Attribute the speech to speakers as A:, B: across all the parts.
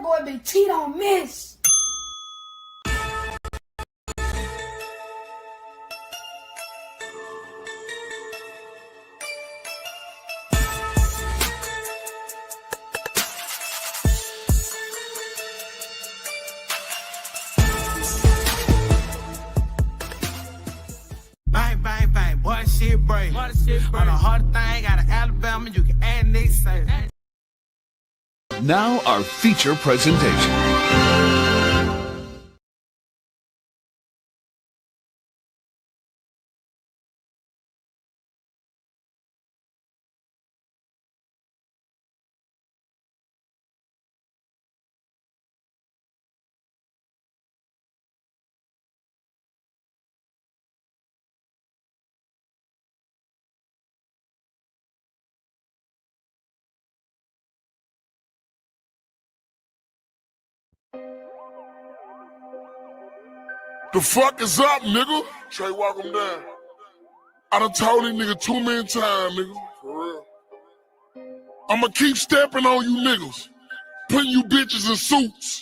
A: boy Big T don't miss.
B: Bang, bang, bang, boy, shit break. On the hard thing, out of Alabama, you can add next say.
C: Now our feature presentation.
D: The fuck is up, nigga? Trey, walk him down. I done told these niggas too many times, nigga. For real. I'ma keep stepping on you niggas. Putting you bitches in suits.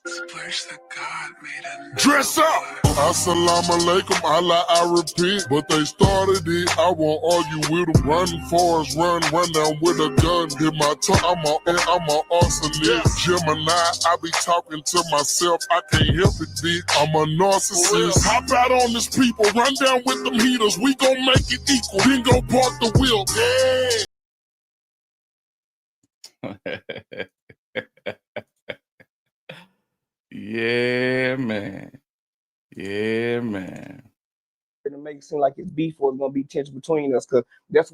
B: Splash the God made a
D: Dress up! Assalamu alaikum, Allah, I repent. But they started it, I won't argue with them. Run forest, run down with a gun. Hit my tongue, I'm a arsonist. Gemini, I be talking to myself, I can't help it, bitch. I'm a narcissist. Hop out on this people, run down with them heaters. We gon' make it equal. Then go park the wheel.
E: Yeah, man. Yeah, man.
F: To make it seem like it's beef or it's gonna be tension between us, because that's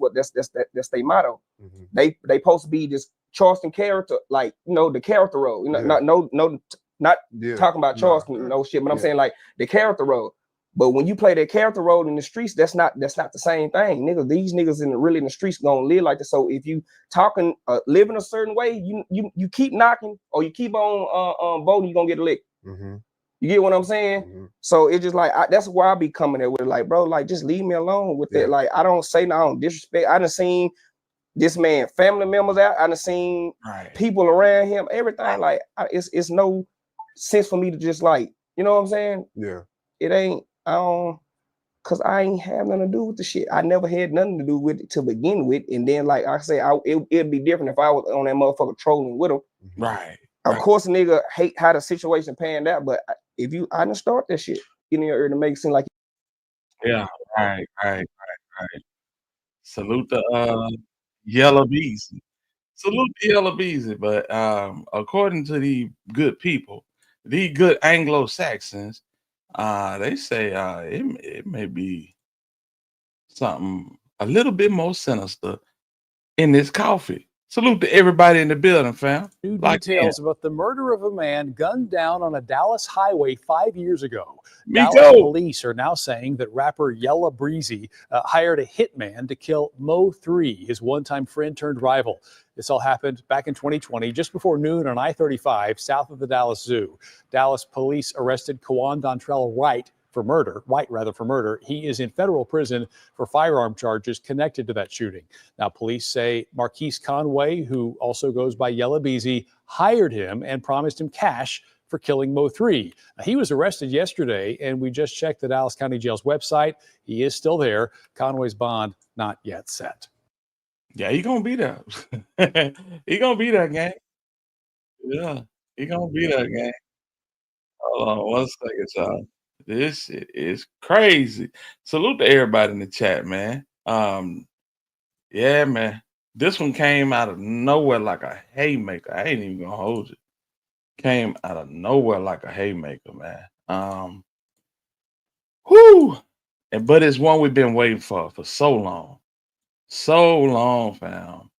F: their motto.
G: Mm-hmm.
F: They supposed to be this Charleston character, like, you know, the character role. You know, not talking about Charleston, no shit, but I'm saying like the character role. But when you play that character role in the streets, that's not the same thing, nigga. These niggas in the streets gonna live like this. So if you talking, living a certain way, you keep knocking or you keep on voting, you gonna get elected.
G: Mm-hmm.
F: You get what I'm saying?
G: Mm-hmm.
F: So it's just like that's why I be coming there with it, like, bro, like just leave me alone with that. Like I don't say no, I don't disrespect. I done seen this man family members out. I done seen people around him, everything. Like it's no sense for me to just like, you know what I'm saying?
G: Yeah.
F: It ain't. Cause I ain't have nothing to do with the shit. I never had nothing to do with it to begin with. And then, like I say, it'd be different if I was on that motherfucker trolling with him.
E: Right.
F: Of course, a nigga hate how the situation panned out, but if I didn't start that shit, getting in your ear to make it seem like.
E: Yeah. Right. Salute the Yella Beezy. Salute the Yella Beezy. But according to the good people, the good Anglo-Saxons, they say it may be something a little bit more sinister in this coffee. Salute to everybody in the building, fam.
H: New details about the murder of a man gunned down on a Dallas highway 5 years ago. Dallas police are now saying that rapper Yella Beezy hired a hitman to kill Mo3, his one-time friend turned rival. This all happened back in 2020, just before noon on I-35, south of the Dallas Zoo. Dallas police arrested Kawan Dontrell White for murder. He is in federal prison for firearm charges connected to that shooting. Now, police say Marquise Conway, who also goes by Yella Beezy, hired him and promised him cash for killing Mo3. He was arrested yesterday, and we just checked the Dallas County Jail's website. He is still there. Conway's bond not yet set.
E: Yeah, he gonna be there. He gonna be there, gang. Yeah, he gonna be there, gang. Hold on one second, y'all. This shit is crazy. Salute to everybody in the chat, man. Yeah, man. This one came out of nowhere like a haymaker. I ain't even gonna hold you. Came out of nowhere like a haymaker, man. Whoo! But it's one we've been waiting for so long. So long, fam.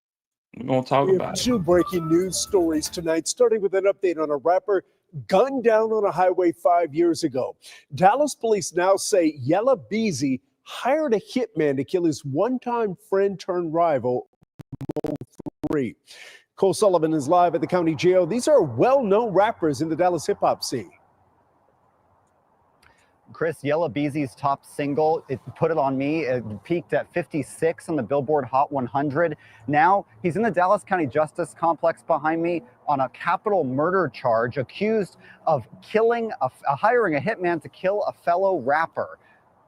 E: We're gonna talk about it.
I: Two breaking news stories tonight, starting with an update on a rapper gunned down on a highway 5 years ago. Dallas police now say Yella Beezy hired a hitman to kill his one-time friend turned rival, Mo3. Cole Sullivan is live at the county jail. These are well-known rappers in the Dallas hip-hop scene.
G: Chris, Yella Beezy's top single, it Put It On Me, it peaked at 56 on the Billboard Hot 100. Now he's in the Dallas County Justice Complex behind me on a capital murder charge, accused of hiring a hitman to kill a fellow rapper.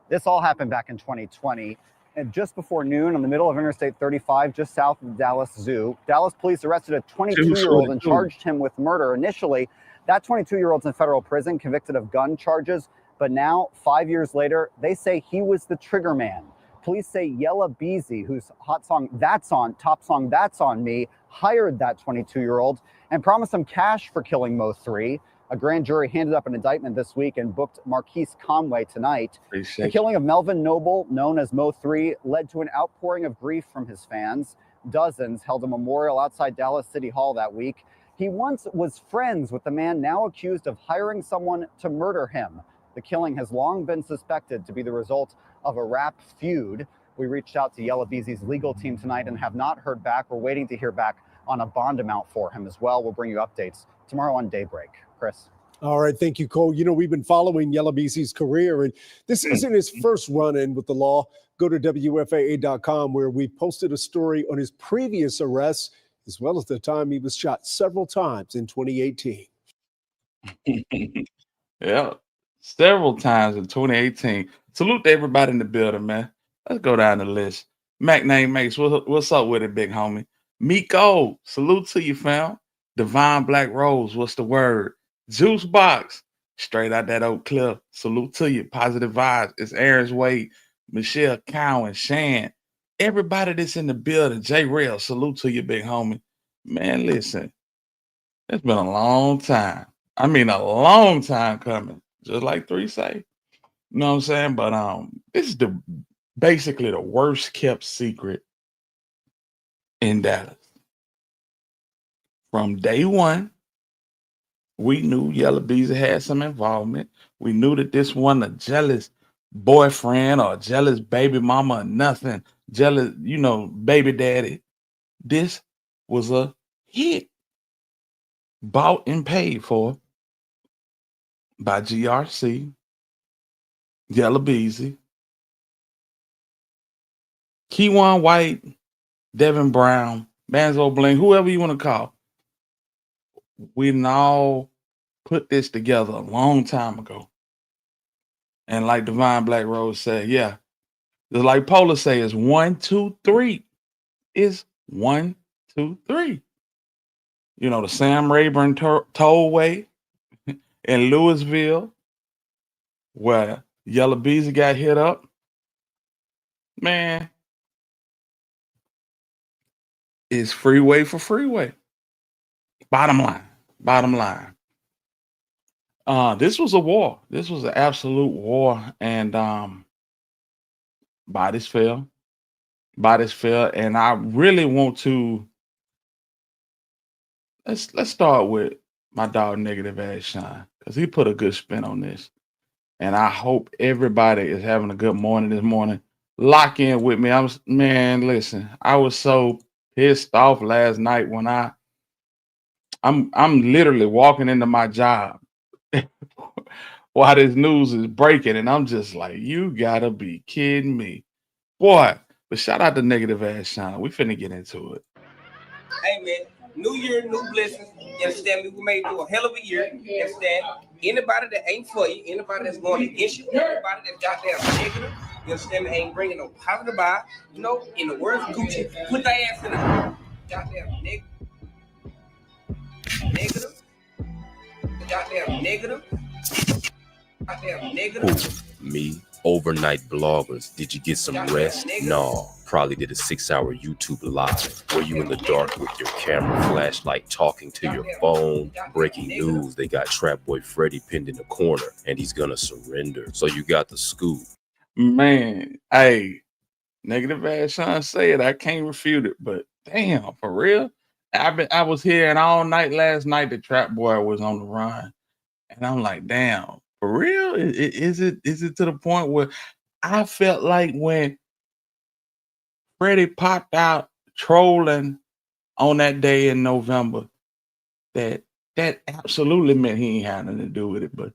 G: This all happened back in 2020. And just before noon, on the middle of Interstate 35, just south of the Dallas Zoo, Dallas police arrested a 22-year-old and charged him with murder. Initially, that 22-year-old's in federal prison, convicted of gun charges. But now, 5 years later, they say he was the trigger man. Police say Yella Beezy, whose top song That's On Me, hired that 22-year-old and promised him cash for killing Mo3. A grand jury handed up an indictment this week and booked Marquise Conway tonight. The killing of Melvin Noble, known as Mo3, led to an outpouring of grief from his fans. Dozens held a memorial outside Dallas City Hall that week. He once was friends with the man now accused of hiring someone to murder him. The killing has long been suspected to be the result of a rap feud. We reached out to Yella Beezy's legal team tonight and have not heard back. We're waiting to hear back on a bond amount for him as well. We'll bring you updates tomorrow on Daybreak. Chris.
I: All right. Thank you, Cole. You know, we've been following Yella Beezy's career, and this isn't his first run-in with the law. Go to WFAA.com, where we posted a story on his previous arrests, as well as the time he was shot several times in 2018.
E: Yeah, several times in 2018. Salute to everybody in the building, man. Let's go down the list. Mac Name Mace, what's up with it, big homie? Miko, salute to you, fam. Divine Black Rose, what's the word? Juice Box, straight out that Oak Cliff. Salute to you. Positive vibes. It's Aaron's Way, Michelle Cowan, Shan, everybody that's in the building. J Rail, salute to you, big homie. Man, listen, it's been a long time. I mean, a long time coming, just like 3 say. You know what I'm saying? But this is basically the worst kept secret in Dallas. From day one, we knew Yella Beezy had some involvement. We knew that this wasn't a jealous boyfriend or a jealous baby mama or nothing. Jealous, baby daddy. This was a hit. Bought and paid for by GRC, Yella Beezy, Keywan White, Devin Brown, Manzo Bling, whoever you want to call. We now put this together a long time ago. And like Divine Black Rose said, yeah, just like Polar say, it's 1, 2, 3. It's 1, 2, 3. You know, the Sam Rayburn tollway in Louisville, where Yella Beezy got hit up. Man, it's freeway for freeway. Bottom line. This was a war. This was an absolute war, and bodies fell. And I really want to let's start with my dog Negative Ass Shine, because he put a good spin on this. And I hope everybody is having a good morning this morning. Lock in with me. Listen, I was so pissed off last night when I'm literally walking into my job while this news is breaking, and I'm just like, you gotta be kidding me. Boy, but shout out to Negative Ass Shine. We finna get into it.
J: Hey man, new year, new blessings. You understand me? We made it through a hell of a year. You understand? Anybody that ain't for you, anybody that's going against you, anybody that's goddamn negative, you understand me, ain't bringing no positive vibe. You know, in the words of Gucci, put that ass in the goddamn negative. Goddamn negative.
K: Who? Me? Overnight bloggers. Did you get some rest? No. Probably did a 6-hour YouTube live where you in the dark with your camera flashlight talking to your phone. Breaking news, they got Trap Boy Freddy pinned in the corner and he's gonna surrender. So you got the scoop.
E: Man, hey, Negative Ass Shine said I can't refute it, but damn, for real? I was hearing all night last night that Trap Boy was on the run. And I'm like, damn, for real? Is it to the point where I felt like when Freddie popped out trolling on that day in November, that absolutely meant he ain't had nothing to do with it. But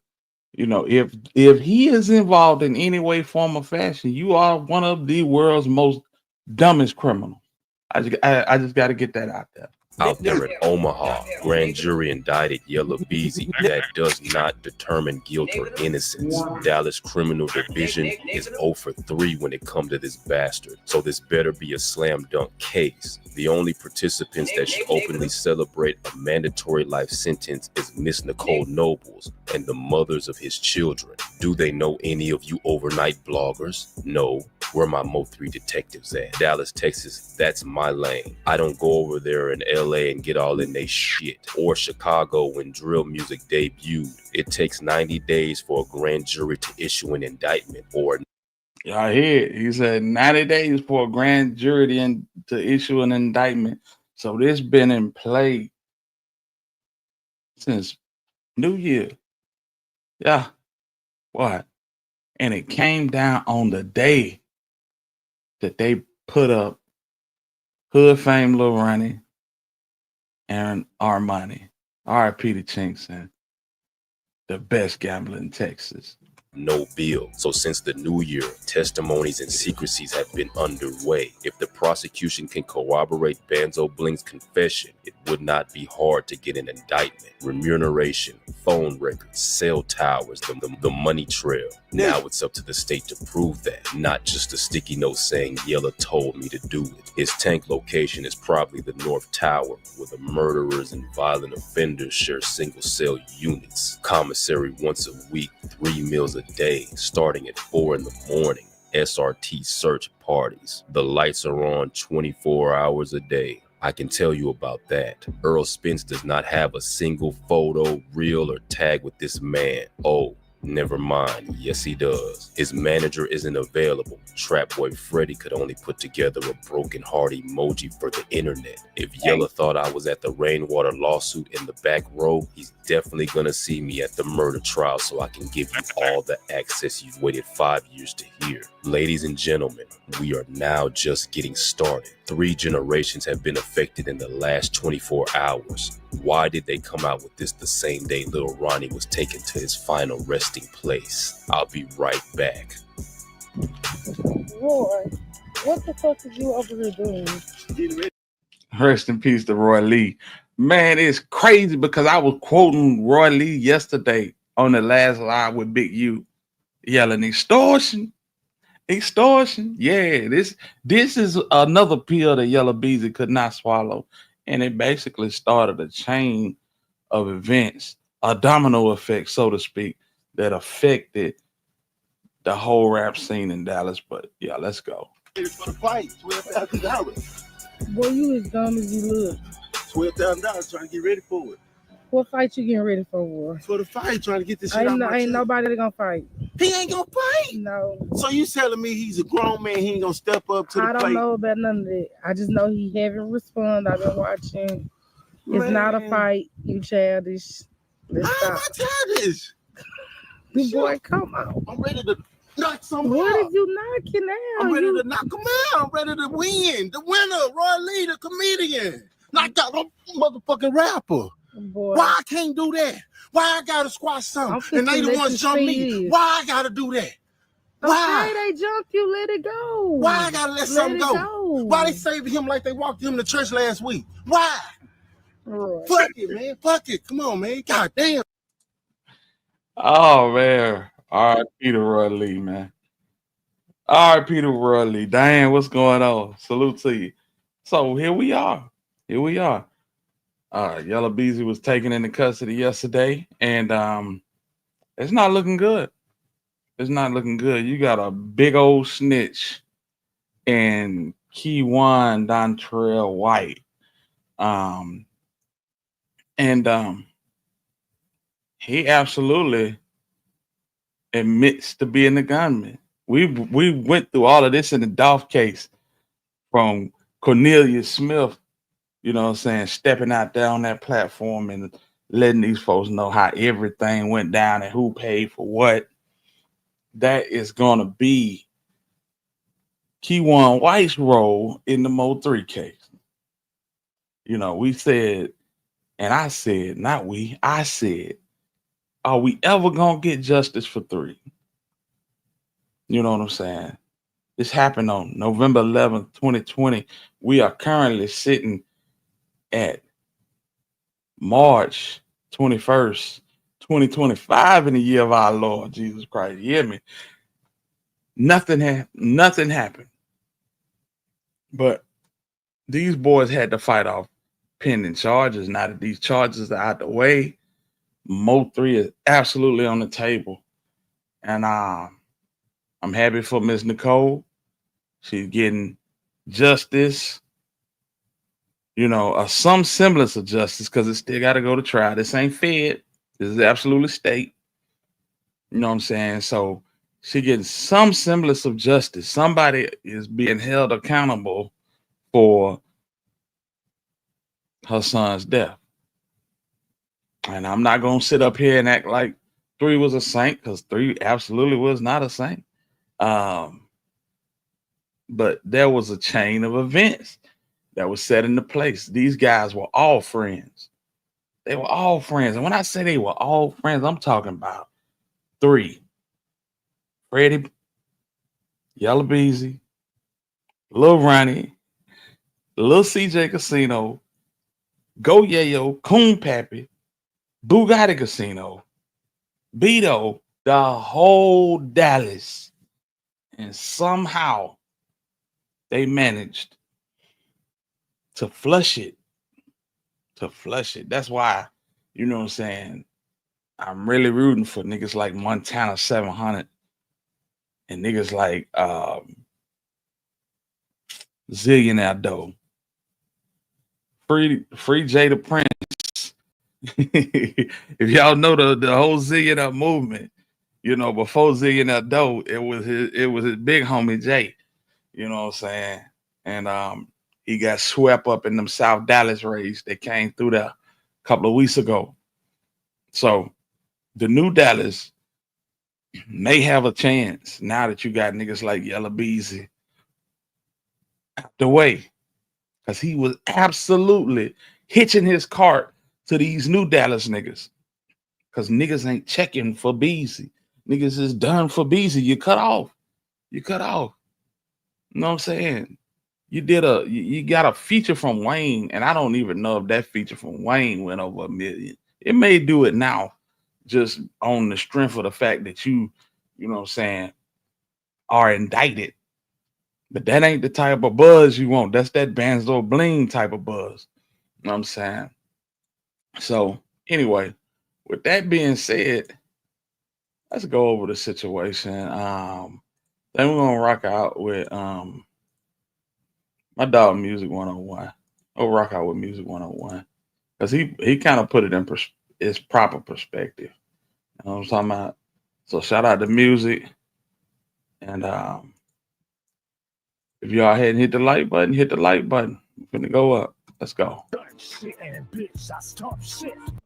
E: You know, if he is involved in any way, form, or fashion, you are one of the world's most dumbest criminals. I just got to get that out there.
K: Out there in Omaha, grand jury indicted Yella Beezy. That does not determine guilt or innocence. Dallas Criminal Division is 0 for 3 when it comes to this bastard. So this better be a slam dunk case. The only participants that should openly celebrate a mandatory life sentence is Miss Nicole Nobles and the mothers of his children. Do they know any of you overnight bloggers? No. Where my Mo3 detectives at? Dallas, Texas, that's my lane. I don't go over there in LA and get all in they shit. Or Chicago when drill music debuted. It takes 90 days for a grand jury to issue an indictment. Or
E: I hear it. He said 90 days for a grand jury to issue an indictment. So this been in play since New Year. Yeah. What? And it came down on the day that they put up Hood Fame Lil Ronnie and Armani. R.I.P. to Chinkson, the best gambler in Texas.
K: no bill. So since the new year, testimonies and secrecies have been underway. If the prosecution can corroborate Banzo Bling's confession, it would not be hard to get an indictment. Remuneration, phone records, cell towers, the money trail. Now it's up to the state to prove that, not just a sticky note saying Yella told me to do it. His tank location is probably the North Tower, where the murderers and violent offenders share single cell units. Commissary once a week, 3 meals a day, starting at 4 in the morning. SRT search parties. The lights are on 24 hours a day. I can tell you about that. Earl Spence does not have a single photo, reel, or tag with this man. Oh, never mind. Yes, he does. His manager isn't available. Trap Boy Freddy could only put together a broken heart emoji for the internet. If Yella thought I was at the Rainwater lawsuit in the back row, he's definitely gonna see me at the murder trial so I can give you all the access you've waited 5 years to hear. Ladies and gentlemen, we are now just getting started. 3 generations have been affected in the last 24 hours. Why did they come out with this the same day Lil Ronnie was taken to his final resting place? I'll be right back.
A: Roy, what the fuck is you over here doing?
E: Rest in peace to Roy Lee. Man, it's crazy because I was quoting Roy Lee yesterday on the last live with Big U, yelling extortion. Extortion. Yeah, this is another pill that Yella Beezy could not swallow. And it basically started a chain of events, a domino effect, so to speak, that affected the whole rap scene in Dallas. But yeah, let's go.
L: For the fight, $12,000.
A: Boy, you as dumb as you look.
L: $12,000 trying to get ready for it.
A: What fight you getting ready for, Roy?
L: For the fight, trying to get this shit out my
A: Ain't
L: chest.
A: nobody gonna fight.
L: He ain't gonna fight.
A: No.
L: So you telling me he's a grown man, he ain't gonna step up to the plate?
A: I don't know about none of that. I just know he haven't responded. I've been watching. It's not a fight. You childish. Let's
L: How am I
A: stop.
L: childish?
A: Boy, come on.
L: I'm ready to knock some
A: What
L: out.
A: is you knocking out?
L: I'm ready to knock him out. I'm ready to win. The winner, Roy Lee, the comedian. Knocked out a motherfucking rapper.
A: Boy.
L: Why I can't do that? Why I gotta squash something? And they the ones jump me. Why I gotta do that? Why?
A: Okay, they jumped you, let it go.
L: Why I gotta let something
A: it
L: go? Why they saved him like they walked him to church last week? Why?
A: Right.
L: Fuck it, man. Fuck it. Come on, man. God damn.
E: Oh man. R.I.P. to Roy Lee, man. R.I.P. to Roy Lee. Damn, what's going on? Salute to you. So here we are. Here we are. Yella Beezy was taken into custody yesterday, and it's not looking good. It's not looking good. You got a big old snitch and Keywan Dontrell White. He absolutely admits to being the gunman. We went through all of this in the Dolph case from Cornelius Smith, you know what I'm saying, stepping out there on that platform and letting these folks know how everything went down and who paid for what. That is going to be Keywan White's role in the Mo3 case. You know, we said, and I said, not we, I said, are we ever gonna get justice for 3? You know what I'm saying? This happened on November 11th, 2020. We are currently sitting at March 21st, 2025 in the year of our Lord Jesus Christ. You hear me? Nothing happened. But these boys had to fight off pending charges. Now that these charges are out the way, Mo3 is absolutely on the table. And I'm happy for Miss Nicole. She's getting justice, you know, some semblance of justice, because it still got to go to trial. This ain't Fed. This is absolutely state. You know what I'm saying? So she getting some semblance of justice. Somebody is being held accountable for her son's death. And I'm not going to sit up here and act like 3 was a saint, because 3 absolutely was not a saint. But there was a chain of events that was set into place. These guys were all friends. They were all friends. And when I say they were all friends, I'm talking about 3. Freddie, Yella Beezy, Lil Ronnie, Lil CJ Casino, Go Yayo, Coon Pappy, Bugatti Casino, Beto, the whole Dallas. And somehow they managed to flush it. That's why, you know what I'm saying, I'm really rooting for niggas like Montana 700 and niggas like Zillionaire Doe. Free Jada Prince. If y'all know the whole Zillionaire movement, you know, before Zillionaire Doe, it was his big homie Jay. You know what I'm saying? And he got swept up in them South Dallas raids that came through there a couple of weeks ago. So the new Dallas may have a chance now that you got niggas like Yella Beezy out the way, because he was absolutely hitching his cart to these new Dallas niggas, because niggas ain't checking for Beezy. Niggas is done for Beezy. You cut off. You know what I'm saying? You got a feature from Wayne, and I don't even know if that feature from Wayne went over 1 million. It may do it now, just on the strength of the fact that you know what I'm saying, are indicted. But that ain't the type of buzz you want. That's that Banzo Bling type of buzz. You know what I'm saying? So anyway, with that being said, let's go over the situation. Then we're gonna rock out with my dog Music 101. I'll rock out with Music 101. Because he kind of put it in its proper perspective. You know what I'm talking about? So shout out to Music. And if y'all hadn't hit the like button, hit the like button. We're finna go up. Let's go.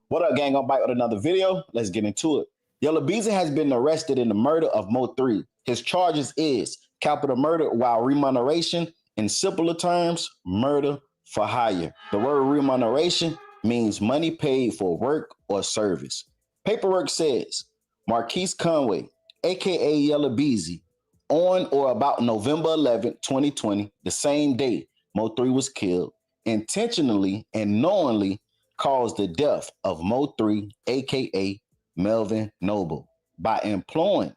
M: What up, gang? I'm back with another video. Let's get into it. Yella Beezy has been arrested in the murder of Mo3. His charges is capital murder while remuneration. In simpler terms, murder for hire. The word remuneration means money paid for work or service. Paperwork says Marquise Conway, aka Yella Beezy, on or about November 11, 2020, the same day Mo3 was killed, intentionally and knowingly caused the death of Mo3, aka Melvin Noble, by employing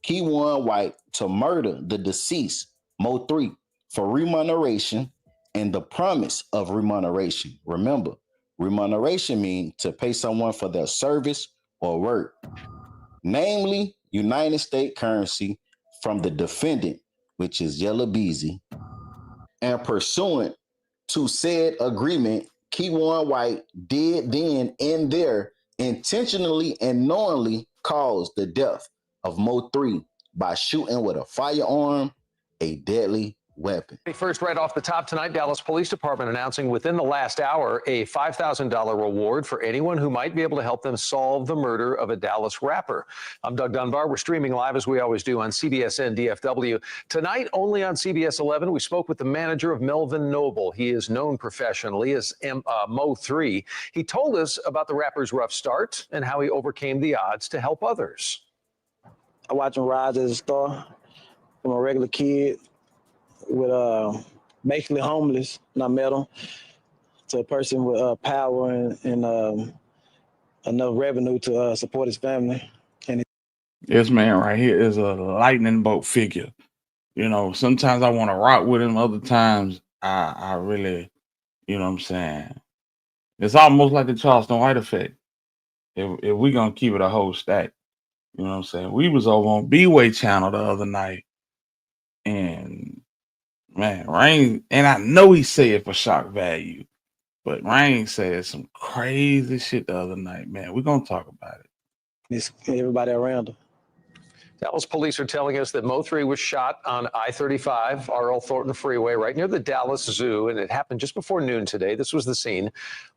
M: Keyone White to murder the deceased Mo3 for remuneration and the promise of remuneration. Remember, remuneration means to pay someone for their service or work, namely United States currency from the defendant, which is Yella Beezy, and pursuant to said agreement, Keyone White did then and there intentionally and knowingly caused the death of Mo3 by shooting with a firearm, a deadly weapon.
N: First, right off the top tonight, Dallas Police Department announcing within the last hour a $5,000 reward for anyone who might be able to help them solve the murder of a Dallas rapper. I'm Doug Dunbar. We're streaming live as we always do on CBSN DFW. Tonight, only on CBS 11, we spoke with the manager of Melvin Noble. He is known professionally as Mo3. He told us about the rapper's rough start and how he overcame the odds to help others.
O: I watch him rise as a star from a regular kid with basically homeless, and I met him, to a person with power and enough revenue to support his family. And
E: This man right here is a lightning bolt figure. You know, sometimes I want to rock with him. Other times I really, you know what I'm saying? It's almost like the Charleston White effect. If we're going to keep it a whole stack, you know what I'm saying? We was over on B-Way channel the other night, and man, Rain, and I know he said it for shock value, but Rain said some crazy shit the other night, man. We're going to talk about it.
O: it's everybody around him.
N: Dallas police are telling us that Mo3 was shot on I-35, R.L. Thornton Freeway, right near the Dallas Zoo, and it happened just before noon today. This was the scene.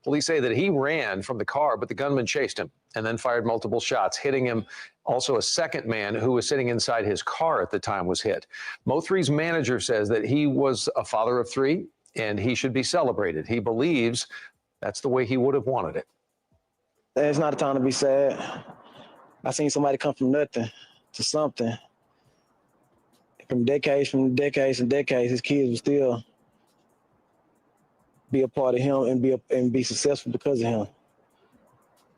N: Police say that he ran from the car, but the gunman chased him and then fired multiple shots, hitting him. Also, a second man who was sitting inside his car at the time was hit. Mo3's manager says that he was a father of three and he should be celebrated. He believes that's the way he would have wanted it.
O: It's not a time to be sad. I seen somebody come from nothing to something. From decades and decades, his kids will still be a part of him and be successful because of him.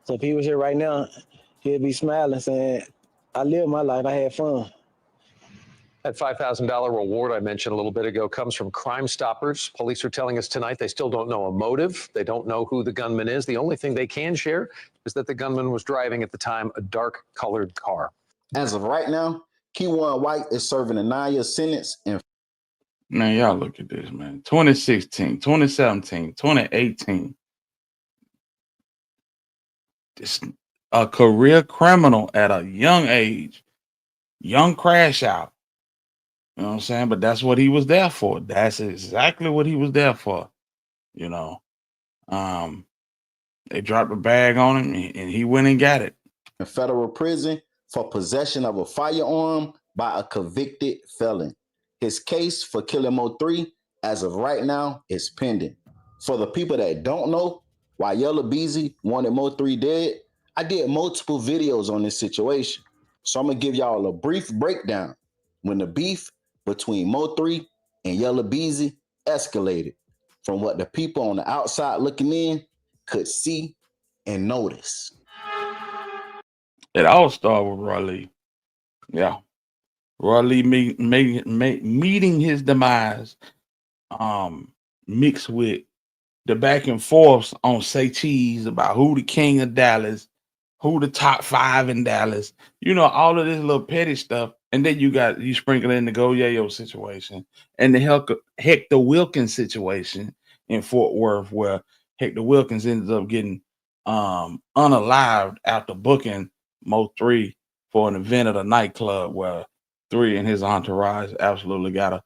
O: So if he was here right now, he'd be smiling, saying, I lived my life, I had fun.
N: That $5,000 reward I mentioned a little bit ago comes from Crime Stoppers. Police are telling us tonight they still don't know a motive. They don't know who the gunman is. The only thing they can share is that the gunman was driving at the time a dark-colored car.
M: As of right now, Keywan White is serving a 9-year sentence.
E: Man, y'all look at this, man. 2016, 2017, 2018. This a career criminal at a young age, young crash out. You know what I'm saying? But that's what he was there for. That's exactly what he was there for. You know, they dropped a bag on him and he went and got it.
M: In federal prison for possession of a firearm by a convicted felon. His case for killing Mo3, as of right now, is pending. For the people that don't know why Yella Beezy wanted Mo3 dead, I did multiple videos on this situation. So I'm going to give y'all a brief breakdown when the beef between Mo3 and Yella Beezy escalated from what the people on the outside looking in could see and notice.
E: It all started with Roy Lee. Yeah. Roy Lee meeting his demise, mixed with the back and forths on Say Cheese about who the king of Dallas, who the top 5 in Dallas, you know, all of this little petty stuff. And then you sprinkle in the Go Yayo situation and the Hector Wilkins situation in Fort Worth, where Hector Wilkins ended up getting unalived after booking Mo3 for an event at a nightclub where 3 and his entourage absolutely gotta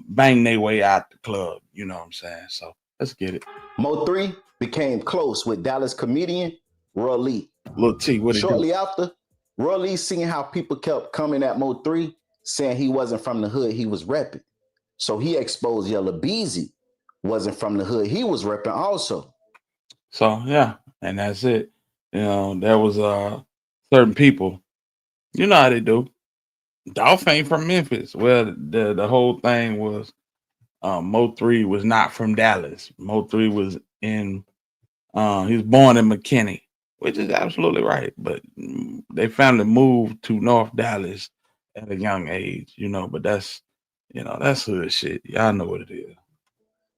E: bang their way out the club. You know what I'm saying? So let's get it.
M: Mo3 became close with Dallas comedian Roy Lee.
E: Lil T, what
M: shortly after, Roy Lee seeing how people kept coming at Mo3, saying he wasn't from the hood he was repping. So he exposed Yella Beezy wasn't from the hood he was repping also.
E: So yeah, and that's it. You know, there was certain people, you know how they do. Dolph ain't from Memphis. Well, the whole thing was Mo3 was not from Dallas. Mo3 was in he was born in McKinney, which is absolutely right. But they family moved to North Dallas at a young age, you know, but that's hood shit. Y'all know what it is.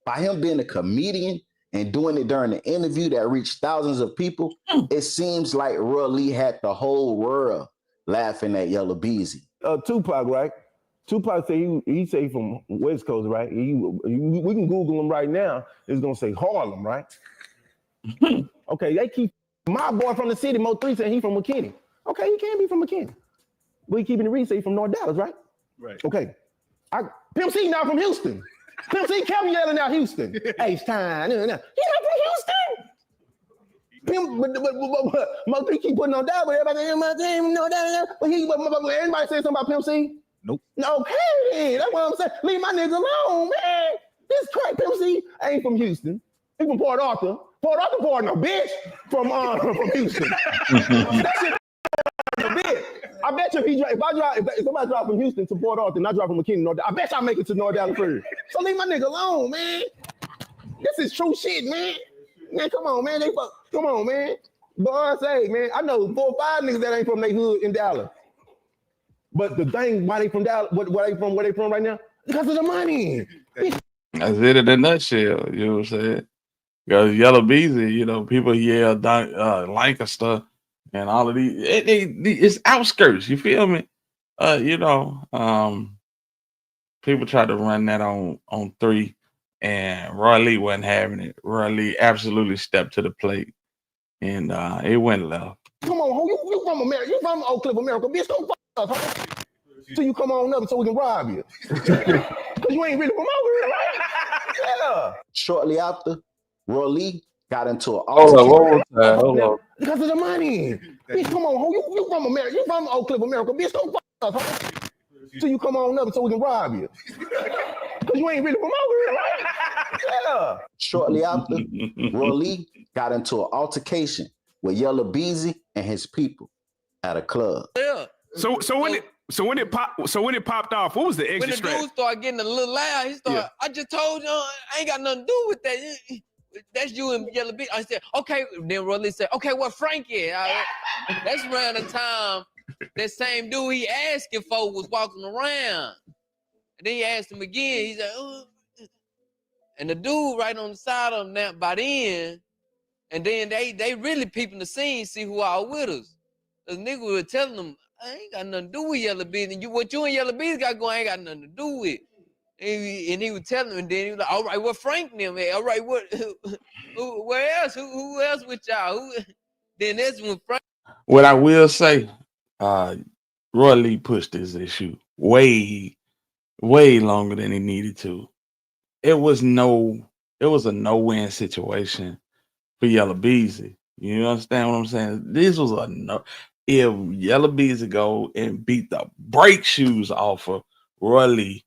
M: By him being a comedian and doing it during an interview that reached thousands of people, it seems like Roy Lee had the whole world laughing at Yella Beezy.
P: Tupac, right? Tupac said he say from West Coast, right? We can Google him right now. It's gonna say Harlem, right? Okay, they keep my boy from the city. Mo3 said he from McKinney. Okay, he can't be from McKinney. We keeping the reason he from North Dallas, right?
I: Right.
P: Okay. Pimp C not from Houston. Pimp C kept yelling out Houston. H-Time. He not from Houston. Pimp, but Mo3 keep putting on that, but everybody everybody say something about Pimp C?
Q: Nope.
P: Okay, that's what I'm saying. Leave my niggas alone, man. This crack Pimp C ain't from Houston. He from Port Arthur. Port Arthur, Port no bitch from Houston. That shit a bitch. I bet you if somebody drive from Houston to Port Arthur and I drive from McKinney, North, I bet y'all make it to North Dallas first. So leave my nigga alone, man. This is true shit, man. Man, come on, man. Come on, man. Boy, say, man, I know 4 or 5 niggas that ain't from their hood in Dallas. But the thing, why they from Dallas, where they from right now? Because of the money.
E: That's it in a nutshell. You know what I'm saying? Because Yella Beezy, you know, people yell Lancaster and all of these. It's outskirts. You feel me? People try to run that on 3, and Roy Lee wasn't having it. Roy Lee absolutely stepped to the plate, and it went left.
P: Come on, you from America? You from Oak Cliff, America? Bitch, don't fuck us, huh? So you come on up so we can rob you. Because you ain't really from over here, right? Yeah.
M: Shortly after, Roy Lee got into an
E: Hold on.
P: Because of the money. Bitch, come on, you from America? You from Oak Cliff, America? Bitch, don't fuck us, huh? So you come on up so we can rob you. Because you ain't really from over here, right? Yeah.
M: Shortly after, Roy Lee got into an altercation with Yella Beezy and his people at a club.
R: Yeah. So when it popped off, what was the extra strap?
S: When the dude started getting a little loud, he started, I just told you, I ain't got nothing to do with that. That's you and Yella Beezy. I said, okay. Then Roy Lee said, okay, what Frankie? That's around the time that same dude he asking for was walking around. And then he asked him again. He said, and the dude right on the side of him now by then, and then they really peeping the scene, see who all with us. The nigga was telling them, I ain't got nothing to do with Yella Beezy. What you and Yella Beezy got going, I ain't got nothing to do with. And he was telling him, and then he was like, all right, what Frank them at? All right, what? Where else? Who else with y'all? Then that's when Frank.
E: What I will say, Roy Lee pushed this issue way longer than he needed to. It was a no-win situation for Yella Beezy. You understand what I'm saying? This was a no. If Yella Beezy go and beat the brake shoes off of Roy Lee,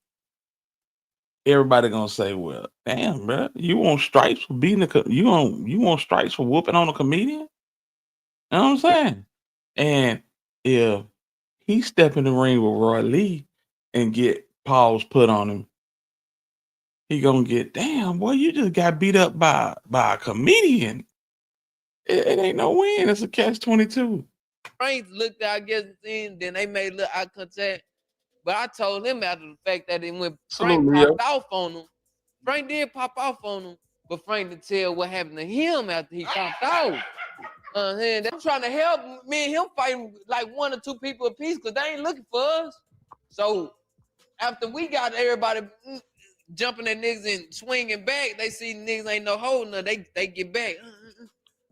E: everybody gonna say, "Well, damn, bro, you want stripes for beating you want stripes for whooping on a comedian?" You know what I'm saying? And if he step in the ring with Roy Lee and get paws put on him, he gonna get, damn, boy, you just got beat up by a comedian. It ain't no win. It's a catch-22.
S: Frank looked out, I guess, then they made a little eye contact. But I told him after the fact that when Frank popped off on him, Frank did pop off on him, but Frank didn't tell what happened to him after he popped off. And they're trying to help me and him fighting like 1 or 2 people apiece because they ain't looking for us. So after we got everybody jumping at niggas and swinging back, they see niggas ain't no holding her. They get back.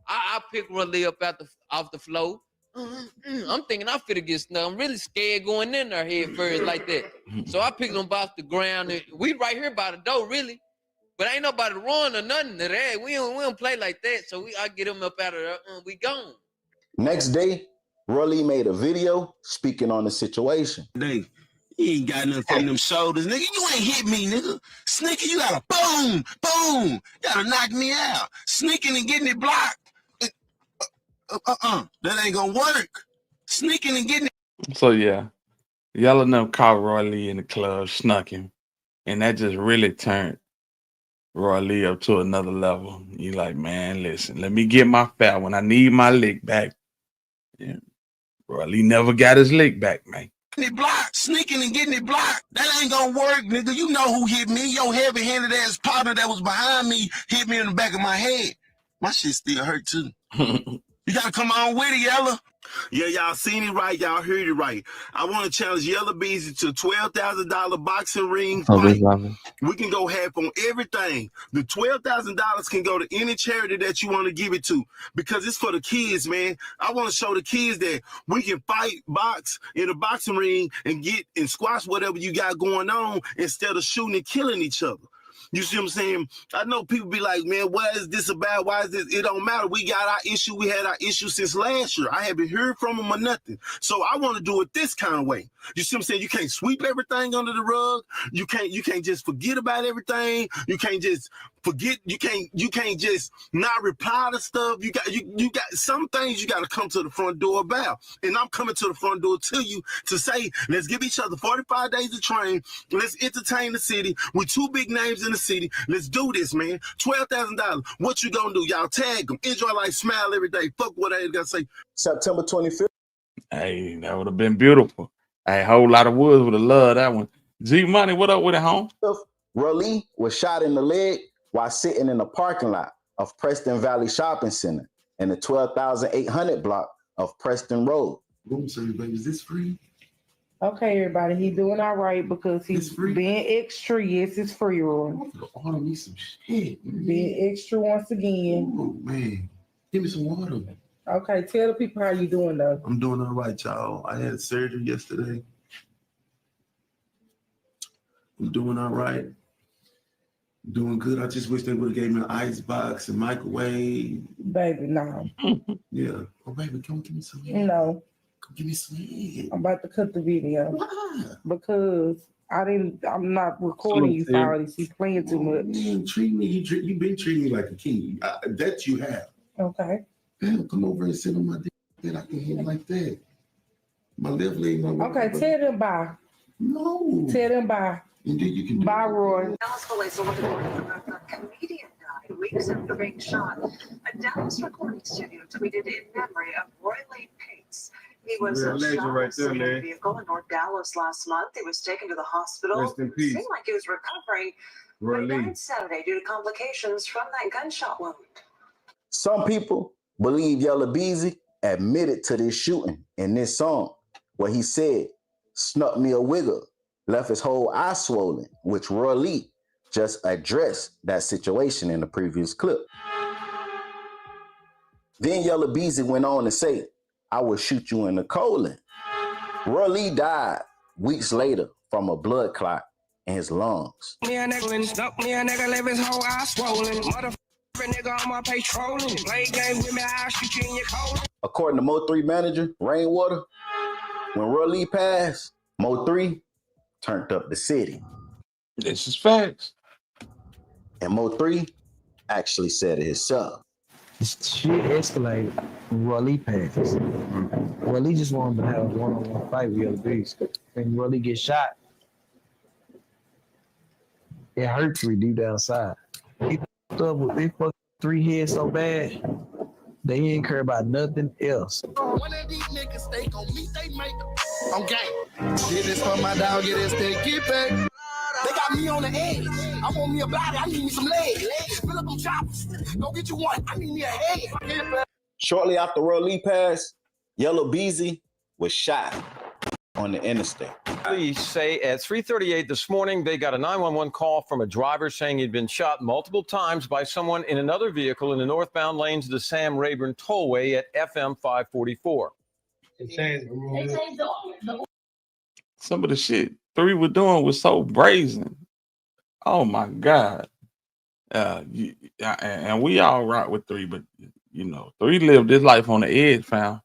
S: I pick Roy Lee up off the floor. I'm thinking I finna get snuck. I'm really scared going in there head first like that. So I picked him off the ground. And we right here by the door, really. But ain't nobody run or nothing to that. We don't play like that. So I get him up out of there. We gone.
M: Next day, Roy Lee made a video speaking on the situation.
L: You ain't got nothing from them shoulders, nigga. You ain't hit me, nigga. Sneaking, you gotta boom. You gotta knock me out. Sneaking and getting it blocked. That ain't gonna work. Sneaking and getting it.
E: So yeah, Yella them caught Roy Lee in the club, snuck him, and that just really turned Roy Lee up to another level. He like, man, listen, let me get my foul when I need my lick back. Yeah. Roy Lee never got his lick back, man.
L: It blocked, sneaking and getting it blocked. That ain't gonna work, nigga. You know who hit me. Your heavy-handed ass partner that was behind me hit me in the back of my head. My shit still hurt too. You gotta come on with it, Yella. Yeah, y'all seen it right. Y'all heard it right. I want to challenge Yella Beezy to $12,000 boxing ring fight. We can go half on everything. The $12,000 can go to any charity that you want to give it to because it's for the kids, man. I want to show the kids that we can fight, box in a boxing ring and get and squash whatever you got going on instead of shooting and killing each other. You see what I'm saying? I know people be like, man, why is this about? Why is this? It don't matter. We got our issue. We had our issue since last year. I haven't heard from them or nothing. So I want to do it this kind of way. You see what I'm saying? You can't sweep everything under the rug. You can't just forget about everything. You can't just forget. You can't just not reply to stuff. You got some things you got to come to the front door about. And I'm coming to the front door to you to say, let's give each other 45 days to train. Let's entertain the city with two big names in the city. Let's do this, man. $12,000. What you gonna do? Y'all tag them. Enjoy life, smile every day. Fuck what I gotta say.
M: September 25th.
E: Hey, that would have been beautiful. A whole lot of woods would have loved that one. G Money, what up with it, home?
M: Raleigh was shot in the leg while sitting in the parking lot of Preston Valley Shopping Center in the 12,800 block of Preston Road.
Q: Room service, baby. Is this free?
A: Okay, everybody, he doing all right because he's being extra. Yes, it's free, Roy.
Q: Order me some shit.
A: Being extra once again.
Q: Oh man, give me some water.
A: Okay, tell the people how you doing though.
Q: I'm doing all right, y'all. I had surgery yesterday. I'm doing all right. Doing good. I just wish they would have gave me an ice box and microwave.
A: Baby, no.
Q: Yeah. Oh, baby, come give me some.
A: No.
Q: Come give me some.
A: I'm about to cut the video.
Q: Why?
A: Because I'm not recording you for all this. You playing too much.
Q: Man, treat me. You've been treating me like a king. That you have.
A: Okay.
Q: Man, come over and sit on my dick that I can hear like that. My left leg. My right
A: Okay, tell them bye.
Q: No.
A: Tell them bye.
Q: And then you can.
A: Bye, Roy.
T: Dallas police are looking for a comedian died weeks after being shot. A Dallas recording studio tweeted in memory of Roy Lee Pates. He was shot
Q: right there,
T: in a vehicle in North Dallas last month. He was taken to the hospital.
Q: Rest in peace.
T: Seemed like he was recovering, but he died Saturday due to complications from that gunshot wound.
M: Some people believe Yella Beezy admitted to this shooting in this song, where he said, "Snuck me a wiggle, left his whole eye swollen," which Roy Lee just addressed that situation in the previous clip. Then Yella Beezy went on to say, "I will shoot you in the colon." Roy Lee died weeks later from a blood clot in his lungs.
J: Me a nigga, live his whole eye swollen. Motherfucker nigga on my patrolling. Play game with me, I'll shoot you in your colon.
M: According to Mo3 manager Rainwater, when Roy Lee passed, Mo3 turned up the city.
E: This is facts.
M: And Mo3 actually said it himself.
U: Shit escalated when Roy Lee passed. Roy Lee just wanted to have a one-on-one fight with Yella Beezy. And Roy Lee gets shot. It hurts me deep down inside. He fucked 3 heads so bad, they ain't care about nothing else.
B: One of these niggas stay on me, they make them. Okay. Get this from my dog, get this thing, get back. They got me on the edge. I want me a body, I need me some legs. Fill up them choppers. Go get you one. I need me a head.
M: Shortly after Roy Lee passed, Yella Beezy was shot on the interstate.
N: Police say at 3:38 this morning, they got a 911 call from a driver saying he'd been shot multiple times by someone in another vehicle in the northbound lanes of the Sam Rayburn Tollway at FM 544.
E: Some of the shit 3 were doing was so brazen. Oh my God. And we all rock with 3, but you know, 3 lived this life on the edge, fam.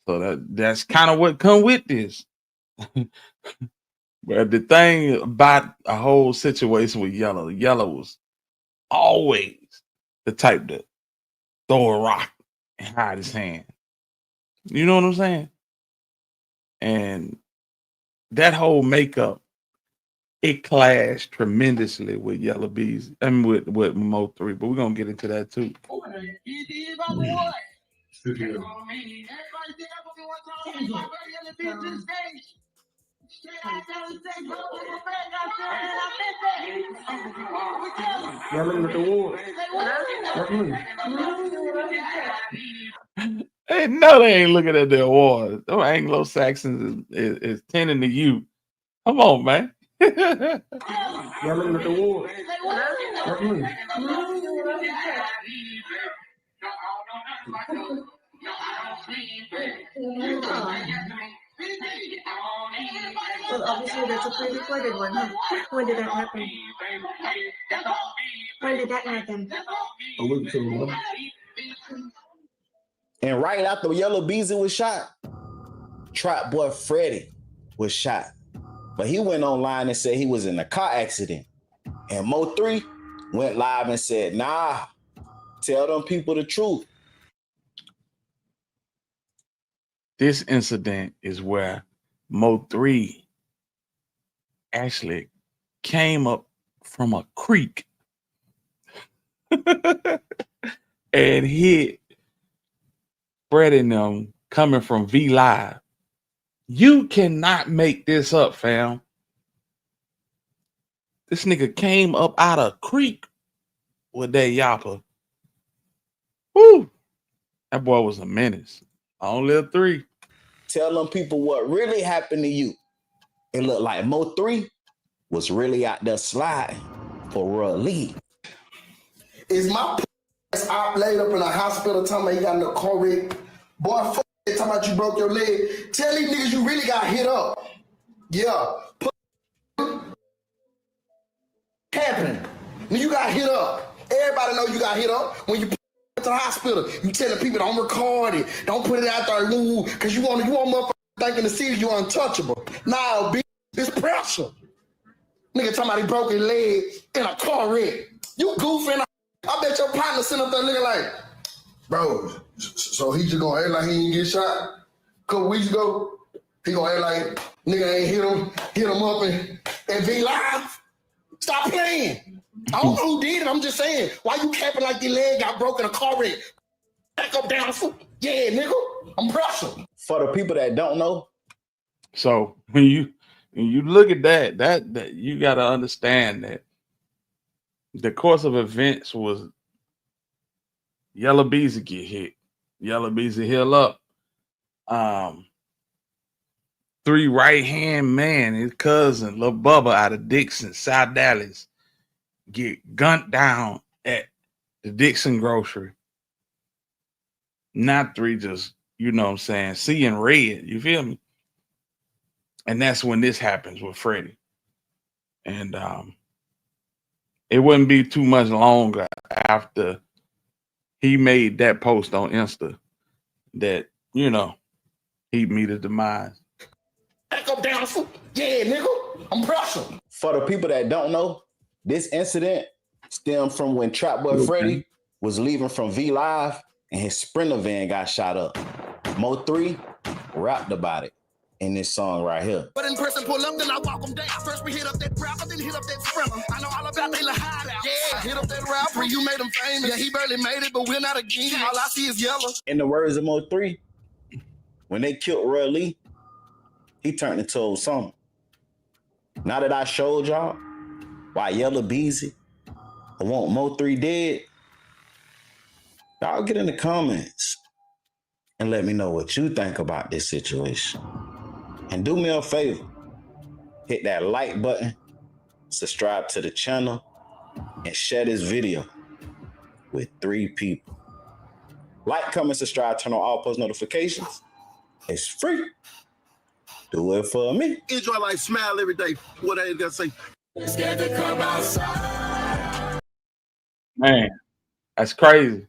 E: So that's kind of what come with this. But the thing about a whole situation with Yella was always the type to throw a rock and hide his hand. You know what I'm saying? And that whole makeup, it clashed tremendously with Yella Beezy and with Mo3, but we're gonna get into that too. They know they ain't looking at the awards. Those Anglo-Saxons is tending to you. Come on, man.
B: Y'all looking at the awards?
C: Well, obviously that's a pre-recorded one, huh? When did that happen? When did that happen?
B: A week or two ago.
M: And right after Yella Beezy was shot, Trap Boy Freddie was shot. But he went online and said he was in a car accident. And Mo3 went live and said, nah, tell them people the truth.
E: This incident is where Mo3 actually came up from a creek and hit Fred and them coming from V Live. You cannot make this up, fam. This nigga came up out of creek with that yapper. Woo! That boy was a menace. Only a 3.
M: Tell them people what really happened to you. It looked like Mo3 was really out there sliding for Lee.
B: Is my ass out laid up in a hospital talking about you got in a car wreck? Boy, fuck that, talking about you broke your leg. Tell these niggas you really got hit up. Yeah. Happening. When you got hit up. Everybody know you got hit up. When you to the hospital, you telling people don't record it. Don't put it out there, woo, because you want motherfuckers thinking the city you untouchable. Nah, bitch, it's pressure. Nigga talking about he broke his leg in a car wreck. You goofing. I bet your partner sitting up there looking like, bro, so he just gonna act like he didn't get shot? A couple weeks ago, he gonna act like nigga ain't hit him up and V Live? Stop playing. I don't know who did it. I'm just saying. Why you capping like your leg got broken in a car wreck? Back up down the foot. Yeah, nigga. I'm pressure.
M: For the people that don't know.
E: So when you look at that you gotta understand that the course of events was Yella Beezy get hit. Yella Beezy heal up. 3 right-hand man, his cousin, Lil Bubba out of Dixon, South Dallas, get gunned down at the Dixon grocery. Not 3 just, you know what I'm saying, seeing red, you feel me? And that's when this happens with Freddie. And it wouldn't be too much longer after he made that post on Insta that, you know, he'd meet his demise.
B: Back up down the foot. Yeah, nigga. I'm pressure.
M: For the people that don't know, this incident stemmed from when Trap Boy Freddie was leaving from V Live and his Sprinter van got shot up. Mo3 rapped about it in this song right here.
B: But in person, pull up, then I walk them down. First we hit up that rapper, then hit up that Sprinter. I know all about they hideout. Yeah, I hit up that rapper, you made him famous. Yeah, he barely made it, but we're not again. All I see is yellow.
M: In the words of Mo3, when they killed Roy Lee, he turned into old song. Now that I showed y'all why Yella Beezy, I want Mo3 dead, y'all get in the comments and let me know what you think about this situation. And do me a favor, hit that like button, subscribe to the channel, and share this video with 3 people. Like, comment, subscribe, turn on all post notifications. It's free. Do it for me.
L: Enjoy life, smile every day. What I gotta say.
B: Scared to come outside.
E: Man, that's crazy.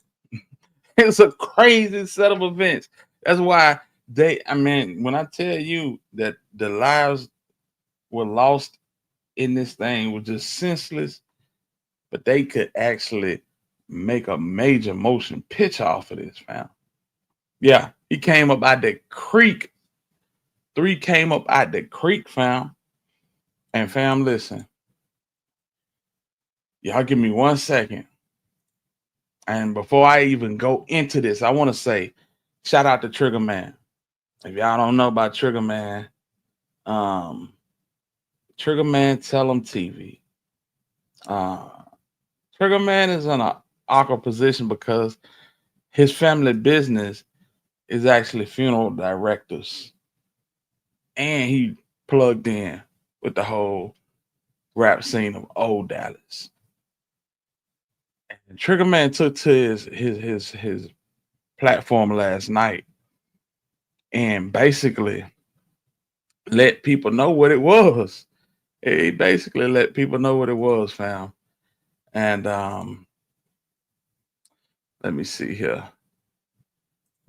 E: It's a crazy set of events. That's why when I tell you that the lives were lost in this thing was just senseless, but they could actually make a major motion picture off of this, fam. Yeah, he came up out the creek. 3 came up out the creek, fam. And fam, listen. Y'all give me 1 second. And before I even go into this, I want to say, shout out to Trigger Man. If y'all don't know about Trigger Man, Trigger Man Tell 'em TV. Trigger Man is in an awkward position because his family business is actually funeral directors, and he plugged in with the whole rap scene of old Dallas. And Trigger Man took to his platform last night and basically let people know what it was. He basically let people know what it was, fam. And let me see here.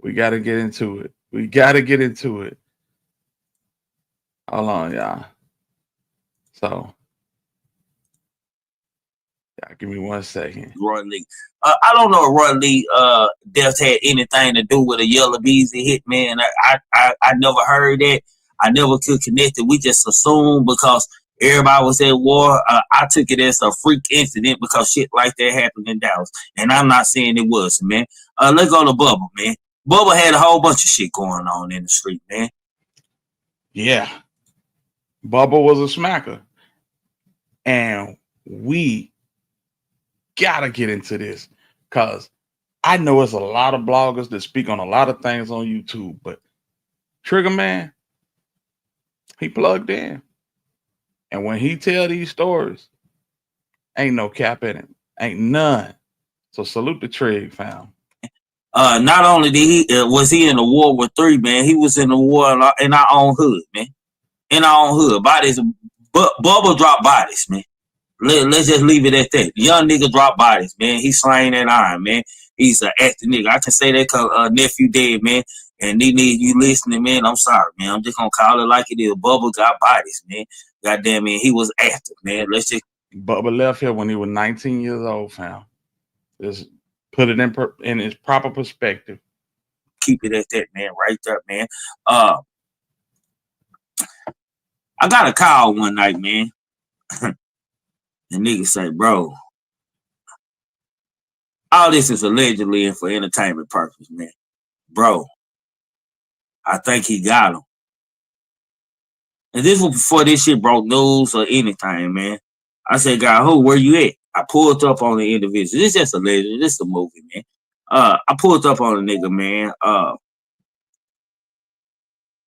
E: We got to get into it. We got to get into it. Hold on, y'all. So, y'all give me 1 second.
D: Roy Lee. I don't know if Roy Lee death had anything to do with a Yella Beezy hit, man. I never heard that. I never could connect it. We just assumed because everybody was at war. I took it as a freak incident because shit like that happened in Dallas. And I'm not saying it was, man. Let's go to Bubba, man. Bubba had a whole bunch of shit going on in the street, man.
E: Yeah. Bubba was a smacker. And we gotta get into this because I know there's a lot of bloggers that speak on a lot of things on YouTube, but Trigger Man, he plugged in. And when he tell these stories, ain't no cap in it. Ain't none. So salute the Trig, fam.
D: Not only did was he in the war with 3, man, he was in the war in our own hood, man. In our own hood. Bodies, Bubba dropped bodies, man. Let's just leave it at that. Young nigga drop bodies, man. He's slaying that iron, man. He's an acting nigga. I can say that because nephew dead, man. And they need you listening, man. I'm sorry, man. I'm just gonna call it like it is. Bubba got bodies, man. Goddamn, man. He was active, man. Let's just.
E: Bubba left here when he was 19 years old, fam. Just put it in its proper perspective.
D: Keep it at that, man. Right there, man. I got a call one night, man. The nigga say, bro, all this is allegedly and for entertainment purpose, man. Bro, I think he got him. And this was before this shit broke news or anything, man. I said, God, who, where you at? I pulled up on the individual. This is just a legend. This is a movie, man. I pulled up on the nigga, man.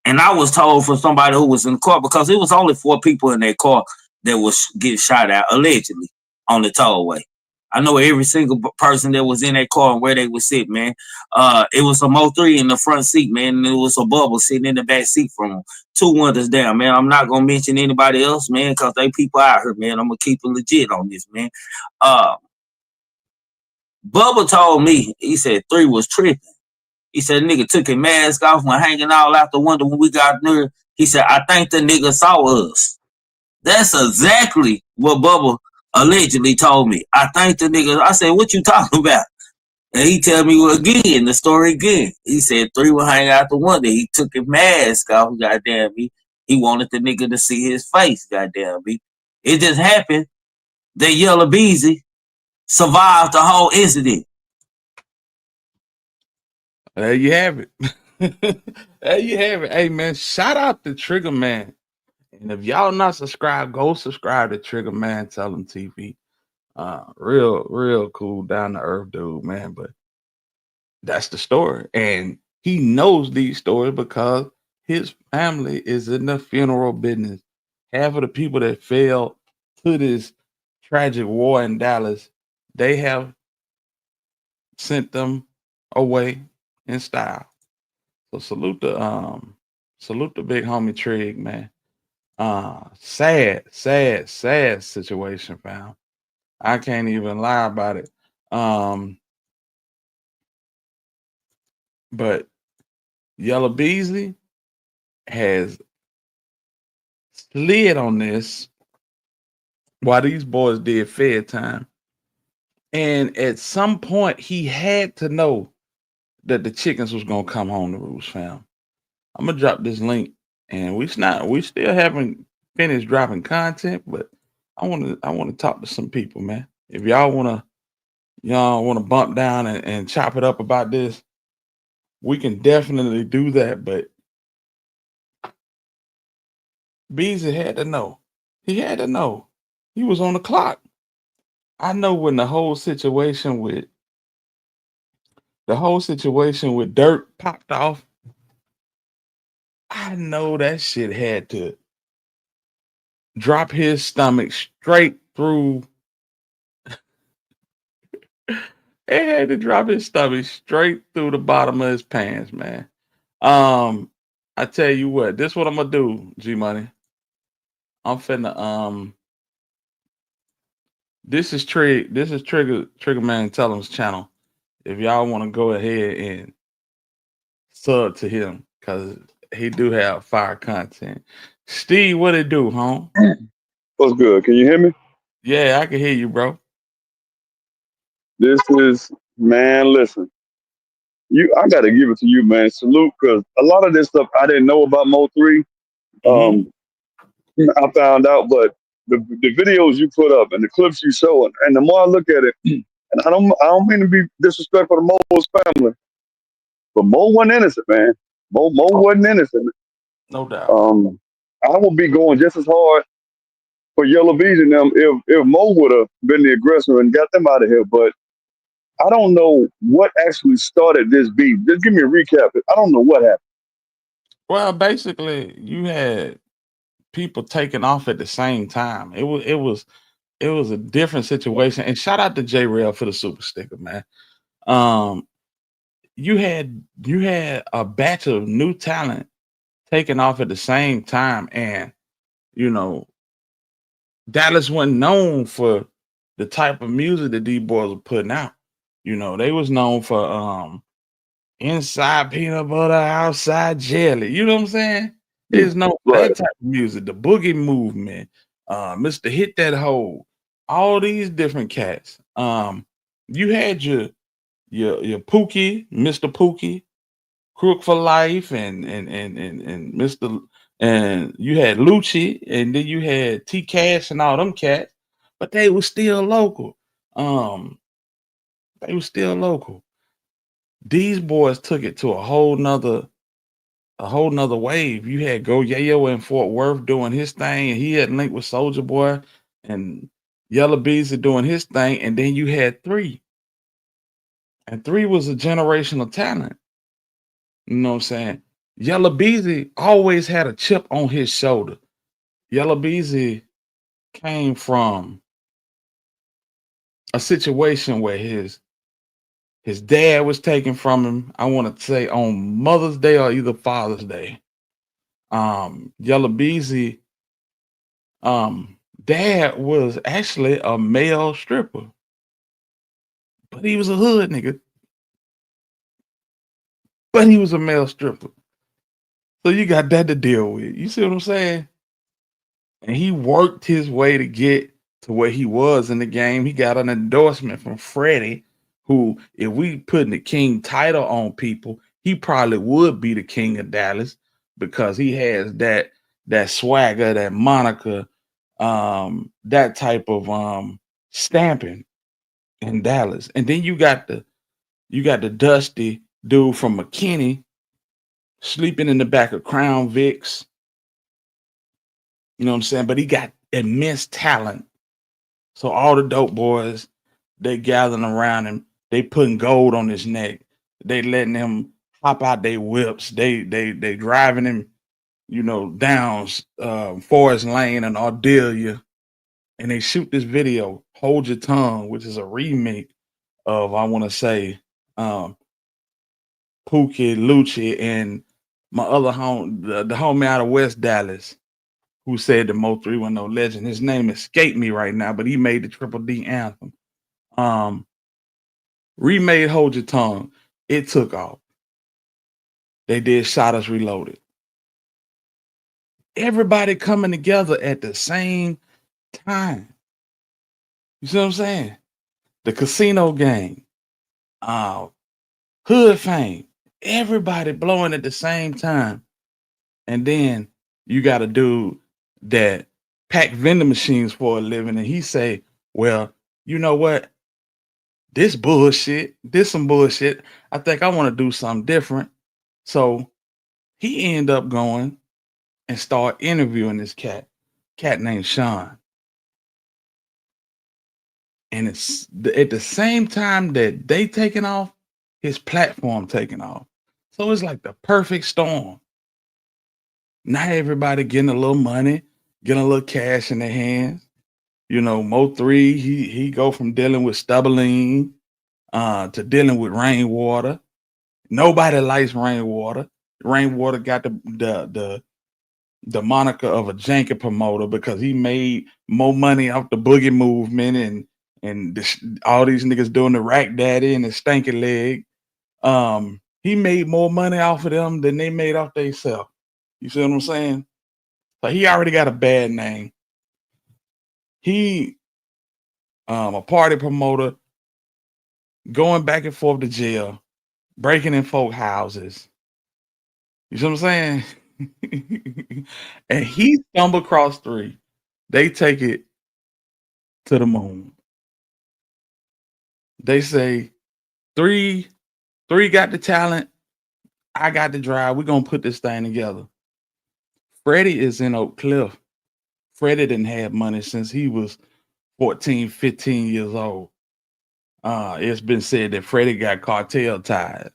D: And I was told from somebody who was in the car, because it was only 4 people in that car that was getting shot at, allegedly, on the tollway. I know every single person that was in that car and where they would sit, man. It was a Mo3 in the front seat, man, and it was a Bubble sitting in the back seat from them. 2 windows down, man. I'm not gonna mention anybody else, man, because they people out here, man. I'm gonna keep it legit on this, man. Bubba told me, he said 3 was tripping. He said nigga took his mask off and hanging all out the window when we got near. He said, I think the nigga saw us. That's exactly what Bubba allegedly told me. I think the nigga, I said, what you talking about? And he tell me again, the story again. He said 3 would hang out the window. He took his mask off, goddamn me. He wanted the nigga to see his face, goddamn me. It just happened that Yella Beezy survived the whole incident.
E: There you have it. There you have it. Hey, man, shout out to Trigger Man. And if y'all not subscribed, go subscribe to Trigger Man Tell Him TV. Real cool, down to earth dude, man. But that's the story. And he knows these stories because his family is in the funeral business. Half of the people that fell to this tragic war in Dallas, they have sent them away in style. So salute the big homie Trig, man. Sad situation, fam. I can't even lie about it. But Yella Beezy has slid on this while these boys did Fed time. And at some point, he had to know that the chickens was gonna come home to roost, fam. I'm gonna drop this link, and we still haven't finished dropping content, but I want to talk to some people, man. If y'all wanna bump down and chop it up about this, we can definitely do that. But Beezy had to know. He had to know. He was on the clock. I know when the whole situation with the whole situation with Dirk popped off, I know that shit had to drop his stomach straight through. It had to drop his stomach straight through the bottom of his pants, man. I tell you what, this what I'm gonna do, G Money. I'm finna this is Trigger Man Tellum's channel. If y'all want to go ahead and sub to him, cause he do have fire content. Steve, what it do, home?
F: What's good? Can you hear me?
E: Yeah, I can hear you, bro.
F: This is, man, listen. I gotta give it to you, man. Salute, because a lot of this stuff I didn't know about Mo3. I found out, but the videos you put up and the clips you show, and the more I look at it, and I don't mean to be disrespectful to Mo's family, but Mo wasn't innocent, man. Mo wasn't innocent.
E: No doubt.
F: I would be going just as hard for Yella Beezy and them if Mo would have been the aggressor and got them out of here. But I don't know what actually started this beef. Just give me a recap. I don't know what happened.
E: Well, basically, you had people taking off at the same time. It was a different situation. And shout out to J Rail for the super sticker, man. You had a batch of new talent taking off at the same time, and you know, Dallas wasn't known for the type of music that these boys were putting out. You know, they was known for inside peanut butter, outside jelly. You know what I'm saying? There's no that type of music. The Boogie Movement, Mr. Hit That Hole, all these different cats. You had your Pookie, Mr. Pookie, Crook for Life, and Mr. And you had Lucci, and then you had T Cash and all them cats, but they were still local. They were still local. These boys took it to a whole nother wave. You had Go Yayo in Fort Worth doing his thing, and he had linked with Soldier Boy and Yella Beezy doing his thing, and then you had 3. And 3 was a generational talent. You know what I'm saying? Yella Beezy always had a chip on his shoulder. Yella Beezy came from a situation where his dad was taken from him, I want to say on Mother's Day or either Father's Day. Yella Beezy dad was actually a male stripper, but he was a hood nigga. But he was a male stripper. So you got that to deal with. You see what I'm saying? And he worked his way to get to where he was in the game. He got an endorsement from Freddie, who, if we putting the king title on people, he probably would be the king of Dallas because he has that swagger, that moniker, that type of stamping in Dallas. And then you got the dusty dude from McKinney sleeping in the back of Crown Vics. You know what I'm saying? But he got immense talent. So all the dope boys, they gathering around him. They putting gold on his neck. They letting him hop out their whips. They driving him, down Forest Lane and Ardelia. And they shoot this video, Hold Your Tongue, which is a remake of, I want to say, Pookie, Lucci, and my other the homie out of West Dallas, who said the Mo3 was no legend. His name escaped me right now, but he made the Triple D anthem. Remade Hold Your Tongue. It took off. They did Shot Us Reloaded. Everybody coming together at the same time. You see what I'm saying? The Casino Gang, Hood Fame, everybody blowing at the same time. And then you got a dude that pack vending machines for a living, and he say, well, you know what? This some bullshit. I think I want to do something different. So he end up going and start interviewing this cat named Sean. And it's at the same time that they taking off, his platform taking off. So it's like the perfect storm. Now everybody getting a little money, getting a little cash in their hands. You know, Mo3, he go from dealing with stubbling to dealing with rainwater. Nobody likes rainwater. Rainwater got the moniker of a janky promoter because he made more money off the boogie movement and all these niggas doing the rack daddy and the stanky leg. He made more money off of them than they made off themselves. You see what I'm saying? So he already got a bad name. He a party promoter going back and forth to jail, breaking in folk houses. You see what I'm saying? And he stumbled across 3. They take it to the moon. They say 3 got the talent, I got the drive. We're gonna put this thing together. Freddie is in Oak Cliff. Freddie didn't have money since he was 14, 15 years old. It's been said that Freddie got cartel ties.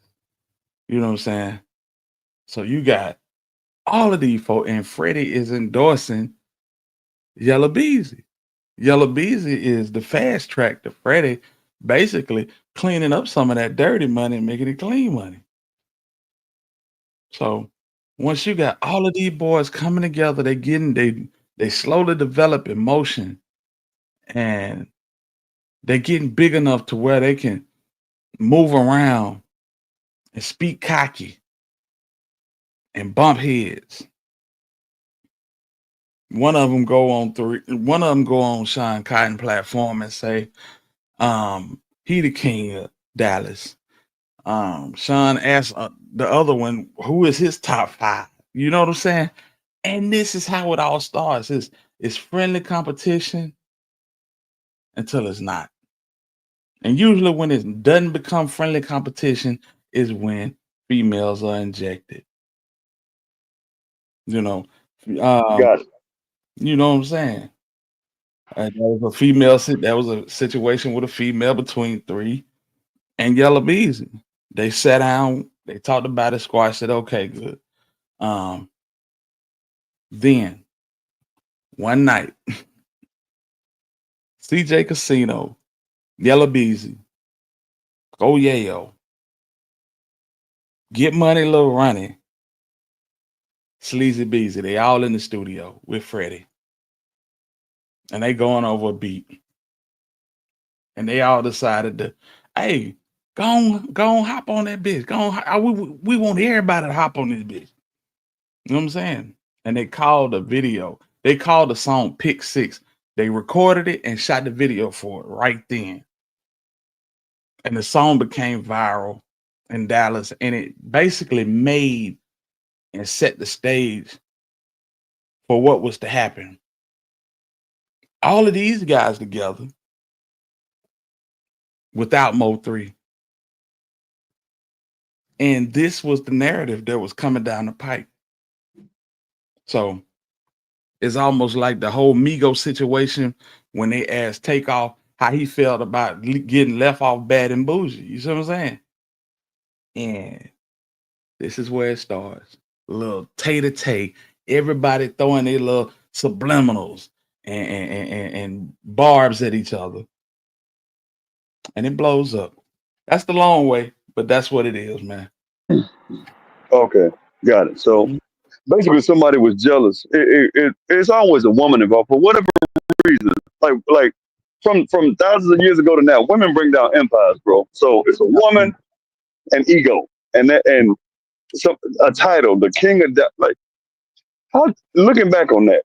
E: You know what I'm saying? So you got all of these folks, and Freddie is endorsing Yella Beezy. Yella Beezy is the fast track to Freddie, basically cleaning up some of that dirty money and making it clean money. So once you got all of these boys coming together, they slowly develop emotion, and they're getting big enough to where they can move around and speak cocky and bump heads. One of them go on Sean Cotton platform and say, he the king of Dallas. Sean asked the other one, who is his top 5? You know what I'm saying? And this is how it all starts. It's friendly competition until it's not. And usually when it doesn't become friendly competition is when females are injected. You know,
F: Got it.
E: you know what I'm saying? That was a situation with a female between 3 and Yella Beezy. They sat down, they talked about it, squashed it. Okay, good. Then one night, CJ Casino, Yella Beezy, Go Yayo, Get Money Lil Ronnie, Sleazy Beezy, they all in the studio with Freddie. And they going over a beat. And they all decided to, hey, go on, hop on that bitch. Go on, we want everybody to hop on this bitch. You know what I'm saying? And they called the video. They called the song Pick 6. They recorded it and shot the video for it right then. And the song became viral in Dallas. And it basically made and set the stage for what was to happen. All of these guys together without Mo3. And this was the narrative that was coming down the pipe. So it's almost like the whole Migo situation when they asked Takeoff how he felt about getting left off Bad and Bougie. You see what I'm saying? And this is where it starts. A little tay-to-tay. Everybody throwing their little subliminals and barbs at each other. And it blows up. That's the long way, but that's what it is, man.
F: Okay, got it. So basically, somebody was jealous. It's always a woman involved for whatever reason. Like from thousands of years ago to now, women bring down empires, bro. So it's a woman and ego, and a title, the king of that. Like, how looking back on that,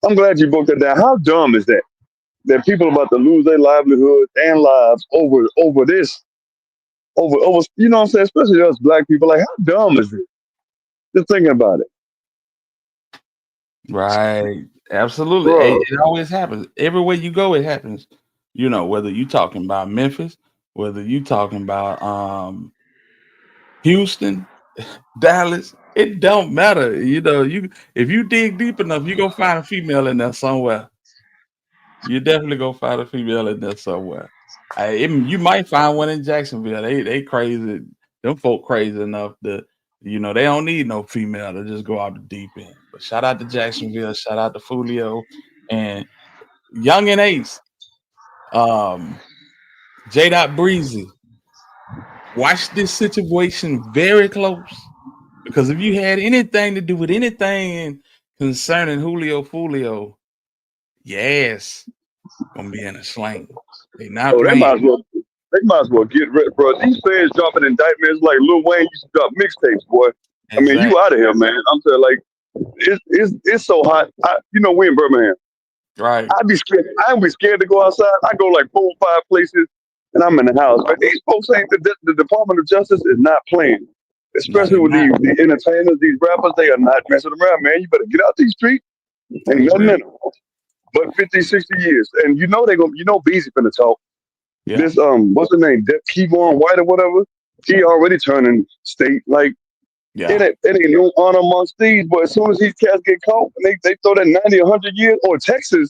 F: I'm glad you broke that down. How dumb is that? That people are about to lose their livelihood and lives over this, over you know what I'm saying? Especially us black people. Like, how dumb is it? Just thinking about it.
E: Right. Absolutely.
F: Bro.
E: It always happens. Everywhere you go, it happens. You know, whether you talking about Memphis, whether you talking about Houston, Dallas, it don't matter. You know, if you dig deep enough, you gonna find a female in there somewhere. You definitely gonna find a female in there somewhere. You might find one in Jacksonville. They crazy. Them folk crazy enough to, they don't need no female to just go out the deep end. But shout out to Jacksonville. Shout out to Fulio and Young and Ace. J. Breezy. Watch this situation very close. Because if you had anything to do with anything concerning Julio Fulio, yes, gonna be in a sling. They not
F: They
E: playing.
F: might as well get rid, bro. These fans dropping indictments like Lil Wayne used to drop mixtapes, boy.
E: Exactly.
F: I mean, you out of here, man. I'm saying, like, it's so hot. We in Birmingham.
E: Right.
F: I'd be scared to go outside. I go like 4 or 5 places, and I'm in the house. But these folks saying the Department of Justice is not playing, especially with the entertainers, these rappers. They are not messing around, man. You better get out these streets. Ain't nothing in them. But 50, 60 years, and they gonna, Beezy finna talk.
E: Yeah.
F: This what's the name? Kevon White or whatever. He already turning state. Like, it ain't no honor amongst these. But as soon as these cats get caught, and they throw that 90 or 100 years, or Texas,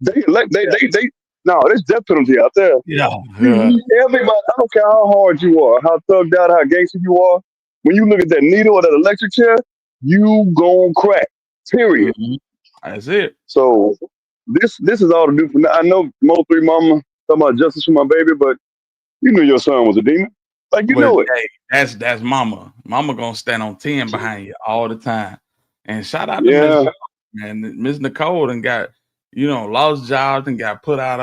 F: no, there's death penalty out there.
E: Yeah.
F: Everybody, I don't care how hard you are, how thugged out, how gangster you are. When you look at that needle or that electric chair, you gon' crack. Period.
E: That's it.
F: So this is all to do for now. I know Mo3 mama talking about justice for my baby, but you knew your son was a demon. Like, you know it.
E: Hey, that's mama. Mama gonna stand on 10 behind you all the time. And shout out to Miss Nicole, man. Miss Nicole and got, lost jobs and got put out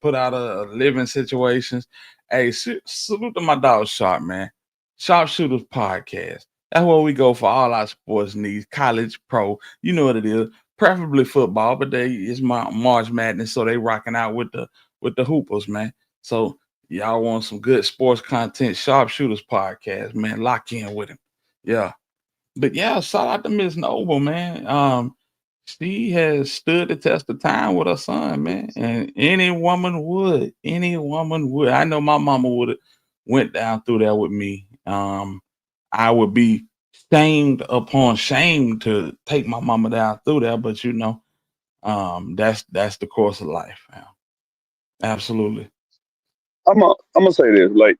E: of living situations. Hey, salute to my dog Sharp, man. Sharpshooters Podcast. That's where we go for all our sports needs, college, pro. You know what it is. Preferably football, but it's my March Madness, so they rocking out with the hoopers, man. So y'all want some good sports content, Sharpshooters Podcast, man. Lock in with him. Yeah. But yeah, shout out to Miss Noble, man. She has stood the test of time with her son, man. And any woman would. I know my mama would have went down through that with me. I would be shamed upon shame to take my mama down through that, but that's the course of life, man. Absolutely.
F: I'm gonna say this, like,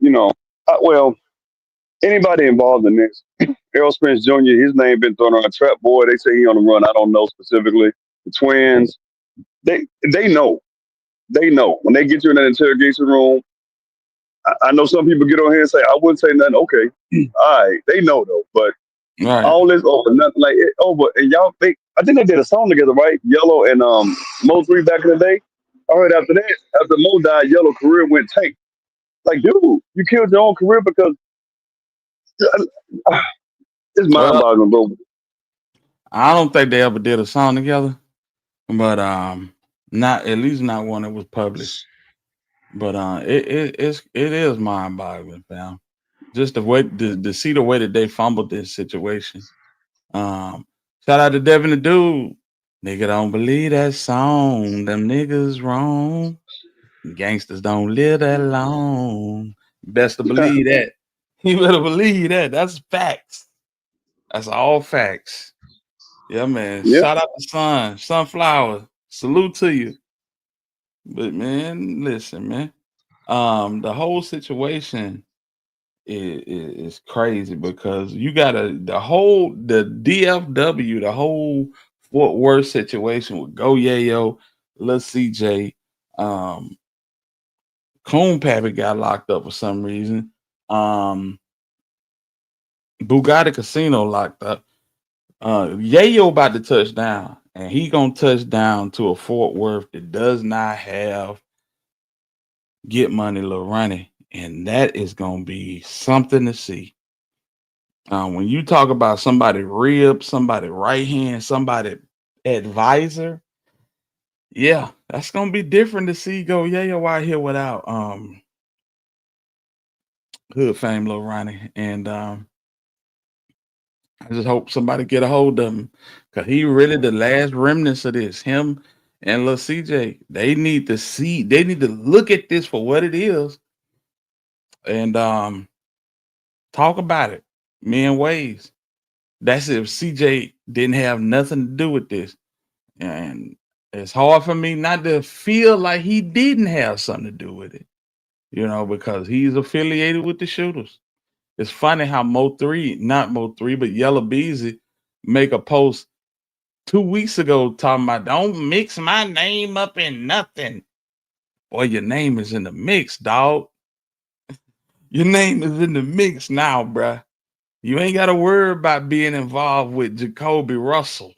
F: anybody involved in this, Errol Spence Jr., his name been thrown on a trap boy. They say he on the run. I don't know specifically. The twins, they know. They know. When they get you in that interrogation room, I know some people get on here and say, I wouldn't say nothing. Okay. All right. They know though. But all this over nothing, like it over. And y'all, I think they did a song together, right? Yellow and Mo3 back in the day. I heard after Mo died, Yellow career went tank. Like, dude, you killed your own career because it's mind-boggling, bro.
E: I don't think they ever did a song together, but not at least not one that was published. But it is mind-boggling, fam. Just the way to see the way that they fumbled this situation. Shout out to Devin the Dude. Nigga don't believe that song. Them niggas wrong. Gangsters don't live that long. Best to believe that. You better believe that. That's facts. That's all facts. Yeah, man.
F: Yeah.
E: Shout out to Sunflower. Salute to you. But man, listen, man. The whole situation is crazy because you got the DFW, the whole Fort Worth situation with Go Yayo, Lil CJ, Coon Pappy got locked up for some reason. Bugatti Casino locked up. Yayo about to touch down, and he gonna touch down to a Fort Worth that does not have Get Money Lil Ronnie, and that is gonna be something to see. When you talk about somebody rib, somebody right hand, somebody advisor, yeah, that's gonna be different to see Go Yayo out here without Hood Fame Lil Ronnie, and I just hope somebody get a hold of him because he really the last remnants of this. Him and Lil CJ, they need to look at this for what it is and talk about it. Me and Waves. That's if CJ didn't have nothing to do with this. And it's hard for me not to feel like he didn't have something to do with it. you know, because he's affiliated with the shooters. It's funny how Mo3, not Mo3, but Yella Beezy make a post 2 weeks ago talking about don't mix my name up in nothing. Boy, your name is in the mix, dog. Your name is in the mix now, bruh. You ain't got to worry about being involved with Jacoby Russell.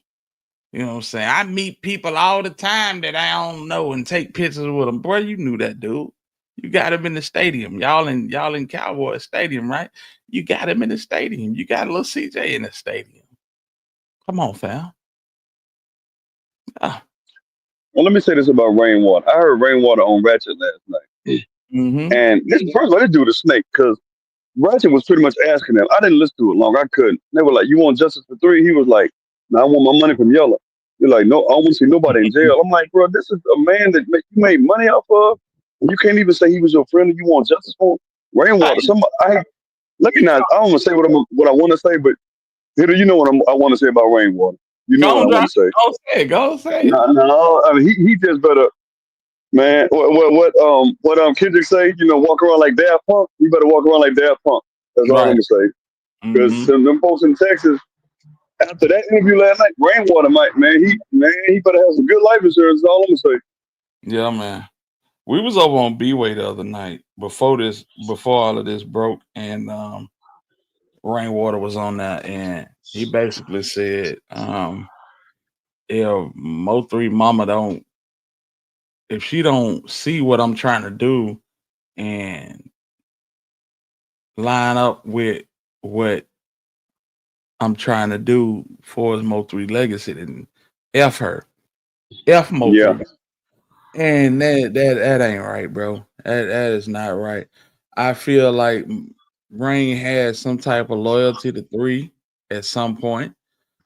E: You know what I'm saying? I meet people all the time that I don't know and take pictures with them. Boy, you knew that dude. You got him in the stadium. Y'all in Cowboy Stadium, right? You got him in the stadium. You got little CJ in the stadium. Come on, fam.
F: Well, let me say this about Rainwater. I heard Rainwater on Ratchet last night. And this first of all, this dude a snake, because Ratchet was pretty much asking them. I didn't listen to it long. I couldn't. They were like, "You want justice for 3?" He was like, "No, I want my money from Yella." You're like, "No, I don't want to see nobody in jail." I'm like, "Bro, this is a man that you made money off of. And you can't even say he was your friend and you want justice for him." Rainwater. Let me not. I don't want to say what I want to say, but Hitter, you know what I want to say about Rainwater. You know what I want to say.
E: Go say it.
F: No, I mean he just better. Man, what Kendrick say? You know, walk around like Daft Punk. You better walk around like Daft Punk. That's all I'm gonna say. Because them folks in Texas, after that interview last night, Rainwater he better have some good life insurance. That's all I'm gonna say.
E: Yeah, man. We was over on B-Way the other night before all of this broke, and Rainwater was on that, and he basically said, if Mo3 mama if she don't see what I'm trying to do and line up with what I'm trying to do for his Mo3 legacy, then F her. F Mo3.
F: Yeah.
E: And that ain't right, bro. That is not right. I feel like Rain had some type of loyalty to 3 at some point.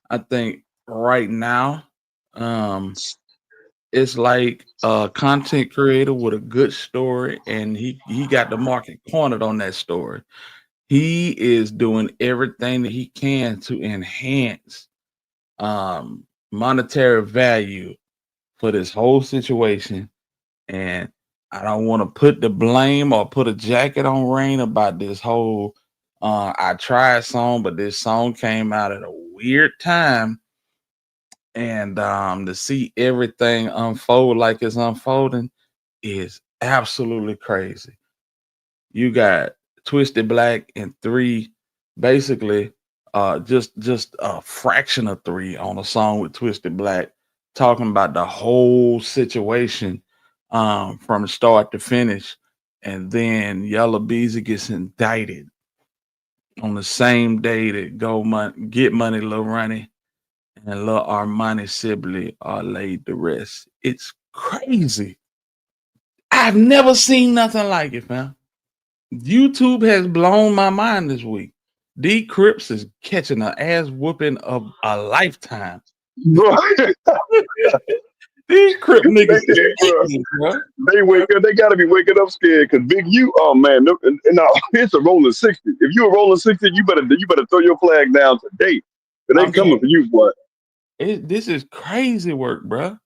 E: I think right now, it's like a content creator with a good story, and he got the market cornered on that story. He is doing everything that he can to enhance monetary value for this whole situation. And I don't want to put the blame or put a jacket on Rain about this whole I tried song, but this song came out at a weird time. And to see everything unfold like it's unfolding is absolutely crazy. You got Twisted Black and 3, basically just a fraction of 3 on a song with Twisted Black, talking about the whole situation from start to finish. And then Yella Beezy gets indicted on the same day that Get Money, Lil Ronnie, and Lil Armani Sibley are laid to rest. It's crazy. I've never seen nothing like it, fam. YouTube has blown my mind this week. D Crips is catching an ass whooping of a lifetime. These Crip niggas,
F: they wake up. They gotta be waking up scared because Big U. Oh man, no, it's a rolling 60. If you a rolling 60, you better throw your flag down today. But they coming for you, boy.
E: This is crazy work, bro.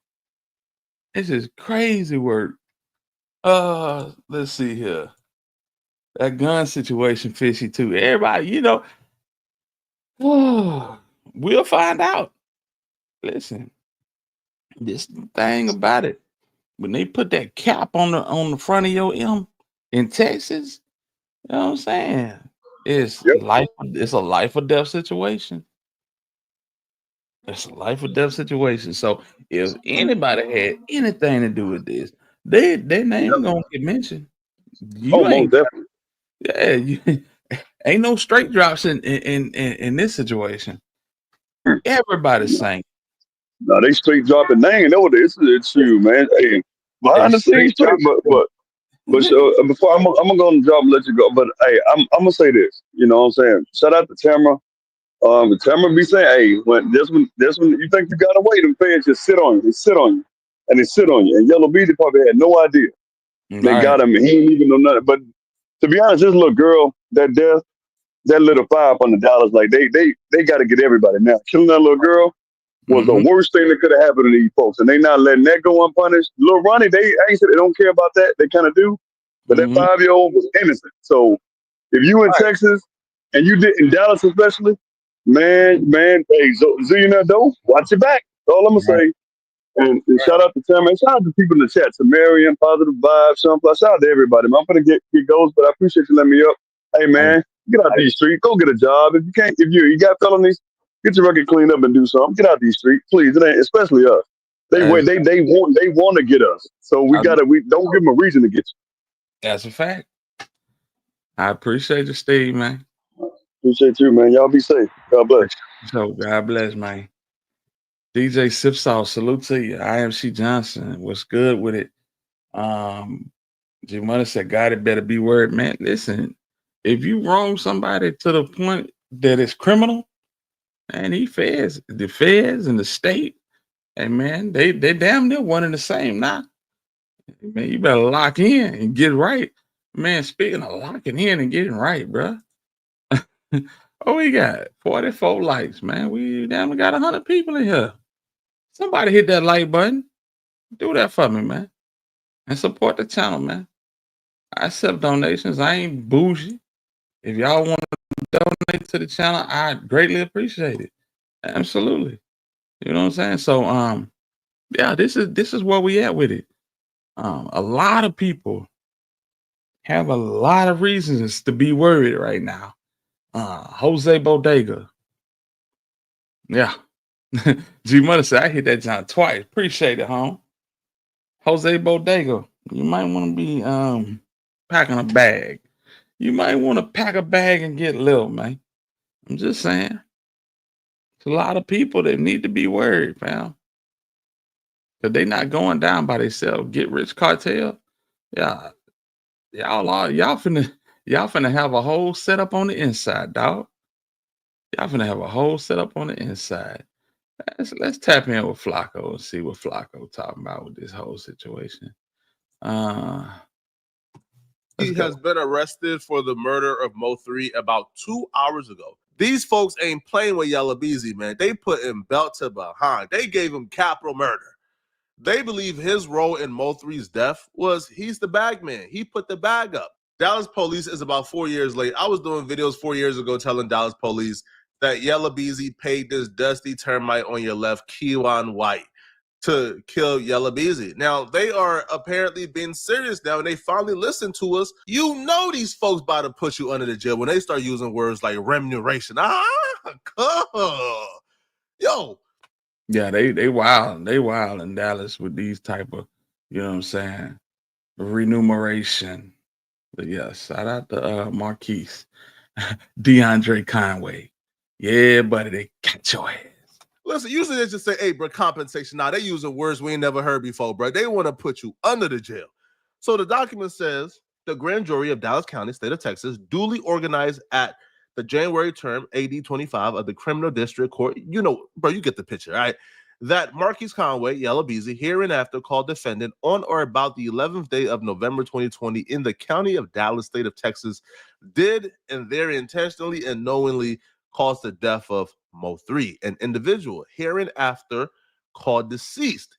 E: This is crazy work. Let's see here. That gun situation fishy too. Everybody, you know, we'll find out. Listen, this thing about it, when they put that cap on the front of your M in Texas, you know what I'm saying? It's a life or death situation. It's a life or death situation. So if anybody had anything to do with this, their name gonna get mentioned. You
F: most definitely.
E: Yeah, you ain't no straight drops in this situation. Everybody's saying.
F: No, they straight dropping name. Know what it's true, man. Hey, behind the scenes straight, but before I'm gonna go on the job and let you go. But hey, I'm gonna say this. You know what I'm saying? Shout out to Tamara. Tamara be saying, hey, when this one you think you got away, them fans just sit on you. They sit on you. And they sit on you. And Yella Beezy probably had no idea. They got him and he didn't even know nothing. But to be honest, this little girl, that death, that little $500, like they gotta get everybody now. Killing that little girl was the worst thing that could have happened to these folks. And they not letting that go unpunished. Lil Ronnie, I ain't said they don't care about that. They kind of do. But that 5-year-old was innocent. So if you in Texas and you did in Dallas especially, man, hey, Zillionaire Doe, watch your back. That's all I'm gonna say. And shout out to Tim, and shout out to people in the chat, to Marion, Positive Vibes, Sean Plus. Shout out to everybody, man. I'm gonna get goals, but I appreciate you letting me up. Hey man, get out these streets, go get a job. If you can't, if you got felonies, get your record cleaned up and do something. Get out these streets, please. It ain't, especially us. They want to get us. So we don't give them a reason to get you.
E: That's a fact. I appreciate you, Steve, man.
F: Appreciate you, man. Y'all be safe. God bless.
E: So God bless, man. DJ Sipsaw, salute to you. IMC Johnson, what's good with it? G Money said, God, it better be word, man. Listen, if you wrong somebody to the point that it's criminal, and the feds and the state, hey man, they damn near one and the same now. Man, you better lock in and get right. Man, speaking of locking in and getting right, bro. Oh, we got 44 likes, man. We damn got 100 people in here. Somebody hit that like button. Do that for me, man. And support the channel, man. I accept donations. I ain't bougie. If y'all want to donate to the channel, I greatly appreciate it. Absolutely. You know what I'm saying? So yeah, this is where we at with it. A lot of people have a lot of reasons to be worried right now. Jose Bodega. Yeah. G Money said I hit that John twice. Appreciate it, home. Jose Bodega. You might want to be packing a bag. You might want to pack a bag and get little, man. I'm just saying. It's a lot of people that need to be worried, fam. Because they not going down by themselves. Get rich cartel. Yeah. Y'all finna have a whole setup on the inside, dog. Y'all finna have a whole setup on the inside. Let's tap in with Flacco and see what Flacco talking about with this whole situation.
H: He has been arrested for the murder of Mo3 about 2 hours ago. These folks ain't playing with Yella Beezy, man. They put him belt to behind. They gave him capital murder. They believe his role in Mo3's death was he's the bag man. He put the bag up. Dallas police is about 4 years late. I was doing videos 4 years ago telling Dallas police that Yella Beezy paid this dusty termite on your left, Kewan White, to kill Yella Beezy. Now, they are apparently being serious now, and they finally listen to us. You know these folks about to put you under the jail when they start using words like remuneration. Yo.
E: Yeah, they wild. They wild in Dallas with these type of, you know what I'm saying, remuneration. But yeah, shout out to Marquise. DeAndre Conway. Yeah, buddy, they got your ass.
H: Listen, usually they just say, hey, bro, compensation. Now, they using words we ain't never heard before, bro. They want to put you under the jail. So the document says the grand jury of Dallas County, state of Texas, duly organized at the January term, AD 25 of the Criminal District Court. You know, bro, you get the picture, all right? That Marquise Conway, Yella Beezy, hereinafter called defendant on or about the 11th day of November 2020 in the county of Dallas, state of Texas, did and very intentionally and knowingly caused the death of Mo3, an individual hereinafter called deceased,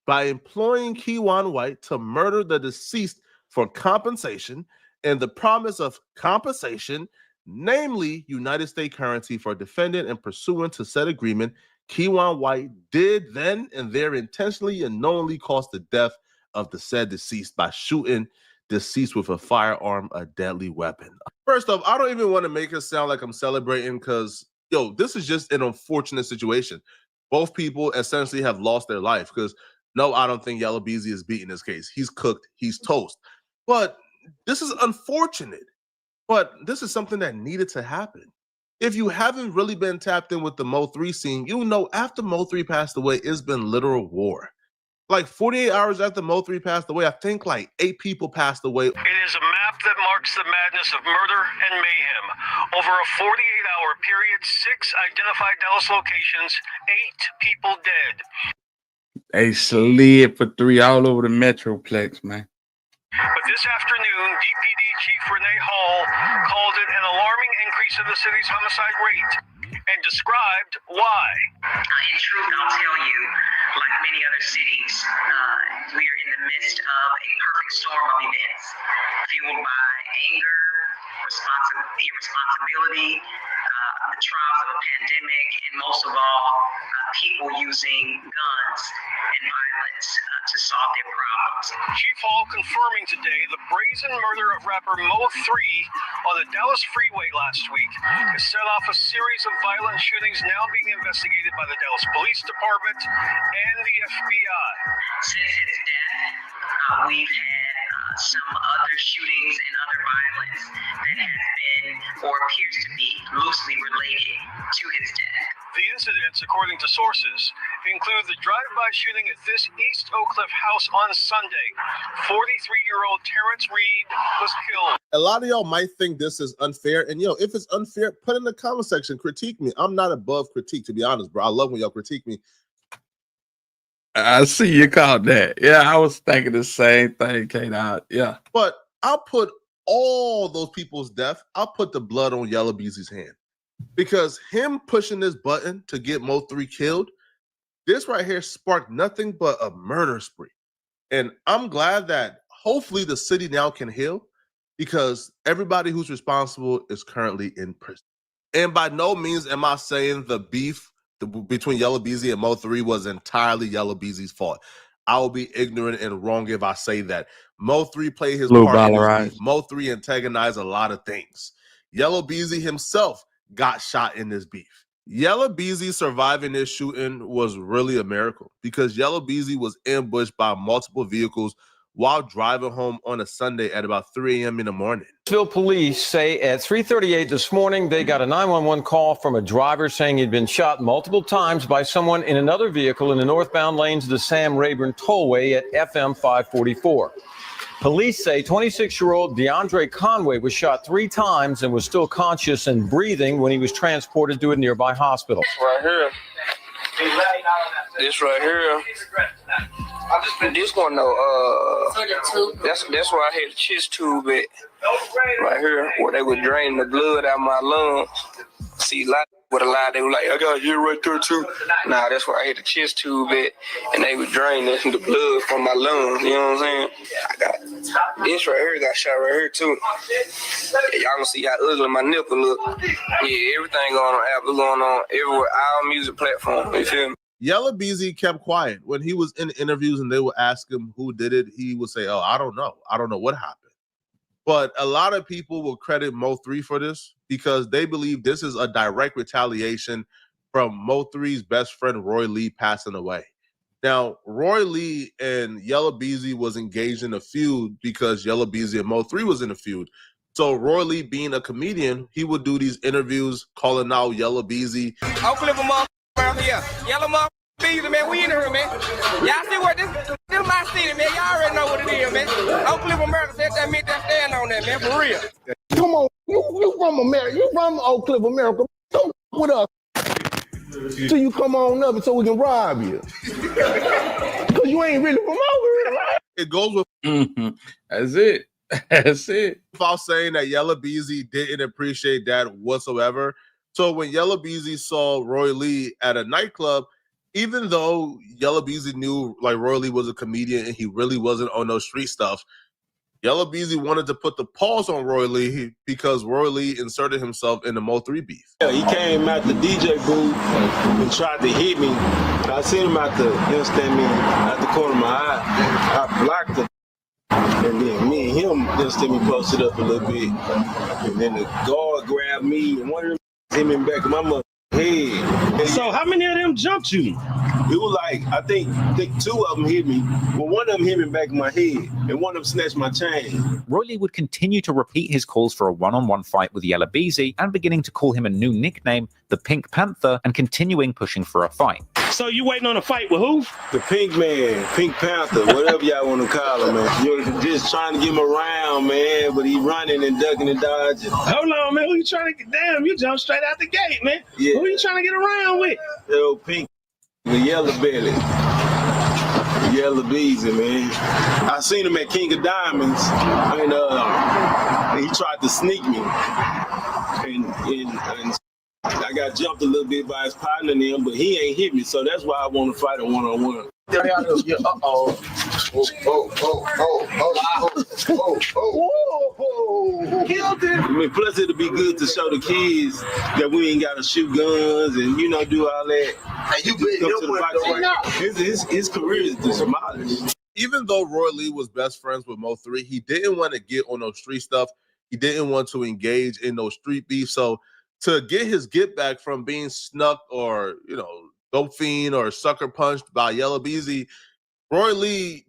H: by employing Kewan White to murder the deceased for compensation and the promise of compensation, namely United States currency for defendant, and pursuant to said agreement, Kewan White did then and there intentionally and knowingly cause the death of the said deceased by shooting deceased with a firearm, a deadly weapon. First off, I don't even want to make it sound like I'm celebrating because, yo, this is just an unfortunate situation. Both people essentially have lost their life because, no, I don't think Yella Beezy is beating this case. He's cooked. He's toast. But this is unfortunate. But this is something that needed to happen. If you haven't really been tapped in with the Mo3 scene, you know after Mo3 passed away, it's been literal war. Like 48 hours after Mo3 passed away, I think like 8 people passed away.
V: It is a map that marks the madness of murder and mayhem. Over a 48-hour period, 6 identified Dallas locations, 8 people dead.
E: They slid for 3 all over the Metroplex, man.
V: But this afternoon, DPD Chief Renee Hall called it an alarming increase in the city's homicide rate and described why.
W: In truth, I'll tell you,
G: like many other cities, we are in the midst of a perfect storm of events, fueled by anger, irresponsibility, the trials of a pandemic, and most of all, people using guns and violence to solve their problems.
V: Chief Hall confirming today the brazen murder of rapper Mo3 on the Dallas freeway last week has set off a series of violent shootings now being investigated by the Dallas Police Department and the FBI.
G: Since his death, we've had some other shootings and other violence that has been or appears to be loosely related to his death.
V: The incidents, according to sources, include the drive-by shooting at this East Oak Cliff house on Sunday. 43-year-old Terrence Reed was killed.
H: A lot of y'all might think this is unfair, and if it's unfair, put in the comment section, critique me. I'm not above critique, to be honest, bro. I love when y'all critique me.
E: I see you called that. Yeah, I was thinking the same thing, K-Dot. Yeah.
H: But I'll put all those people's death, I'll put the blood on Yella Beezy's hand. Because him pushing this button to get Mo3 killed, this right here sparked nothing but a murder spree. And I'm glad that hopefully the city now can heal, because everybody who's responsible is currently in prison. And by no means am I saying the beef between Yella Beezy and Mo3 was entirely Yella Beezy's fault. I will be ignorant and wrong if I say that. Mo3 played his part in this beef. Mo3 antagonized a lot of things. Yella Beezy himself got shot in this beef. Yella Beezy surviving this shooting was really a miracle, because Yella Beezy was ambushed by multiple vehicles while driving home on a Sunday at about 3 a.m. in the morning.
N: Nashville police say at 3:38 this morning, they got a 911 call from a driver saying he'd been shot multiple times by someone in another vehicle in the northbound lanes of the Sam Rayburn Tollway at FM 544. Police say 26-year-old DeAndre Conway was shot 3 times and was still conscious and breathing when he was transported to a nearby hospital.
J: Right here. This right here. This one though, that's where I had the chest tube at. Right here, where they would drain the blood out of my lungs. See, a lot with a lot, they were like, I got here right there too. Nah, that's where I had the chest tube at, and they would drain the blood from my lungs. You know what I'm saying? I got this right here, got shot right here too. Yeah, y'all gonna see how ugly my nipple look. Yeah, everything going on Apple, going on everywhere, all music platforms. You feel me?
H: Yella Beezy kept quiet when he was in interviews and they would ask him who did it. He would say, "Oh, I don't know. I don't know what happened." But a lot of people will credit Mo3 for this because they believe this is a direct retaliation from Mo3's best friend Roy Lee passing away. Now, Roy Lee and Yella Beezy was engaged in a feud because Yella Beezy and Mo3 was in a feud. So Roy Lee, being a comedian, he would do these interviews calling out Yella Beezy.
J: I'll flip them up around here. Yella motherfucker Beezy, man, we in here, man. Y'all see what this is my city, man. Y'all already know what it is, man. Oak Cliff, America, that meant that stand on that, man, for real.
P: Come on, you from America. You from Oak Cliff, America. Don't with us till you come on up so we can rob you. Because you ain't really from over here, right?
H: It goes with
E: That's it. That's it.
H: Without saying that Yella Beezy didn't appreciate that whatsoever. So when Yella Beezy saw Roy Lee at a nightclub, even though Yella Beezy knew like Roy Lee was a comedian and he really wasn't on no street stuff, Yella Beezy wanted to put the pause on Roy Lee because Roy Lee inserted himself in the Mo3 beef.
K: Yeah, he came out the DJ booth and tried to hit me. I seen him out the, at the corner of my eye. I blocked him. And then me and him, me posted up a little bit. And then the guard grabbed me and one of them hit me back in my mother. Hey.
W: So how many of them jumped you?
K: It was like, I think 2 of them hit me. Well, one of them hit me back in my head, and one of them snatched my chain.
X: Roy Lee would continue to repeat his calls for a one-on-one fight with Yella Beezy and beginning to call him a new nickname, the Pink Panther, and continuing pushing for a fight.
W: So you waiting on a fight with who?
K: The Pink Man, Pink Panther, whatever y'all want to call him, man. You're just trying to get him around, man, but he running and ducking and dodging.
W: Hold on, man. Who you trying to get down? You jumped straight out the gate, man.
K: Yeah.
W: Who you trying to get around with?
K: Yo, Pink, the yellow belly. Yella Beezy, man. I seen him at King of Diamonds, and he tried to sneak me. And I got jumped a little bit by his partner and him, but he ain't hit me, so that's why I want to fight a one-on-one. Killed it. I mean, plus it'll be good to show the kids that we ain't got to shoot guns and, you know, do all that. And you his career is demolished.
H: Even though Roy Lee was best friends with Mo3, he didn't want to get on those street stuff. He didn't want to engage in those street beef. So to get his get back from being snuck or, you know, dope fiend or sucker punched by Yella Beezy, Roy Lee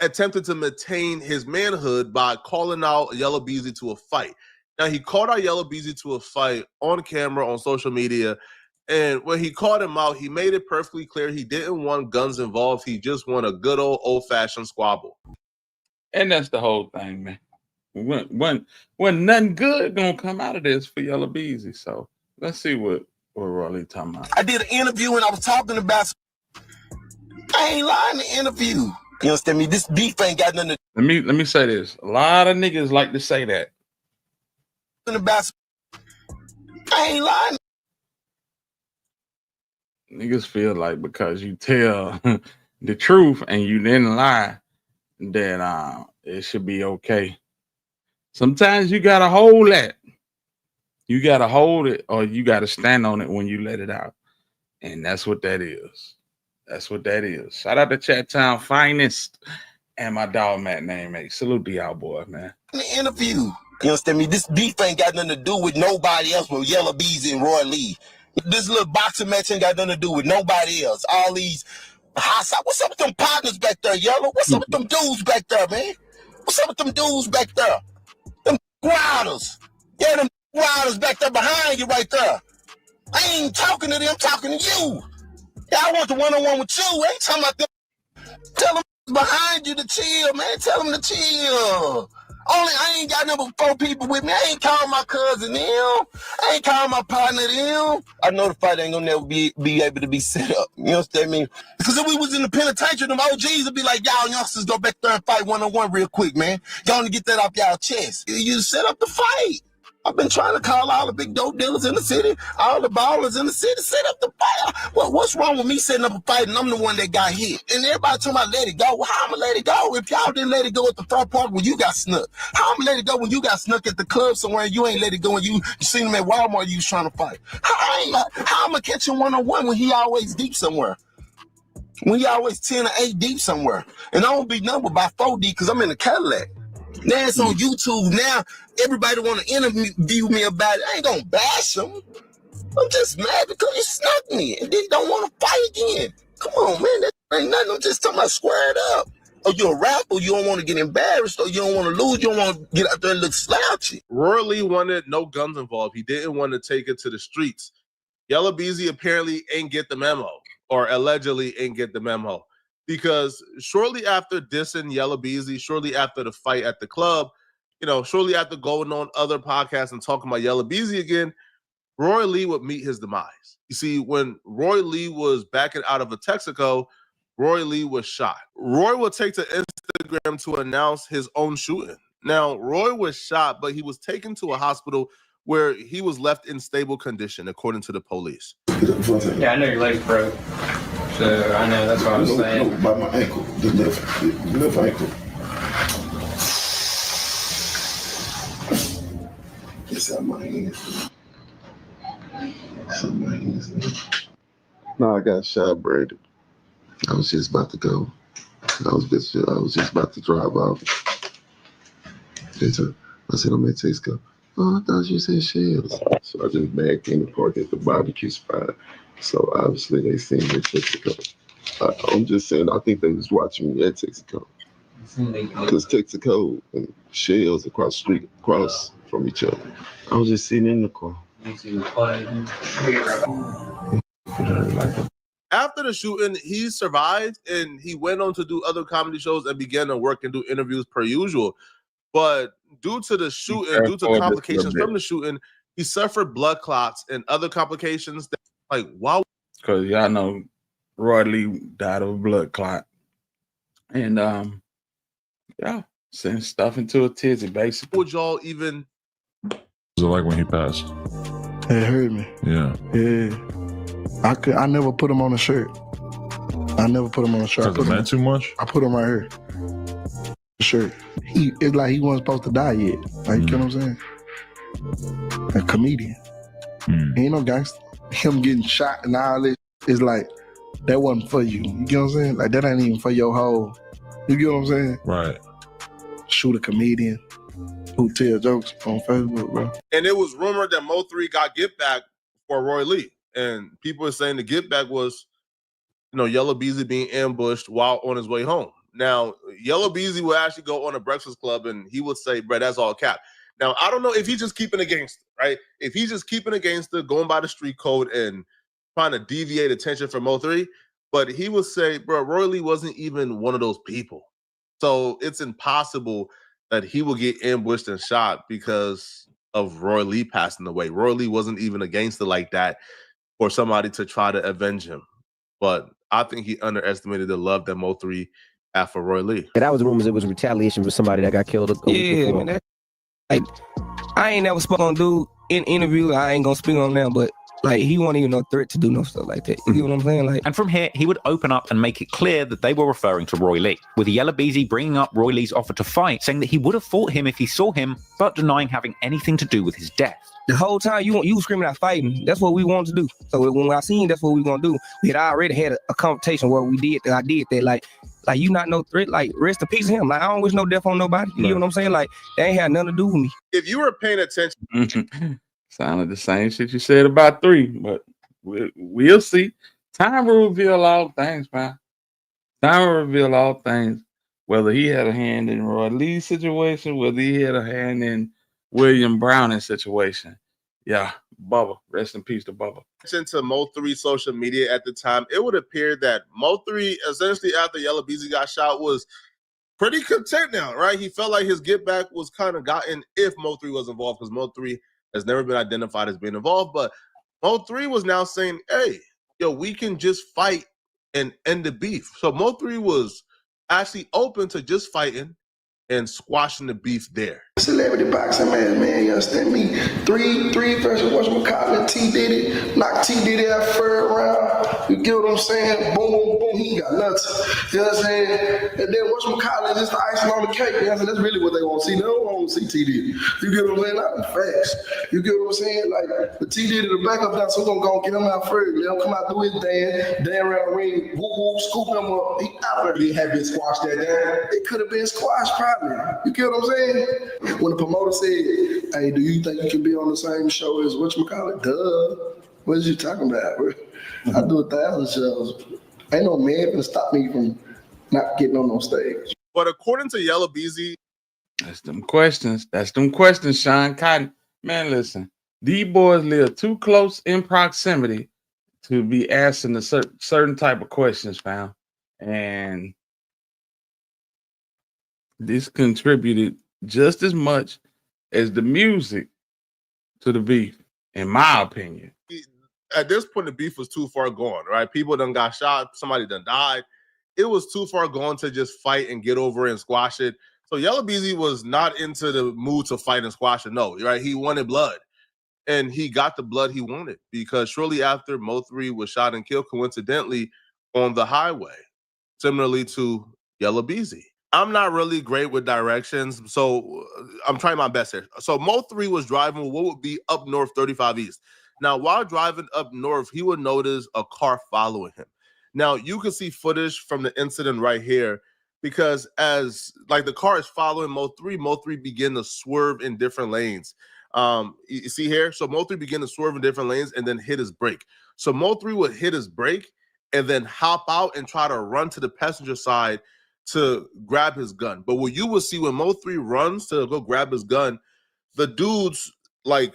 H: attempted to maintain his manhood by calling out Yella Beezy to a fight. Now, he called out Yella Beezy to a fight on camera, on social media. And when he called him out, he made it perfectly clear he didn't want guns involved. He just wanted a good old-fashioned squabble.
E: And that's the whole thing, man. When nothing good gonna come out of this for Yella Beezy. So let's see what Roy Lee talking about.
L: I did an interview and I was talking about. I ain't lying in the interview. You understand me? This beef ain't got nothing to.
E: Let me say this. A lot of niggas like to say that.
L: About. I ain't lying.
E: Niggas feel like because you tell the truth and you didn't lie, that it should be okay. Sometimes you gotta hold that. You gotta hold it, or you gotta stand on it when you let it out, and that's what that is. That's what that is. Shout out to Chat Town Finest and my dog Matt Name 8. Salute to y'all boys, man.
L: In the interview, you understand me? This beef ain't got nothing to do with nobody else but Yella Beezy and Roy Lee. This little boxing match ain't got nothing to do with nobody else. All these what's up with them partners back there, Yella? What's up with them dudes back there, man? What's up with them dudes back there? Them riders. Yeah, them riders back there behind you right there. I ain't talking to them, I'm talking to you. Yeah, I want the one-on-one with you. I ain't talking about them. Tell them behind you to chill, man. Tell them to chill. I ain't got number 4 people with me. I ain't calling my cousin them. I ain't calling my partner them. I know the fight ain't gonna never be able to be set up. You understand me? Because if we was in the penitentiary, them OGs would be like, y'all youngsters go back there and fight one-on-one real quick, man. Y'all want to get that off y'all chest. You set up the fight. I've been trying to call all the big dope dealers in the city, all the ballers in the city, set up the fight. Well, what's wrong with me setting up a fight and I'm the one that got hit? And everybody talking about let it go. Well, how I'm gonna let it go if y'all didn't let it go at the front park when you got snuck? How I'm gonna let it go when you got snuck at the club somewhere and you ain't let it go and you seen him at Walmart you was trying to fight? How I'm gonna catch him one-on-one when he always deep somewhere? When he always 10 or 8 deep somewhere? And I don't be numbered by 4 deep because I'm in the Cadillac. Now it's on YouTube. Now everybody want to interview me about it. I ain't gonna bash them. I'm just mad because you snuck me and then you don't want to fight again. Come on, man. That ain't nothing. I'm just talking about square it up. Or you're a rapper, you don't want to get embarrassed, or you don't want to lose, you don't want to get out there and look slouchy.
H: Roy Lee wanted no guns involved. He didn't want to take it to the streets. Yella Beezy apparently ain't get the memo, or allegedly ain't get the memo. Because shortly after dissing Yella Beezy, shortly after the fight at the club, you know, shortly after going on other podcasts and talking about Yella Beezy again, Roy Lee would meet his demise. You see, when Roy Lee was backing out of a Texaco, Roy Lee was shot. Roy would take to Instagram to announce his own shooting. Now, Roy was shot, but he was taken to a hospital where he was left in stable condition, according to the police.
J: Yeah, I know your leg's broke. So I know that's what I was saying.
Q: No, by my ankle, the left ankle. It's out my hands. It's out my hands. No, I got shot, Brandon. I was just about to go. I was just about to drive off. I said, I'm at Texaco. Oh, I thought you said shells. So I just backed in the park at the barbecue spot. So obviously they seen me at Texaco. I'm just saying, I think they was watching me at Texaco. Because Texaco and shells across from each other. I was just sitting in the car.
H: After the shooting, he survived and he went on to do other comedy shows and began to work and do interviews per usual. But due to the shooting, due to complications from the shooting, he suffered blood clots and other complications. That, like, wow.
E: Because y'all know Roy Lee died of a blood clot. And, yeah, sent stuff into a tizzy, basically.
H: Would y'all even...
I: Was it like when he passed? It hurt me.
O: Yeah.
I: Yeah. I never put him on a shirt. I never put him on a shirt.
O: Because it meant too much?
I: I put him right here. Shirt. It's like he wasn't supposed to die yet. Like, you know what I'm saying? A comedian. He ain't no gangster. Him getting shot and all this, it's like, that wasn't for you. You get what I'm saying? Like, that ain't even for your whole, you get what I'm saying?
O: Right.
I: Shoot a comedian who tell jokes on Facebook, bro.
H: And it was rumored that Mo3 got get back for Roy Lee. And people are saying the get back was, Yella Beezy being ambushed while on his way home. Now, Yella Beezy would actually go on a Breakfast Club and he would say, bro, that's all cap. Now, I don't know if he's just keeping a gangster, right? If he's just keeping a gangster, going by the street code and trying to deviate attention from Mo3, but he would say, bro, Roy Lee wasn't even one of those people. So it's impossible that he will get ambushed and shot because of Roy Lee passing away. Roy Lee wasn't even a gangster like that for somebody to try to avenge him. But I think he underestimated the love that Mo3 had for Roy Lee.
J: That was rumors it was retaliation for somebody that got killed. Yeah, man. Like, I ain't never spoke on dude in interview. I ain't gonna speak on them, but like, he wasn't even no threat to do no stuff like that. You get what I'm saying? Like,
X: and from here, he would open up and make it clear that they were referring to Roy Lee, with Yella Beezy bringing up Roy Lee's offer to fight, saying that he would have fought him if he saw him, but denying having anything to do with his death.
J: The whole time you was screaming out fighting. That's what we wanted to do. So when I seen that's what we gonna do, we had already had a conversation where I did that. Like you not no threat. Like, rest in peace to him. Like, I don't wish no death on nobody. You know what I'm saying? Like, that ain't had nothing to do with me.
H: If you were paying attention,
E: sounded the same shit you said about 3, but we'll see. Time will reveal all things, man. Time will reveal all things. Whether he had a hand in Roy Lee's situation, whether he had a hand in William Browning's situation. Yeah, Bubba. Rest in peace to Bubba.
H: To Mo3 social media at the time, it would appear that Mo3, essentially after Yella Beezy got shot, was pretty content now, right? He felt like his get back was kind of gotten if Mo3 was involved, because Mo3 has never been identified as being involved. But Mo3 was now saying, hey, we can just fight and end the beef. So Mo3 was actually open to just fighting and squashing the beef there.
I: Celebrity boxing, man, you understand me? Three versus whatchamacallit, T Diddy, knock T Diddy out third round. You get what I'm saying? Boom, boom, boom, he ain't got nothing. You know what I'm saying? And then whatchamacallit, just the icing on the cake. You know what I'm saying? That's really what they want to see. They don't want to see T Diddy. You get what I'm saying? Not facts. You get what I'm saying? Like, the T Diddy, the backup now, so we're gonna get him out first. Let him come out, do his dance around the ring, whoop, scoop him up. He out there. He had been squashed that down. It could have been squashed, probably. You get what I'm saying? When the promoter said, hey, do you think you can be on the same show as whatchamacallit? Duh. What is you talking about, bro? I do 1,000 shows. Ain't no man gonna stop me from not getting on no stage.
H: But according to Yella Beezy,
E: that's them questions, Sean Cotton. Man, listen, these boys live too close in proximity to be asking a certain type of questions, fam. And this contributed just as much as the music to the beef, in my opinion.
H: At this point, the beef was too far gone, right? People done got shot, somebody done died. It was too far gone to just fight and get over it and squash it. So Yella Beezy was not into the mood to fight and squash it, no, right? He wanted blood. And he got the blood he wanted, because shortly after, Mo3 was shot and killed, coincidentally, on the highway, similarly to Yella Beezy. I'm not really great with directions, so I'm trying my best here. So Mo3 was driving what would be up north 35 East. Now, while driving up north, he would notice a car following him. Now, you can see footage from the incident right here, because as like the car is following Mo3 began to swerve in different lanes. You see here? So Mo3 began to swerve in different lanes and then hit his brake. So Mo3 would hit his brake and then hop out and try to run to the passenger side to grab his gun. But what you will see when Mo3 runs to go grab his gun, the dudes like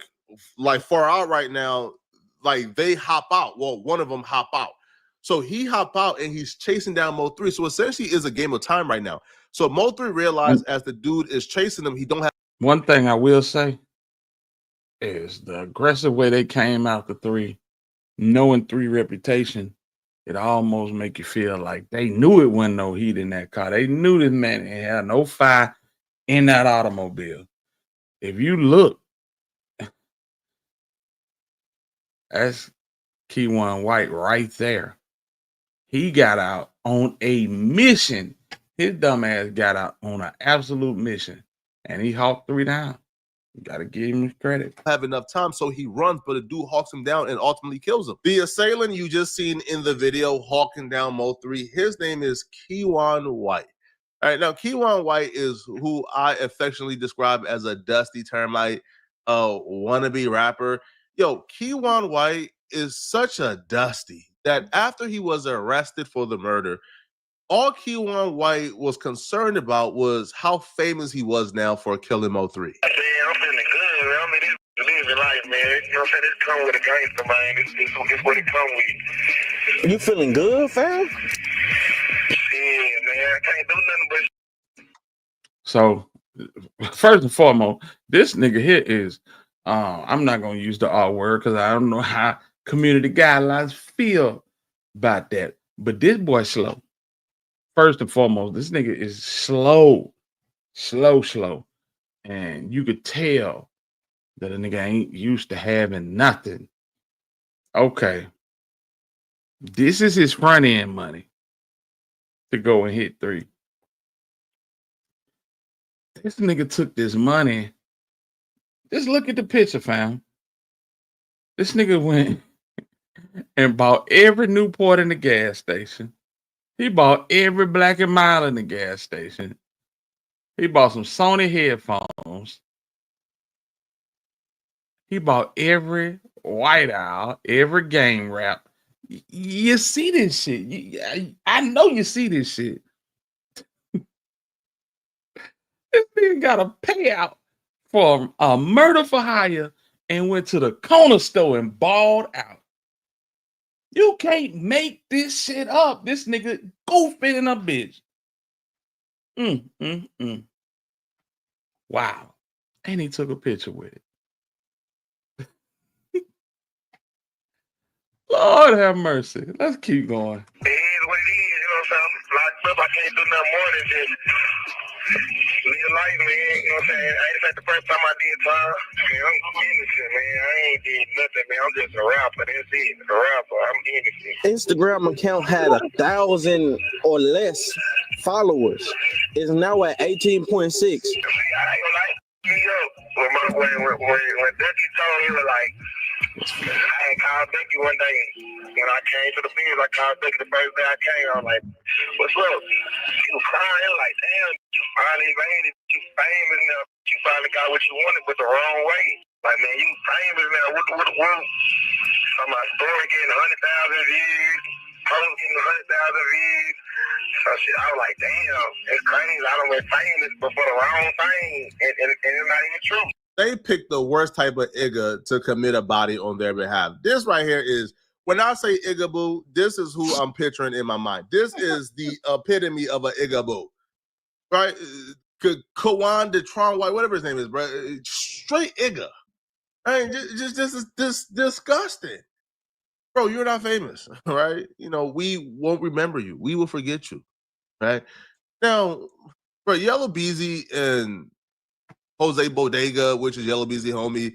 H: far out right now, like they hop out. Well, one of them hop out. So he hop out and he's chasing down Mo3. So essentially it's a game of time right now. So Mo3 realized as the dude is chasing him, he don't have.
E: One thing I will say is the aggressive way they came out the 3, knowing 3 reputation, it almost make you feel like they knew it wasn't no heat in that car. They knew this man ain't had no fire in that automobile. If you look, That's Keywan White right there. He got out on a mission. His dumb ass got out on an absolute mission, and he hawked 3 down. You got to give him credit.
H: Have enough time, so he runs, but the dude hawks him down and ultimately kills him. The assailant you just seen in the video hawking down Mo3, his name is Keywan White. All right, now Keywan White is who I affectionately describe as a dusty termite, wannabe rapper. Yo, Keywan White is such a dusty that after he was arrested for the murder, all Keywan White was concerned about was how famous he was now for killing Mo3.
L: Man, I'm feeling good, man. I mean, this is life, man. You know what I'm saying? This come with a gangster, man. This what it come with.
K: You feeling good, fam?
L: Yeah, man. I can't do nothing but.
E: So, first and foremost, this nigga here is, I'm not going to use the R word because I don't know how community guidelines feel about that. But this boy slow. First and foremost, this nigga is slow. And you could tell that a nigga ain't used to having nothing. Okay. This is his front end money to go and hit 3. This nigga took this money. Just look at the picture, fam. This nigga went and bought every Newport in the gas station. He bought every Black and Mild in the gas station. He bought some Sony headphones. He bought every White Owl, every game wrap. You see this shit. I know you see this shit. This nigga got a payout for a murder for hire and went to the corner store and balled out. You can't make this shit up. This nigga goofing in a bitch. Wow. And he took a picture with it. Lord have mercy. Let's keep going.
L: It is what it is, you know what I'm saying? I'm locked up. I can't do nothing more than just live life, man. You know what I'm saying? I ain't the first time I did time. Man, I'm innocent, man. I ain't did nothing, man. I'm just a rapper. That's it. A rapper. I'm innocent.
K: Instagram account had 1,000 or less followers. It's now at 18.6.
L: I ain't gonna lie. When Ducky told me, he was like, I had called Ducky one day. When I came to the field, I called Ducky the first day I came. I was like, what's up? He was crying. He was like, damn, you finally made it. You famous now. You finally got what you wanted, but the wrong way. Like, man, you famous now. What? So my story getting 100,000 views. Post getting 100,000 views. So shit, I was like, damn, it's crazy. I done been famous, but for the wrong thing. And it's not even true.
H: They picked the worst type of Igga to commit a body on their behalf. This right here is, when I say Igga-boo, this is who I'm picturing in my mind. This is the epitome of an Igga-boo, right? Kawan Detron White, whatever his name is, bro. Straight Igga. I mean, just disgusting. Bro, you're not famous, right? You know, we won't remember you. We will forget you, right? Now, bro, Yella Beezy and Jose Bodega, which is Yella Beezy homie,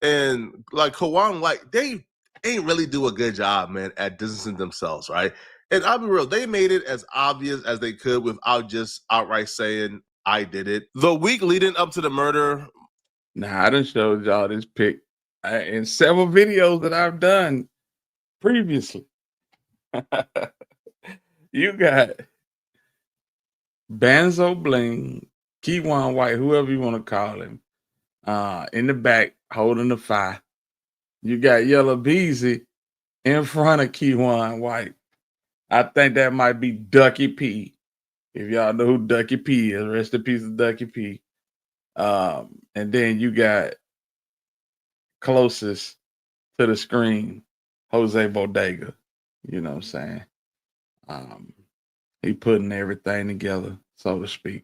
H: and like Kawan White, they ain't really do a good job, man, at distancing themselves, right? And I'll be real, they made it as obvious as they could without just outright saying, I did it. The week leading up to the murder.
E: Now, I done showed y'all this pic in several videos that I've done previously. You got Banzo Bling, Keywan White, whoever you want to call him, in the back holding the fire. You got Yella Beezy in front of Keywan White. I think that might be Ducky P. If y'all know who Ducky P is, rest in peace of Ducky P. And then you got closest to the screen, Jose Bodega. You know what I'm saying? He putting everything together, so to speak.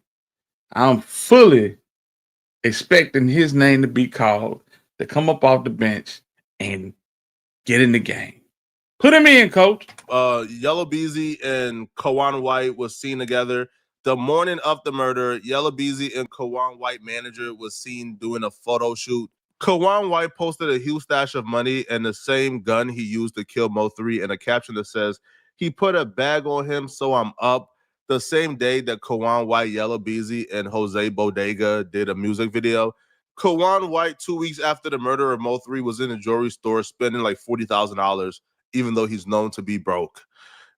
E: I'm fully expecting his name to be called, to come up off the bench and get in the game. Put him in, coach.
H: Yella Beezy and Kawan White was seen together. The morning of the murder, Yella Beezy and Kawan White manager was seen doing a photo shoot. Kawan White posted a huge stash of money and the same gun he used to kill Mo3 and a caption that says, "He put a bag on him, so I'm up." The same day that Kawan White, Yella Beezy, and Jose Bodega did a music video. Kawan White, 2 weeks after the murder of Mo3, was in a jewelry store spending like $40,000, even though he's known to be broke.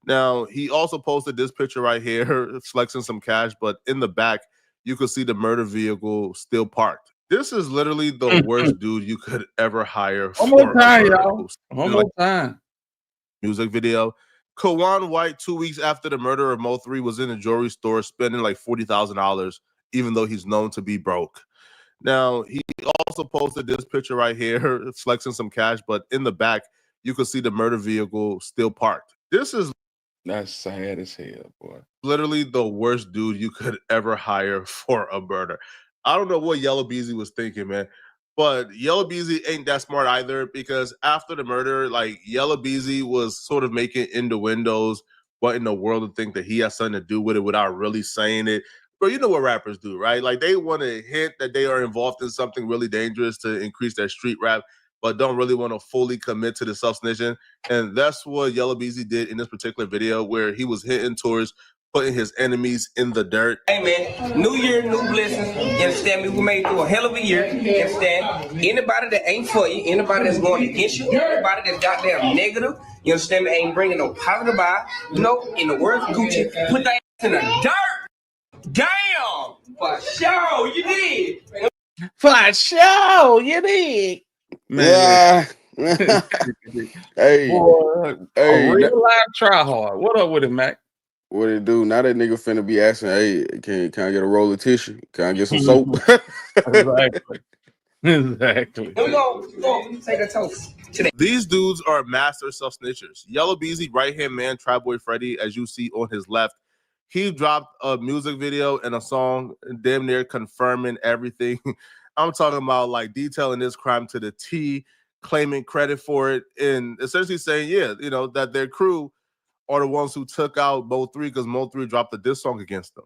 H: Now, he also posted this picture right here, flexing some cash, but in the back, you could see the murder vehicle still parked. This is literally the worst dude you could ever hire
E: One
H: for
E: more time,
H: a murder.
E: y'all. One more time.
H: Music video. Kawan White, 2 weeks after the murder of Mo3, was in a jewelry store spending like $40,000, even though he's known to be broke. Now, he also posted this picture right here, flexing some cash, but in the back, you could see the murder vehicle still parked.
E: That's sad as hell, boy.
H: Literally the worst dude you could ever hire for a murder. I don't know what Yella Beezy was thinking, man. But Yella Beezy ain't that smart either, because after the murder, like, Yella Beezy was sort of making innuendos, what in the world to think that he has something to do with it without really saying it. But you know what rappers do, right? Like, they want to hint that they are involved in something really dangerous to increase their street rap, but don't really want to fully commit to the self-snitching. And that's what Yella Beezy did in this particular video, where he was hitting towards putting his enemies in the dirt.
J: Hey man, new year, new blessings. You understand me? We made it through a hell of a year. You understand? Anybody that ain't for you, anybody that's going against you, anybody that's goddamn negative, you understand me? Ain't bringing no positive vibe. You know, in the words of Gucci, put that in the dirt. Damn, for sure, you did.
E: For sure, you did.
A: Yeah. Hey,
E: boy,
A: hey,
E: a real life try hard. What up with it, Mac?
A: What it do? Now that nigga finna be asking, hey, can I get a roll of tissue? Can I get some soap?
E: Exactly. Exactly.
J: Here we go. Take a toast. Today.
H: These dudes are master self-snitchers. Yella Beezy, right-hand man, Tri-Boy Freddy, as you see on his left, he dropped a music video and a song damn near confirming everything. I'm talking about, like, detailing this crime to the T, claiming credit for it, and essentially saying, yeah, you know, that their crew are the ones who took out Mo3 because Mo3 dropped a diss song against them.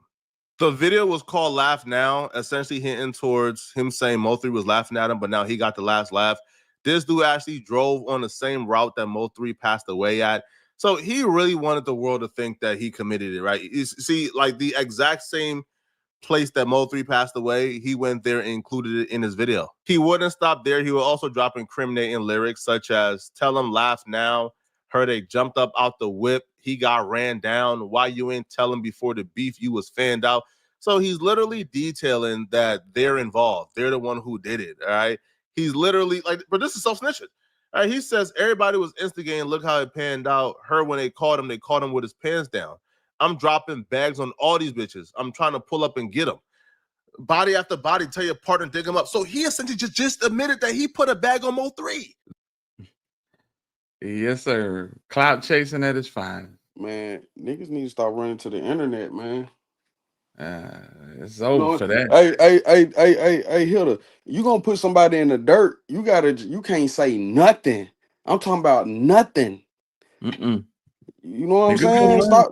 H: The video was called Laugh Now, essentially hinting towards him saying Mo3 was laughing at him, but now he got the last laugh. This dude actually drove on the same route that Mo3 passed away at. So he really wanted the world to think that he committed it, right? You see, like, the exact same place that Mo3 passed away, he went there and included it in his video. He wouldn't stop there. He would also drop incriminating lyrics such as, "Tell him laugh now. Heard they jumped up out the whip. He got ran down. Why you ain't tell him before the beef you was fanned out?" So he's literally detailing that they're involved. They're the one who did it, all right? He's literally like, but this is self-snitching. All right, he says everybody was instigating. Look how it panned out. Her, when they caught him with his pants down. I'm dropping bags on all these bitches. I'm trying to pull up and get them. Body after body, tell your partner, dig him up. So he essentially just admitted that he put a bag on Mo3.
E: Yes, sir. Clout chasing at its finest.
A: Man, niggas need to start running to the internet, man.
E: It's over for that.
A: Hey, Hilda, you gonna put somebody in the dirt? You can't say nothing. I'm talking about nothing. You know what I'm saying? Stop.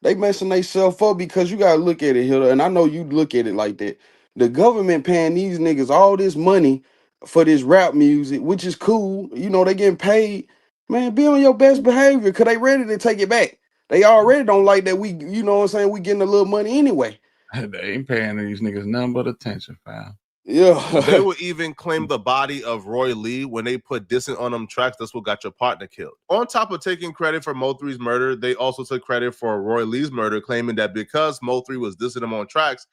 A: They messing themselves up because you gotta look at it, Hilda. And I know you look at it like that. The government paying these niggas all this money for this rap music, which is cool. You know, they getting paid. Man, be on your best behavior because they ready to take it back. They already don't like that we, you know what I'm saying, we getting a little money anyway.
E: They ain't paying these niggas nothing but attention, fam.
A: Yeah.
H: They will even claim the body of Roy Lee when they put dissing on them tracks. That's what got your partner killed. On top of taking credit for Mo3's murder, they also took credit for Roy Lee's murder, claiming that because Mo3 was dissing him on tracks,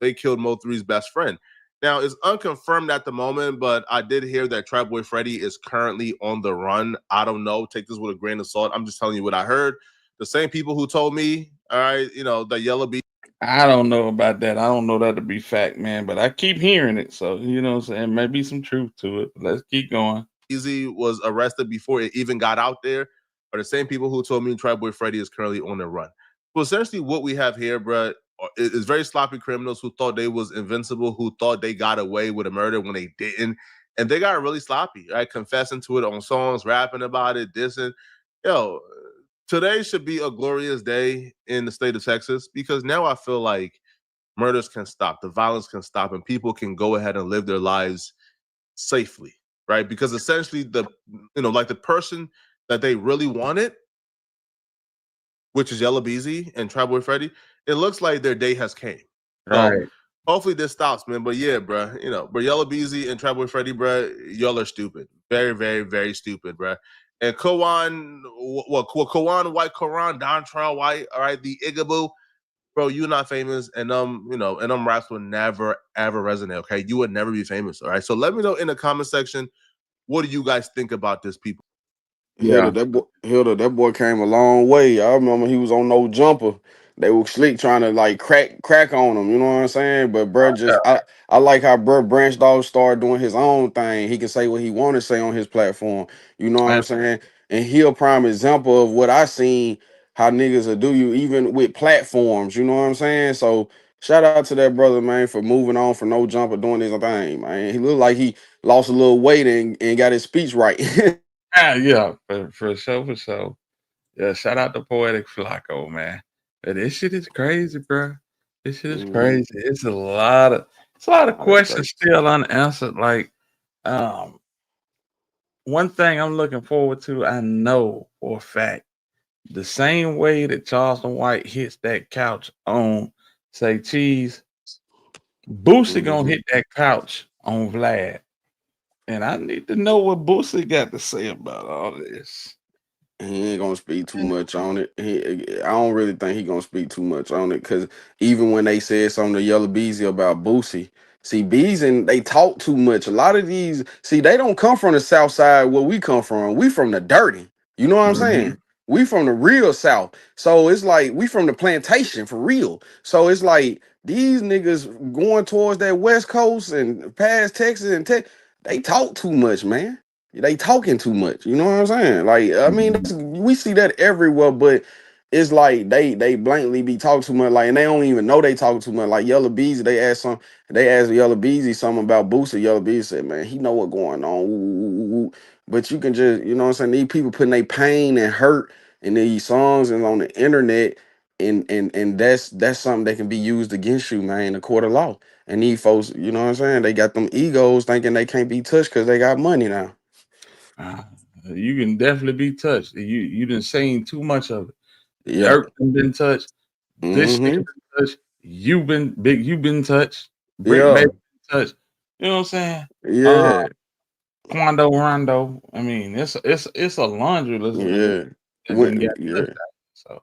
H: they killed Mo3's best friend. Now, it's unconfirmed at the moment, but I did hear that Tri-Boy Freddy is currently on the run. I don't know. Take this with a grain of salt. I'm just telling you what I heard. The same people who told me, all right, you know, the Yella Beezy.
E: I don't know about that. I don't know that to be fact, man, but I keep hearing it. So, you know what I'm saying? Maybe some truth to it. Let's keep going.
H: Beezy was arrested before it even got out there, are the same people who told me Tri-Boy Freddy is currently on the run. So essentially what we have here, bro, is very sloppy criminals who thought they was invincible, who thought they got away with a murder when they didn't. And they got really sloppy, right? Confessing to it on songs, rapping about it, dissing. Yo, today should be a glorious day in the state of Texas because now I feel like murders can stop, the violence can stop, and people can go ahead and live their lives safely, right? Because essentially like the person that they really wanted, which is Yella Beezy and Trapboy Freddy, it looks like their day has came. So
E: Right.
H: hopefully this stops, man. But yeah, bro, but Yella Beezy and Trapboy Freddy, bro, y'all are stupid. Very, very, very stupid, bro. And Kawan White, Karan, Dontrell White, all right, the Igaboo, bro, you're not famous, and them raps would never ever resonate. Okay, you would never be famous. All right, so let me know in the comment section, what do you guys think about this, people?
E: Yeah.
A: Hilda, that boy came a long way. I remember he was on No Jumper. They were slick trying to like crack on him. You know what I'm saying? But bruh, I like how bruh branched off, started doing his own thing. He can say what he want to say on his platform. You know what I'm saying? And he a prime example of what I seen how niggas will do you even with platforms. You know what I'm saying? So shout out to that brother, man, for moving on from No Jumper, doing his thing, man. He looked like he lost a little weight and got his speech right.
E: Yeah, for sure. Yeah, shout out to Poetic Flacco, man. But this shit is crazy, bro. This shit is crazy. It's a lot of questions still unanswered. Like, one thing I'm looking forward to, I know for a fact, the same way that Charleston White hits that couch on, say, Cheese, Boosie gonna hit that couch on Vlad. And I need to know what Boosie got to say about all this.
A: He ain't gonna speak too much on it. I don't really think he gonna speak too much on it because even when they said something to Yella Beezy about Boosie, see Beezy they talk too much. A lot of these, see, they don't come from the South Side where we come from. We from the dirty. You know what I'm saying? We from the real South. So it's like we from the plantation for real. So it's like these niggas going towards that West Coast and past Texas and they talk too much, man. They talking too much. You know what I'm saying? Like, I mean, we see that everywhere, but it's like they blankly be talking too much, like, and they don't even know they talking too much. Like Yella Beezy, they asked Yella Beezy something about Boosie. Yella Beezy said, "Man, he know what going on." Woo, woo, woo, woo. But you can just, you know what I'm saying? These people putting their pain and hurt in these songs and on the internet, and that's something that can be used against you, man, in the court of law. And these folks, you know what I'm saying? They got them egos thinking they can't be touched because they got money now.
E: You can definitely be touched. You done seen too much of it.
A: Yeah.
E: Dirk been touched. This nigga been touched. You've been touched. Brick
A: Yeah.
E: Baby been touched. You know what I'm saying?
A: Yeah.
E: Quando Rondo. I mean, it's a laundry list of niggas that done got touched out. So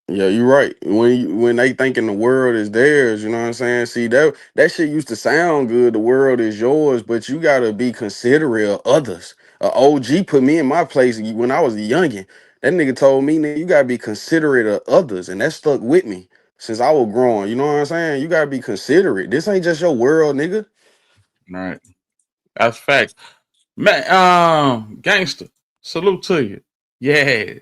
A: Yeah, you're right. When they thinking the world is theirs, you know what I'm saying? See, that shit used to sound good. The world is yours, but you gotta be considerate of others. OG put me in my place when I was a youngin'. That nigga told me, nigga, you gotta be considerate of others, and that stuck with me since I was growing. You know what I'm saying? You gotta be considerate. This ain't just your world, nigga.
E: right. That's fact. Man, gangster. Salute to you. Yeah.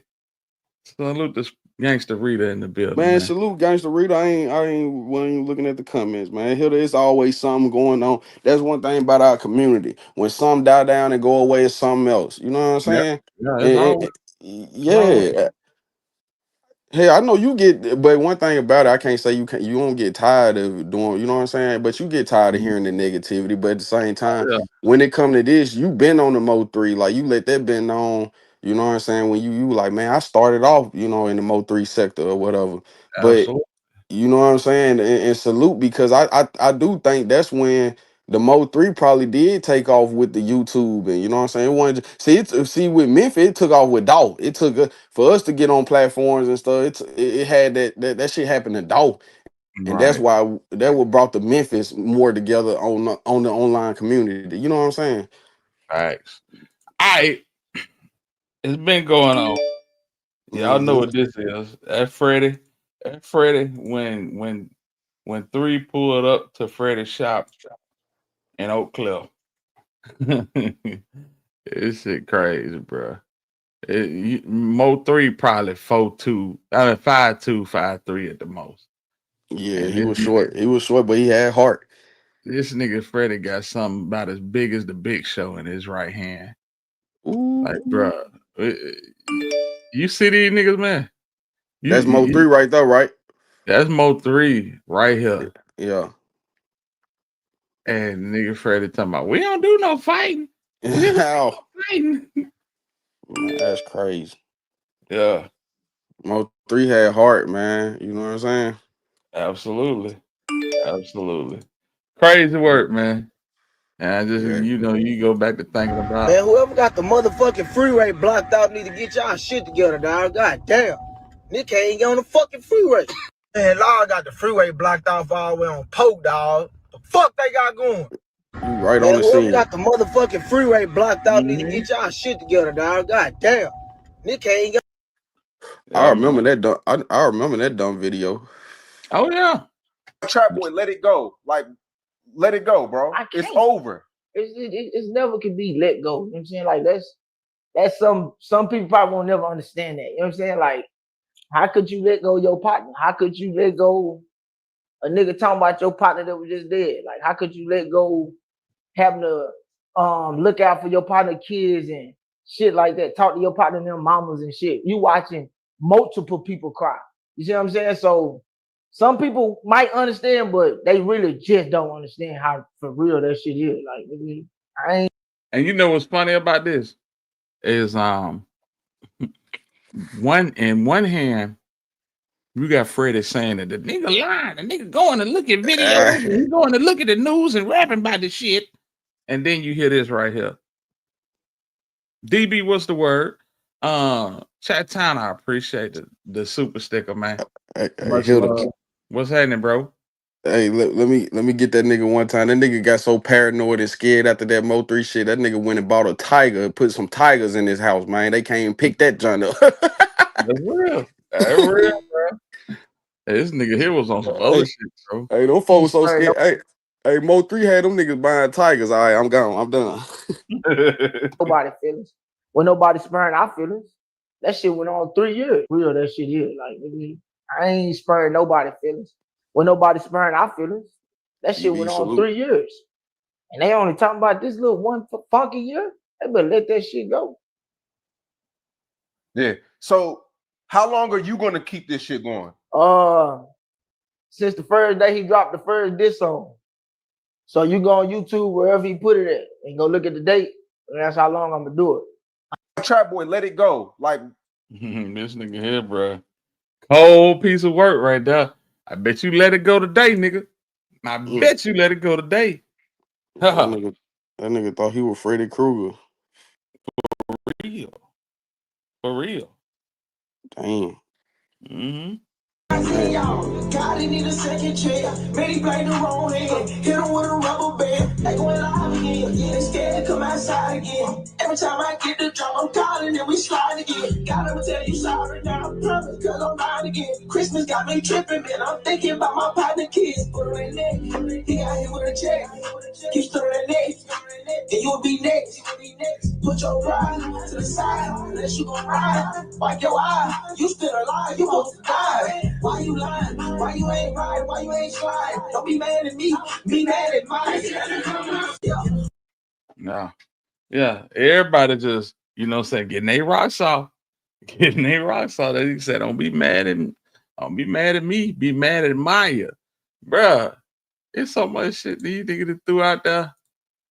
E: Salute this gangster reader in the building,
A: Man,
E: man.
A: salute Gangsta Rita. Wasn't even looking at the comments, man. Here there's always something going on. That's one thing about our community. When some die down and go away, it's something else. You know what I'm
E: Yeah,
A: saying?
E: yeah,
A: Yeah. Hey, I know you get, but one thing about it, I can't say you don't get tired of doing, you know what I'm saying? But you get tired of hearing the negativity. But at the same time,
E: yeah.
A: when it come to this, you been on the Mo3, like you let that been on, you know what I'm saying? When you like, man, I started off, in the Mo3 sector or whatever. But
E: Absolutely.
A: you know what I'm saying? And salute, because I do think that's when the Mo3 probably did take off with the YouTube, and you know what I'm saying. It wasn't see with Memphis, it took off with Dolph. It took for us to get on platforms and stuff. It had that shit happened to Dolph, and that's
E: Right.
A: why that what brought the Memphis more together on the online community. You know what I'm saying?
E: Thanks. It's been going on. Y'all know what this is. That Freddie, when 3 pulled up to Freddie's shop in Oak Cliff. This shit crazy, bro. Mo3 probably 4'2", 5'2", 5'3" at the most.
A: Yeah,
E: And
A: he was short. He was short, but he had heart.
E: this nigga Freddie got something about as big as the Big Show in his right hand. Like, bro, you see these niggas, man?
A: That's Mo3 right there, right?
E: That's Mo3 right here.
A: Yeah.
E: And nigga Freddie talking about, we don't do no fighting. We don't do no fighting.
A: Man, that's crazy.
E: Yeah.
A: Mo3 had heart, man. You know what I'm saying?
E: Absolutely. Absolutely. Crazy work, man. And I just, you go back to thinking about.
O: Man, whoever got the motherfucking freeway blocked out need to get y'all shit together, dog. God damn. Nick can't even get on the fucking freeway. Man, Law got the freeway blocked off all the way on Polk, dog. The fuck they got going?
A: You right
O: Man,
A: on the
O: whoever
A: scene.
O: got the motherfucking freeway blocked out need to get y'all shit together, dog. God damn. Nick can't even get.
A: I remember that dumb. I remember that dumb video.
E: Oh yeah.
R: Trap boy, let it go. Like, let it go, bro. It's over.
S: It's never can be let go. You know what I'm saying? Like that's some people probably won't never understand that. You know what I'm saying? Like, how could you let go of your partner? How could you let go a nigga talking about your partner that was just dead? Like, how could you let go having to look out for your partner kids and shit like that? Talk to your partner and their mamas and shit. You watching multiple people cry. You see what I'm saying? So some people might understand, but they really just don't understand how for real that shit is. Like, I ain't.
E: And you know what's funny about this is one hand, you got Freddie saying that the nigga lying, the nigga going to look at videos, and he going to look at the news and rapping about the shit. And then you hear this right here. DB, what's the word? Chat Town, I appreciate the super sticker, man. What's happening, bro?
A: Hey, let me get that nigga one time. That nigga got so paranoid and scared after that Mo3 shit. That nigga went and bought a tiger and put some tigers in his house, man. They can't even pick that joint up.
E: That's real. That's real, bro. Hey, this nigga here was on some other shit, bro.
A: Hey, them folks so scared. Hey, Mo3 had them niggas buying tigers. All right, I'm gone. I'm done.
S: Nobody feelings. When nobody sparing our feelings, that shit went on 3 years. Real that shit is. Like, I ain't sparing nobody feelings. When nobody sparing our feelings, that shit went on 3 years. And they only talking about this little one funky year. They better let that shit go.
R: Yeah. So how long are you gonna keep this shit going?
S: Since the first day he dropped the first diss song. So you go on YouTube wherever he put it at and go look at the date, and that's how long I'm gonna do it.
R: Trap boy, let it go. Like
E: this nigga here, bro. Cold piece of work right there. I bet you let it go today, nigga. I bet you let it go today.
A: that nigga thought he was Freddy Krueger.
E: For real. For real.
A: Damn.
E: Mm-hmm.
O: God, he need a second chair. Man, he played the wrong hand. Hit him with a rubber band. They going live again. Yeah, they scared to come outside again. Every time I get the drum, I'm calling and we slide again. Gotta tell you sorry now. Promise, cause I'm lying again. Christmas got me tripping, man. I'm thinking about my partner kids. Put her in there. He out here with a check. Keep stirring that neck. And you'll be next. Put your pride to the side. Unless you gon' ride. Wipe your eye. You still alive. You supposed to die. Why you lying? Why you ain't right? Why you ain't slide? Don't be mad at me. Be mad at mine.
E: Nah. Yeah. Everybody just, saying, getting their rocks off. Getting their rocks off. He said, don't be mad at me. Don't be mad at me. Be mad at Maya. Bruh. It's so much shit these niggas threw out there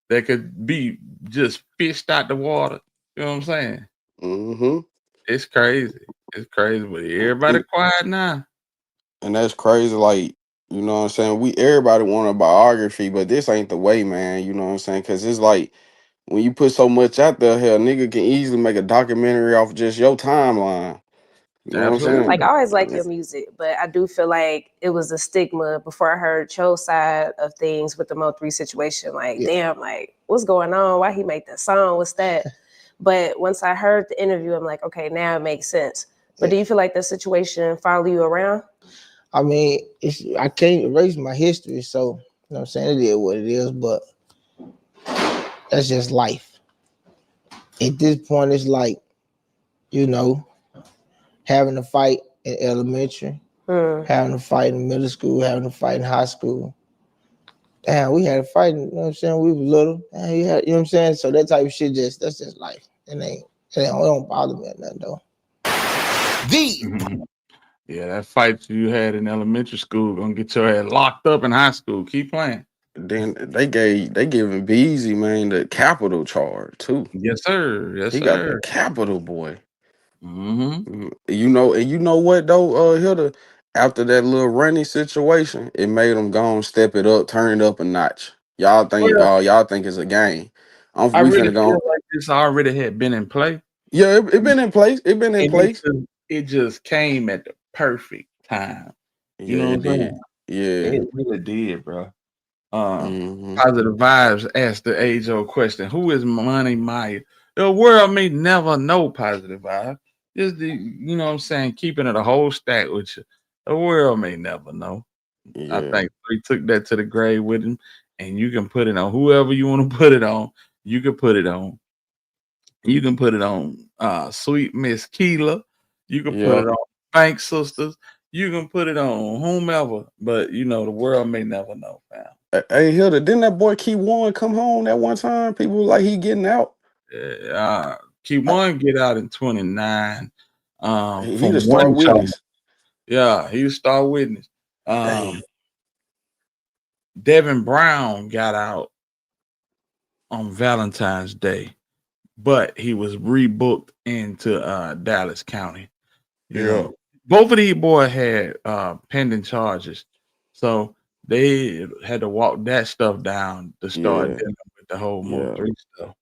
E: that could be just fished out the water. You know what I'm saying?
A: Mm-hmm.
E: It's crazy. It's crazy, but everybody quiet now.
A: And that's crazy. Like, you know what I'm saying? Everybody want a biography, but this ain't the way, man. You know what I'm saying? Because it's like when you put so much out there, hell, nigga can easily make a documentary off just your timeline. You know what I'm saying?
T: Like, I always like your music, but I do feel like it was a stigma before I heard Cho's side of things with the Mo3 situation. Like, damn, like, what's going on? Why he make that song? What's that? But once I heard the interview, I'm like, okay, now it makes sense. But do you feel like the situation followed you around?
S: I mean, I can't erase my history, so you know what I'm saying? It is what it is, but that's just life. At this point, it's like, having a fight in elementary, having a fight in middle school, having a fight in high school. Damn, we had a fight, you know what I'm saying? We were little. Damn, you know what I'm saying? So that type of shit that's just life. It don't bother me or nothing though.
E: Yeah, that fight you had in elementary school gonna get your head locked up in high school. Keep playing.
A: Then they giving Beezy, man, the capital charge too.
E: Yes, sir. Yes,
A: He got the
E: sir.
A: capital, boy.
E: Mm-hmm.
A: You know, and you know what though, Hilda, after that little running situation, it made him go and step it up, turn it up a notch. Y'all think,
E: Well,
A: y'all think it's a game.
E: I
A: We
E: really
A: finna
E: feel
A: go.
E: like this already had been in play.
A: Yeah, it been in place. It been in
E: And
A: place.
E: it just came at the perfect time. You
A: Yeah,
E: know
A: it
E: what I'm
A: did.
E: saying?
A: Yeah.
E: It really did, bro.
A: Mm-hmm.
E: Positive Vibes asked the age-old question: Who is Money Maya? The world may never know. Positive Vibes. Just you know what I'm saying, keeping it a whole stack with you. The world may never know. I
A: Yeah.
E: think he took that to the grave with him, and you can put it on whoever you want to put it on. You can put it on. You can put it on Sweet Miss Keela. You can put
A: Yeah.
E: it on Bank Sisters. You can put it on whomever, but you know the world may never know, fam.
A: Hey, Hilda, didn't that boy Key One come home that one time? People were like he getting out.
E: Key One get out in 29.
A: He the
E: From
A: star
E: one charge.
A: witness.
E: Yeah, he was star witness.
A: Dang.
E: Devin Brown got out on Valentine's Day, but he was rebooked into Dallas County. You
A: Yeah.
E: know, both of these boys had pending charges, so they had to walk that stuff down to start
A: Yeah.
E: dealing with the whole
A: Yeah.
E: Mo3 stuff.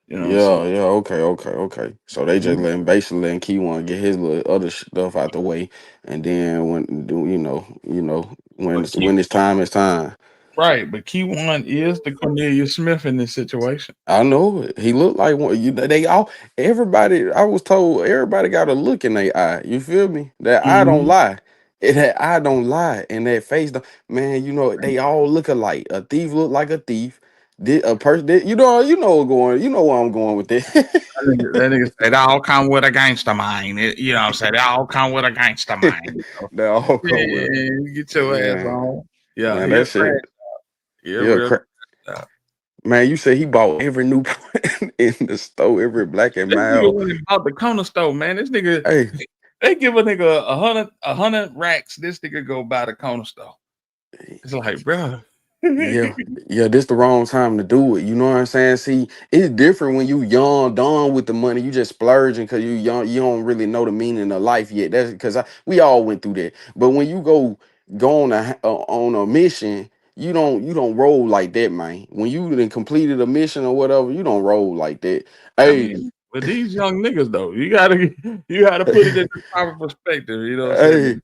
E: You know,
A: Yeah,
E: so
A: yeah, okay. So they just letting Key One get his little other stuff out the way, and then when
E: but
A: it's time, it's time.
E: right, but Key One is the Cornelia Smith in this situation.
A: I know it. He looked like one. They all everybody. I was told everybody got a look in their eye. You feel me? That eye don't
E: Mhm.
A: lie. That eye don't lie, and that face don't. Man, you know they all look alike. A thief look like a thief. A person, you know what's going. You know where I'm going with this.
E: That nigga say they all come with a gangster mind. You know what I'm saying? They all come with a gangster mind. You know?
A: They all come with it.
E: Yeah, get your ass
A: Man,
E: on. Yeah,
A: man,
E: he a
A: that
E: crack.
A: shit.
E: He a
A: Yeah,
E: real crack.
A: man. You said he bought every new in the store, every black and
E: This nigga
A: mild.
E: went and bought the corner store, man. This nigga,
A: Hey,
E: they give a nigga 100 racks. This nigga go buy the corner store. It's like, bro.
A: yeah, yeah. This the wrong time to do it. You know what I'm saying? See, it's different when you young, done with the money. You just splurging because you young. You don't really know the meaning of life yet. That's because we all went through that. But when you go on a mission, you don't roll like that, man. When you then completed a mission or whatever, you don't roll like that.
E: I
A: Hey,
E: mean, with these young niggas though, you gotta put it in the proper perspective. You know what I'm saying?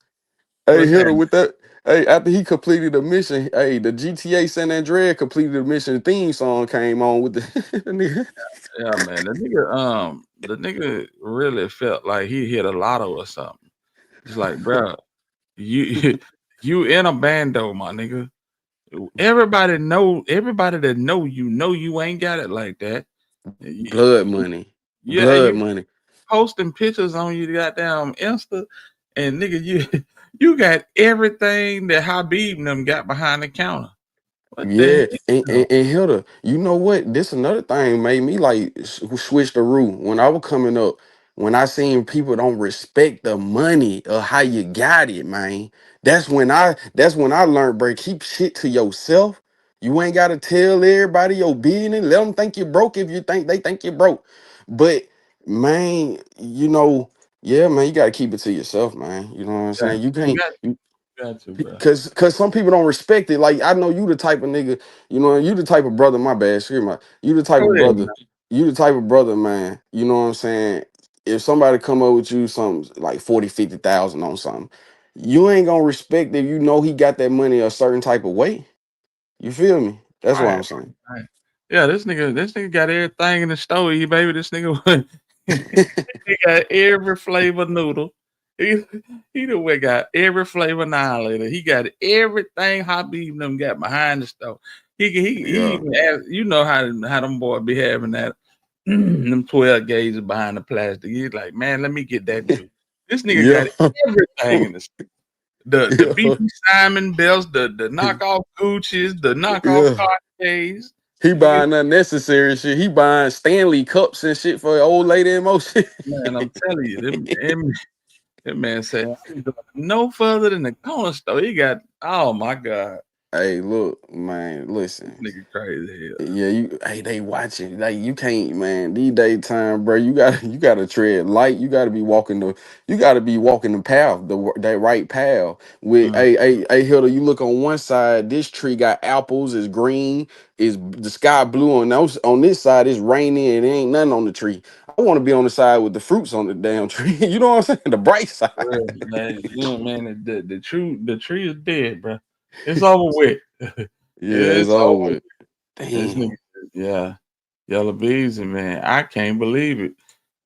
A: hey, hey,
E: What's
A: hit her
E: happening?
A: with that. Hey, after he completed the mission, hey, the GTA San Andreas completed the mission theme song came on with the nigga.
E: Yeah, man. The nigga really felt like he hit a lotto or something. It's like, bro, you you in a bando, my nigga. Everybody that know you ain't got it like that.
A: Blood money.
E: Yeah, and
A: Blood
E: you
A: money.
E: posting pictures on your goddamn Insta, and nigga, you got everything that Habib and them got behind the counter. What the
A: Yeah, and Hilda, you know what? This another thing made me like switch the rule. When I was coming up, when I seen people don't respect the money or how you got it, man. That's when I learned, bro. Keep shit to yourself. You ain't gotta tell everybody your business. Let them think you broke if you think they think you broke. But man, yeah, man, you gotta keep it to yourself, man. You know what I'm
E: hell?
A: saying? You
E: You
A: can't.
E: got you got to, bro.
A: Cause some people don't respect it. Like I know you the type of nigga, you the type of brother, my bad, excuse me. You the type
E: Go
A: of
E: ahead,
A: brother,
E: man.
A: you the type of brother, man. You know what I'm saying? If somebody come up with you something like 40, 50,000 on something, you ain't gonna respect if you know he got that money a certain type of way. You feel me? That's what I'm
E: Right,
A: saying.
E: right. Yeah, this nigga got everything in the store, baby. This nigga he got every flavor noodle. He he the way got every flavor annihilator. He got everything Habib and them got behind the stove. He
A: Yeah.
E: even asked, you know how them boys be having that them 12 gauges behind the plastic. He's like, man, let me get that too. This nigga
A: Yeah.
E: got everything in the the
A: Yeah.
E: BB Simon belts, the knockoff Gucci's, the knockoff
A: Yeah.
E: Cartiers.
A: He
E: Nigga,
A: buying unnecessary shit. He buying Stanley cups and shit for old lady in motion.
E: man, I'm telling you, that man said, "I'm going no further than the corner store." He got, oh my God.
A: Hey, look, man, listen.
E: Nigga crazy hell.
A: Yeah, they watching. Like you can't, man. These daytime, bro. You gotta tread light. You gotta be walking the path, that right path. With hey, Hilda, you look on one side, this tree got apples, it's green, is the sky blue. On this side, it's rainy and there ain't nothing on the tree. I want to be on the side with the fruits on the damn tree. You know what I'm saying? The bright side.
E: Man, the tree is dead, bro. It's over with.
A: Yeah, it's over with.
E: This
A: Damn.
E: nigga, yeah. Yella Beezy, man. I can't believe it.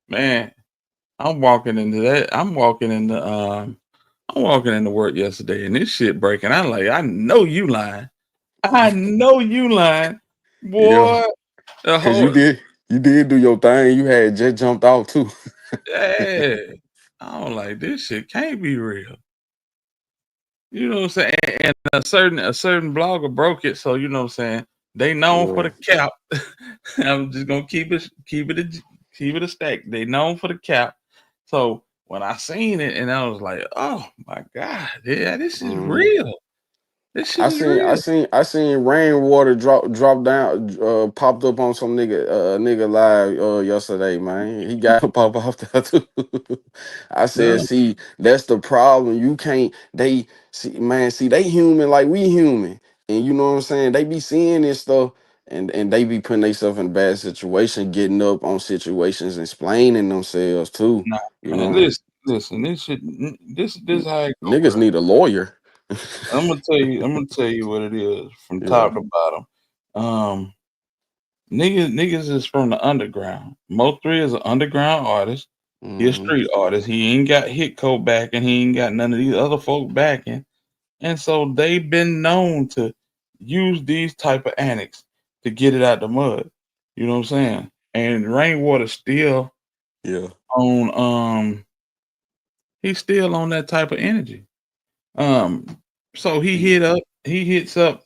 E: Man, I'm walking into work yesterday and this shit breaking. I'm like, I know you lying. I know you lying. Boy.
A: Yeah, cause you did do your thing. You had just jumped off too.
E: Yeah. I'm like, this shit can't be real. You know what I'm saying? And a certain blogger broke it, so you know what I'm saying. They known for the cap. I'm just gonna keep it a stack. They known for the cap. So when I seen it, and I was like, oh my god, yeah, this is real. This shit is real.
A: I seen rainwater drop down, popped up on some nigga live yesterday, man. He got pop off there too. I said,
E: Yeah.
A: see, that's the problem. You can't they see they human like we human. And you know what I'm saying? They be seeing this stuff and they be putting themselves in a bad situation, getting up on situations, explaining themselves too.
E: Nah,
A: You
E: man,
A: know,
E: listen, this how it go,
A: niggas
E: bro.
A: need a lawyer.
E: I'm gonna tell you what it is from
A: Yeah.
E: top to bottom. Niggas is from the underground. Mo3 is an underground artist. He a street artist. He ain't got hit code back and he ain't got none of these other folk backing. And so they've been known to use these type of antics to get it out the mud. You know what I'm saying? And Rainwater still on he's still on that type of energy. So he hits up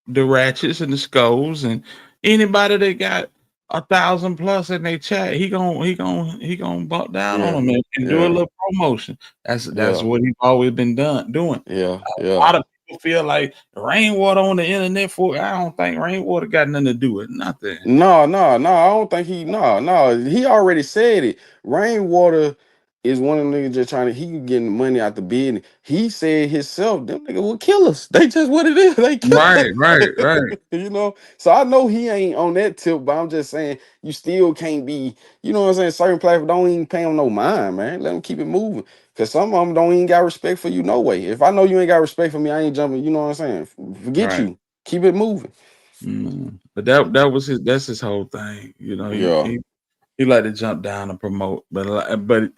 E: the ratchets and the skulls and anybody that got 1,000 plus in their chat, he gon' bump down on them and do a little promotion. That's what he's always been doing.
A: Yeah.
E: A lot of people feel like Rainwater on the internet I don't think Rainwater got nothing to do with nothing.
A: No. I don't think no. He already said it. Rainwater is one of the niggas just trying to getting money out the business. He said himself, them niggas will kill us. They just what it is. They kill us.
E: Right.
A: You know? So I know he ain't on that tip, but I'm just saying you still can't be, you know what I'm saying? Certain platforms don't even pay them no mind, man. Let them keep it moving. Cause some of them don't even got respect for you no way. If I know you ain't got respect for me, I ain't jumping, you know what I'm saying? Forget you. Keep it moving.
E: But that's his whole thing. You know, he like to jump down and promote, but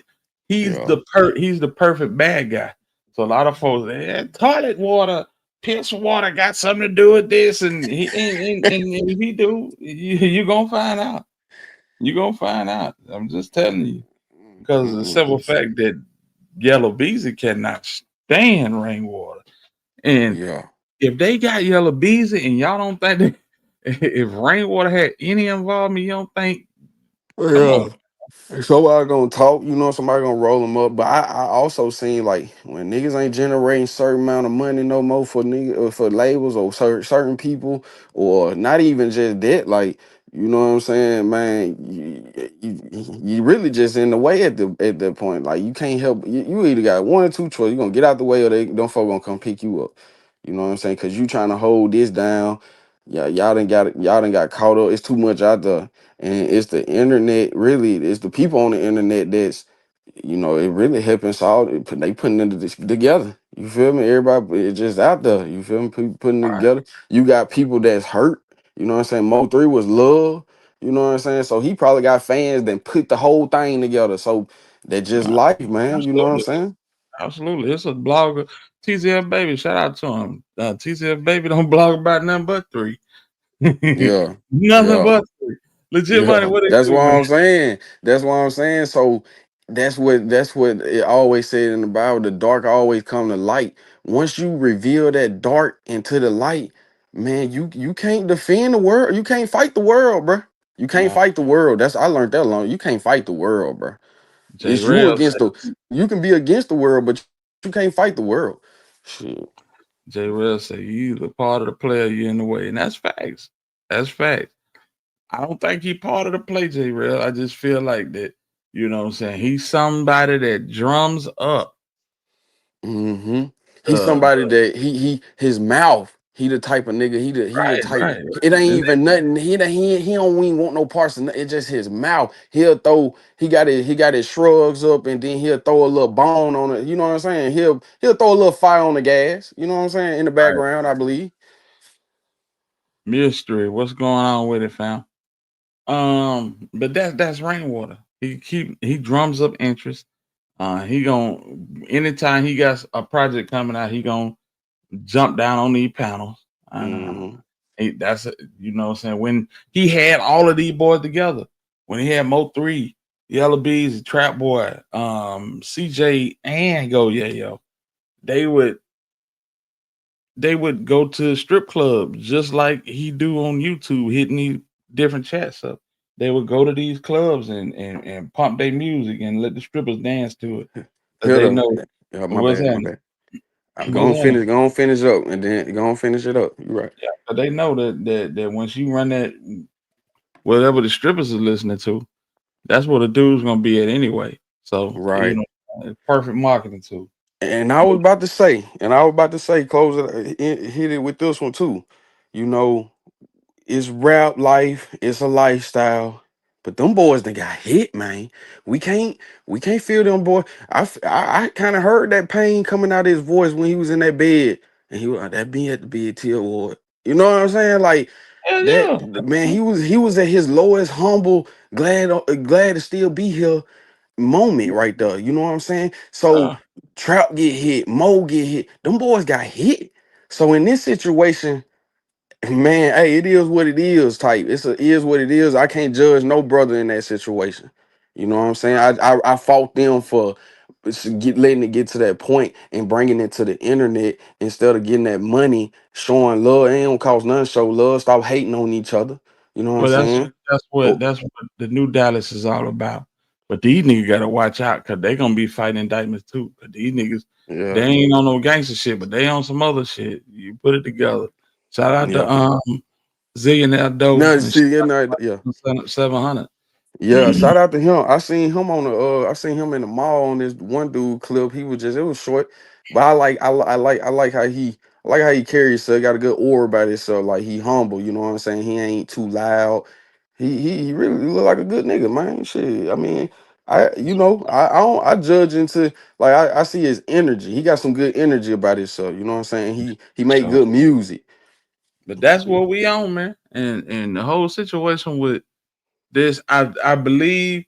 E: he's the perfect bad guy. So a lot of folks, toilet water, piss water got something to do with this, and if he do, you gonna find out. You gonna find out. I'm just telling you, because of the simple fact that Yella Beezy cannot stand rainwater, and if they got Yella Beezy and y'all don't think that if rainwater had any involvement, you don't think? Come on.
A: Somebody gonna talk, you know, somebody gonna roll them up. But I also seen like when niggas ain't generating certain amount of money no more for for labels or certain people, or not even just that, like, you know what I'm saying, man, you really just in the way at that point. Like you can't help you either got one or two choices. You gonna get out the way or them folk gonna come pick you up. You know what I'm saying? Cause you trying to hold this down. Yeah, y'all done got caught up. It's too much out there. And it's the internet, really, it's the people on the internet that's, you know, it really helping solve it. They putting it together. You feel me? Everybody, it's just out there. You feel me? People putting it together. You got people that's hurt. You know what I'm saying? Mo3 was love. You know what I'm saying? So he probably got fans that put the whole thing together. So that just life, man. You know what I'm saying?
E: Absolutely. It's a blogger. TZF Baby, shout out to him. TZF Baby don't blog about nothing but 3.
A: Yeah.
E: Nothing but 3. Legit money, what they
A: That's
E: do,
A: what
E: man?
A: I'm saying. That's what I'm saying. So that's what it always said in the Bible. The dark always come to light. Once you reveal that dark into the light, man, you can't defend the world. You can't fight the world, bro. You can't fight the world. I learned that long. You can't fight the world, bro.
E: J.
A: It's you
E: Rail
A: against
E: said,
A: you can be against the world, but you can't fight the world. Shit.
E: J. Will say you either part of the play or you in the way, and that's facts. That's facts. I don't think he part of the play, J. Will. I just feel like that. You know what I'm saying? He's somebody that drums up.
A: Mm-hmm. He's somebody that his mouth. He the type of nigga. He the type.
E: Right.
A: It ain't even nothing. He don't even want no parts of nothing. It's just his mouth. He'll throw. He got his shrugs up, and then he'll throw a little bone on it. You know what I'm saying? He'll throw a little fire on the gas. You know what I'm saying? In the background, I believe.
E: Mystery. What's going on with it, fam? But that's Rainwater. He drums up interest. He gonna anytime he got a project coming out, he gonna jump down on these panels. That's you know what I'm saying. When he had all of these boys together, when he had Mo3, Yella Beezy, Trap Boy, CJ, and Go Yayo, they would go to strip clubs just like he do on YouTube, hitting these different chats up. They would go to these clubs and pump their music and let the strippers dance to it. They know
A: my
E: what's
A: bad.
E: happening.
A: I'm gonna finish up, and then gonna finish it up. You're right.
E: Yeah, but they know that once you run that, whatever the strippers are listening to, that's what a dude's gonna be at anyway. So
A: Right.
E: you know, perfect marketing tool.
A: And I was about to say, close it, hit it with this one too. You know, it's rap life, it's a lifestyle. But them boys that got hit, man. We can't feel them boy. I kind of heard that pain coming out of his voice when he was in that bed, and he was like, that be at the BET Award. You know what I'm saying? Like that man, he was at his lowest, humble, glad to still be here moment right there. You know what I'm saying? So Trap get hit, Mo get hit. Them boys got hit. So in this situation, man, hey, it is what it is. Type. Is what it is. I can't judge no brother in that situation. You know what I'm saying? I fought them for letting it get to that point and bringing it to the internet instead of getting that money, showing love. It ain't gonna cost nothing. Show love. Stop hating on each other. You know what I'm
E: Well,
A: saying?
E: that's what the new Dallas is all about. But these niggas gotta watch out because they gonna be fighting indictments too. Cause these niggas, they ain't on no gangster shit, but they on some other shit. You put it together. Shout out to Zillionaire Doe.
A: No,
E: And
A: see,
E: shout
A: yeah.
E: out to 700.
A: Yeah, shout out to him. I seen him on I seen him in the mall on this one dude clip. He was it was short, but I like how he carries himself. Got a good aura about himself. Like he humble, you know what I'm saying? He ain't too loud. He really look like a good nigga, man. Shit. I mean, I judge into like I see his energy. He got some good energy about himself. You know what I'm saying? He make good music.
E: But that's what we on, man. And the whole situation with this, I believe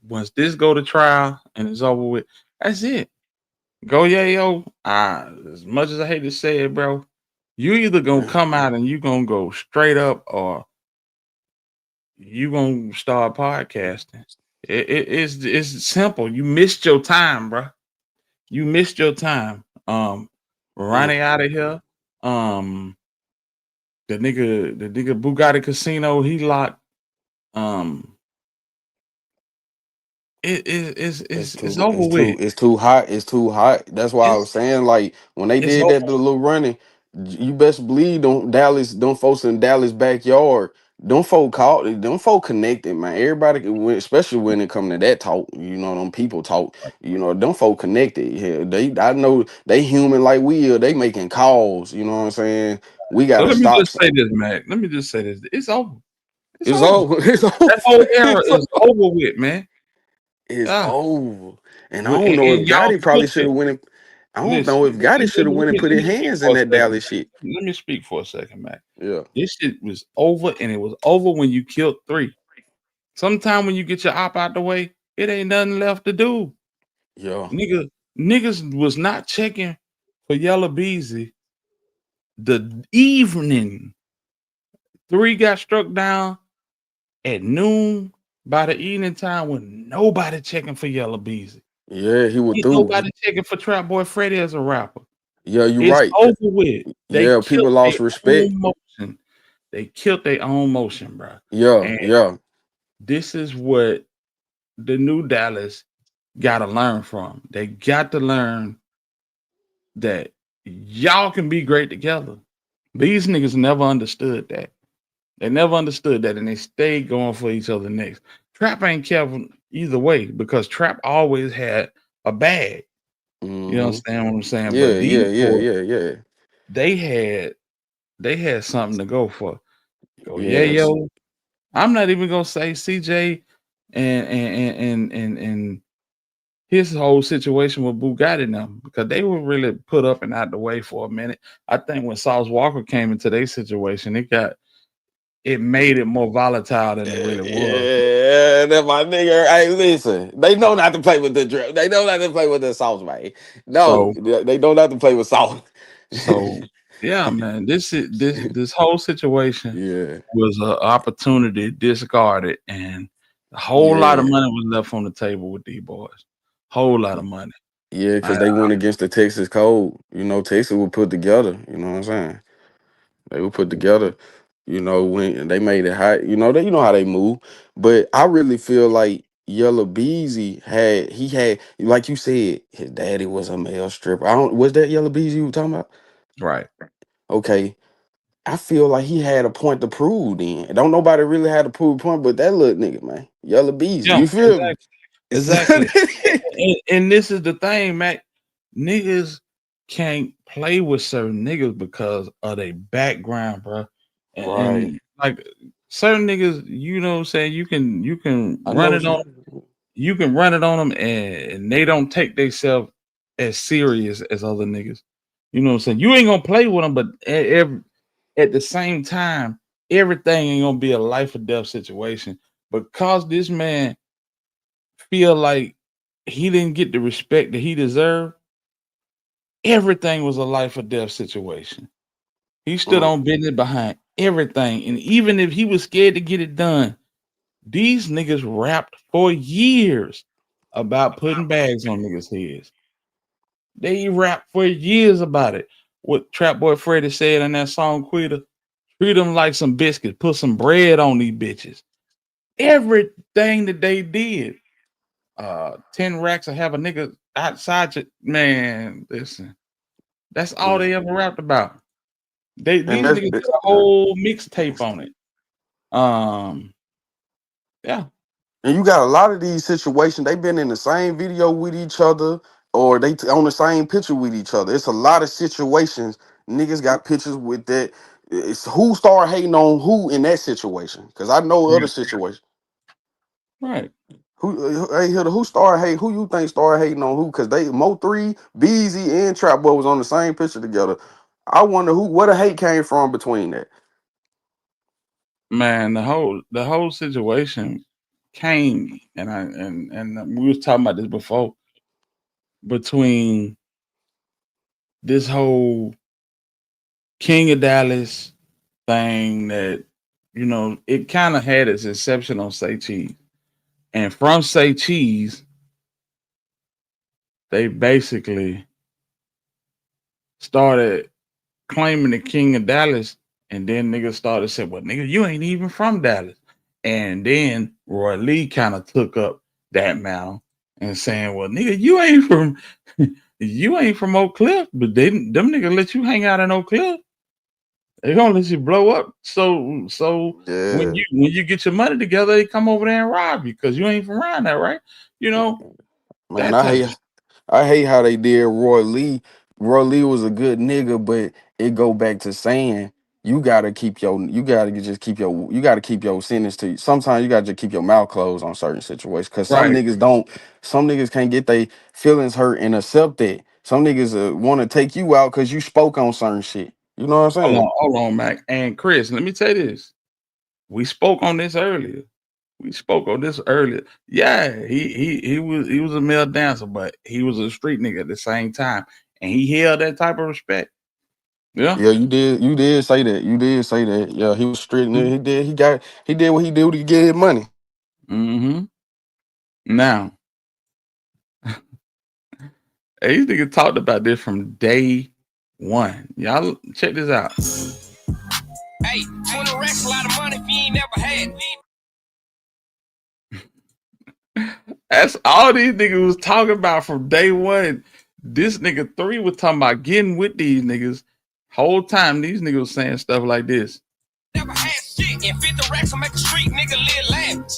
E: once this go to trial and it's over with, that's it. Go Yayo. As much as I hate to say it, bro, you either gonna come out and you gonna go straight up or you gonna start podcasting. It's simple. You missed your time, bro. You missed your time. Ronnie out of here. The nigga Bugatti Casino, he locked. It's over with.
A: It's too hot. It's too hot. That's why I was saying, like, when they
E: It's
A: did
E: over.
A: that the little running, you best believe them folks in Dallas backyard, them folk connected, man. Everybody especially when it come to that talk, you know, them people talk, you know, them folk connected. Yeah, I know they human like we are, they making calls, you know what I'm saying? We
E: So
A: gotta
E: let me
A: stop.
E: just say this, Mac. Let me just say this. It's over.
A: It's over. It's over.
E: That whole era is over with, man.
A: It's over. And I don't know if
E: And y'all
A: Gotti probably
E: took
A: should
E: it.
A: have went and I don't
E: Listen,
A: know if Gotti should have went and put
E: let
A: his
E: me speak
A: hands in
E: for a
A: that
E: second.
A: Dallas shit.
E: Let me speak for a second, Mac.
A: Yeah.
E: This shit was over, and it was over when you killed 3. Sometime when you get your op out the way, it ain't nothing left to do.
A: Yeah.
E: Niggas was not checking for Yella Beezy the evening 3 got struck down at noon by the evening time when nobody checking for Yella Beezy.
A: Yeah, he would
E: Ain't
A: do.
E: nobody checking for Trap Boy Freddy as a rapper.
A: Yeah, you're
E: It's
A: right.
E: over with. They
A: Yeah,
E: killed
A: people
E: their
A: lost respect.
E: own motion. They killed their own motion, bro.
A: Yeah,
E: And
A: yeah.
E: this is what the new Dallas got to learn from. They got to learn that y'all can be great together. These niggas never understood that. They never understood that, and they stayed going for each other next. Trap ain't careful either way because Trap always had a bag.
A: Mm-hmm.
E: You understand what I'm saying?
A: Yeah,
E: But these boys,
A: yeah.
E: they had something to go for.
A: Yes.
E: Yo. I'm not even gonna say CJ and his whole situation with Bugatti now because they were really put up and out the way for a minute. I think when Sauce Walker came into their situation, it made it more volatile than it really was.
A: Yeah, that's my nigga. Hey, listen, they know not to play with the drip. They know not to play with the sauce, man. No, they don't have to play with sauce.
E: So yeah, man, this whole situation was an opportunity discarded, and a whole lot of money was left on the table with these boys. Whole lot of money.
A: Yeah, because they went against the Texas code. You know, Texas would put together. You know what I'm saying? They would put together. You know, when they made it high. You know how they move. But I really feel like Yella Beezy had like you said, his daddy was a male stripper. Was that Yella Beezy you were talking about?
E: Right.
A: Okay. I feel like he had a point to prove then. Don't nobody really had to prove a point, but that little nigga, man. Yella Beezy.
E: Yeah,
A: You feel me?
E: exactly. and this is the thing, Mac. Niggas can't play with certain niggas because of their background, bro. And like certain niggas, you know what I'm saying, you can run it on you can run it on them and they don't take themselves as serious as other niggas. You know what I'm saying? You ain't gonna play with them, but at the same time, everything ain't gonna be a life or death situation. Because this man feel like he didn't get the respect that he deserved, everything was a life or death situation. He stood on business behind everything. And even if he was scared to get it done, these niggas rapped for years about putting bags on niggas' heads. They rapped for years about it. What Trap Boy Freddy said in that song Quitter, treat them like some biscuits, put some bread on these bitches. Everything that they did. 10 racks to have a nigga outside you, man. Listen, that's all they ever rapped about. These niggas did a whole mixtape on it. Yeah.
A: And you got a lot of these situations, they've been in the same video with each other or they on the same picture with each other. It's a lot of situations. Niggas got pictures with that. It's who started hating on who in that situation. Because I know other situations.
E: Right.
A: Who started hating? Who you think started hating on who? Because they Mo3, Beezy, and Trap Boy was on the same picture together. I wonder where the hate came from between that.
E: Man, the whole situation came, and we was talking about this before, between this whole King of Dallas thing that, you know, it kind of had its inception on Say Cheese. And from Say Cheese, they basically started claiming the King of Dallas, and then niggas started saying, well, nigga, you ain't even from Dallas. And then Roy Lee kind of took up that mantle and saying, well, nigga, you ain't from Oak Cliff, but them niggas let you hang out in Oak Cliff. They gonna let you blow up. So when you get your money together, they come over there and rob you because you ain't from around there, right? You know,
A: Man, I hate how they did Roy Lee. Roy Lee was a good nigga, but it go back to saying you gotta keep your sentence to you. Sometimes you gotta just keep your mouth closed on certain situations. Cause some niggas can't get their feelings hurt and accept it. Some niggas want to take you out because you spoke on certain shit. You know what I'm saying?
E: Hold on, Mac. And Chris, let me tell you this. We spoke on this earlier. Yeah, he was a male dancer, but he was a street nigga at the same time, and he held that type of respect. Yeah.
A: Yeah, you did say that. You did say that. Yeah, he was strict. He did what he did to get his money.
E: Mm-hmm. Now, these niggas talked about this from day one. Y'all check this out.
J: Hey, 20 racks, a lot of money if you ain't never had.
E: That's all these niggas was talking about from day one. This nigga 3 was talking about getting with these niggas. Whole time these niggas was saying stuff like this.
O: Never had shit. And 50 racks will make a street nigga live lavish.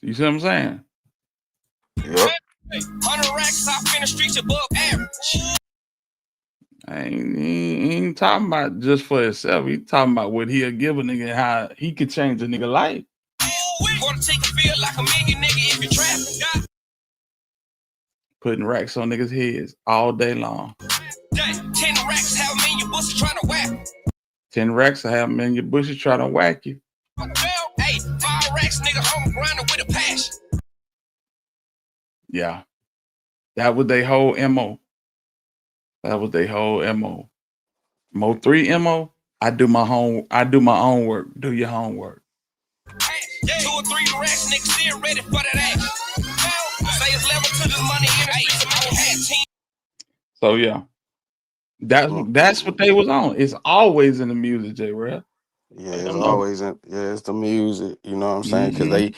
E: You see what I'm saying?
A: Yep.
O: 100 racks off in the streets above average.
E: I ain't talking about just for himself. He talking about what he'll give a nigga, how he could change a nigga life.
O: Wanna take a feel like a million nigga if you trapping.
E: Putting racks on niggas' heads all day long.
O: 10 racks have them in your pussy trying to whack.
E: 10 racks will have them in your bushes trying to whack you.
O: Hey, 5 racks nigga home grinding with a passion.
E: Yeah. That was their whole MO. That was their whole MO. Mo3 MO, I do my own work. Do your homework.
O: 2 or 3 racks niggas still ready for that action. Say it's level to the money in the streets.
E: So yeah. That's what they was on. It's always in the music, J-Rel.
A: Yeah, it's always it's the music, you know what I'm saying? Because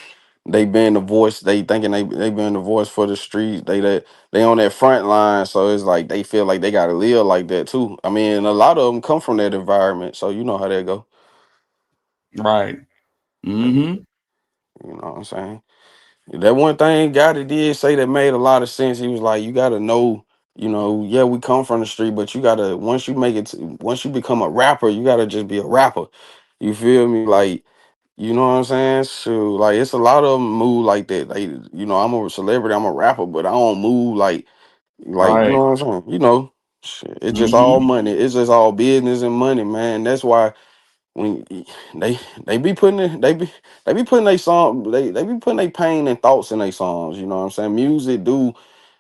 A: they been the voice, they thinking they been the voice for the streets. They on that front line, so it's like they feel like they gotta live like that too. I mean, a lot of them come from that environment, so you know how that go.
E: Right.
A: You know what I'm saying? That one thing Gotti did say that made a lot of sense. He was like, you gotta know, you know, yeah, we come from the street, but you gotta once you become a rapper, you gotta just be a rapper. You feel me? Like, you know what I'm saying? So like it's a lot of them move like that. Like, you know, I'm a celebrity, I'm a rapper, but I don't move like you
E: Right.
A: know what I'm saying? You know, shit, it's just all money. It's just all business and money, man. That's why when they be putting they be putting their song they be putting their pain and thoughts in their songs, you know what I'm saying? Music do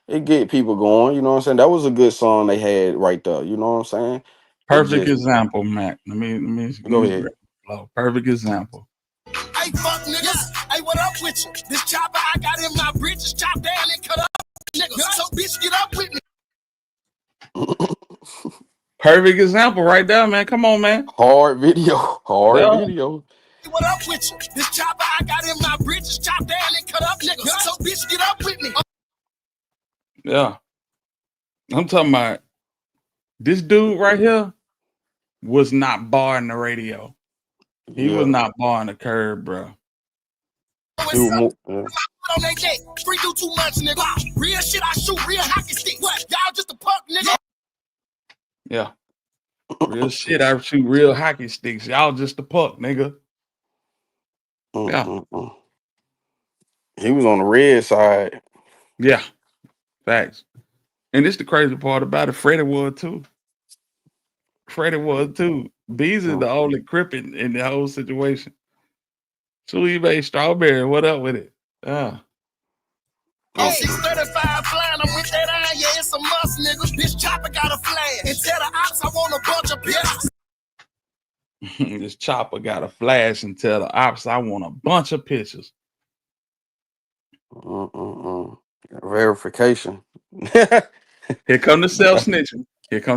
A: it get people going, you know what I'm saying? That was a good song they had right there, you know what I'm saying?
E: Perfect example, Mac. Let me
A: Go ahead.
E: Perfect example.
O: Hey, fuck niggas. Hey, what up with you? This chopper I got in my bridges chopped down and cut up. Niggas. So bitch, get up with me.
E: Perfect example right there, man. Come on, man.
A: Hard video. Video.
O: Hey, what up with you? This chopper I got in my bridges chopped down and cut up. Niggas. So bitch, get up with me.
E: Yeah. I'm talking about this dude right here was not barring the radio. He was not barring the curb, bro.
O: On that day, free do too much, nigga. Real shit, I shoot real hockey stick. What? Y'all just a punk, nigga.
E: Yeah. Real shit, I shoot real hockey sticks. Y'all just a puck, nigga. Yeah.
A: He was on the red side.
E: Yeah. Facts. And this the crazy part about it. Freddie was too. Beezy is the only crip in the whole situation. Sweet Bay Strawberry, what up with it? Yeah.
O: 635 flying, I'm with that iron, yeah, it's a must, nigga. This chopper got a flash. And tell the ops I want a bunch of pictures.
E: This chopper got a flash and tell the ops I want a bunch of pictures.
A: Verification.
E: Here come the self-snitching.
O: Ready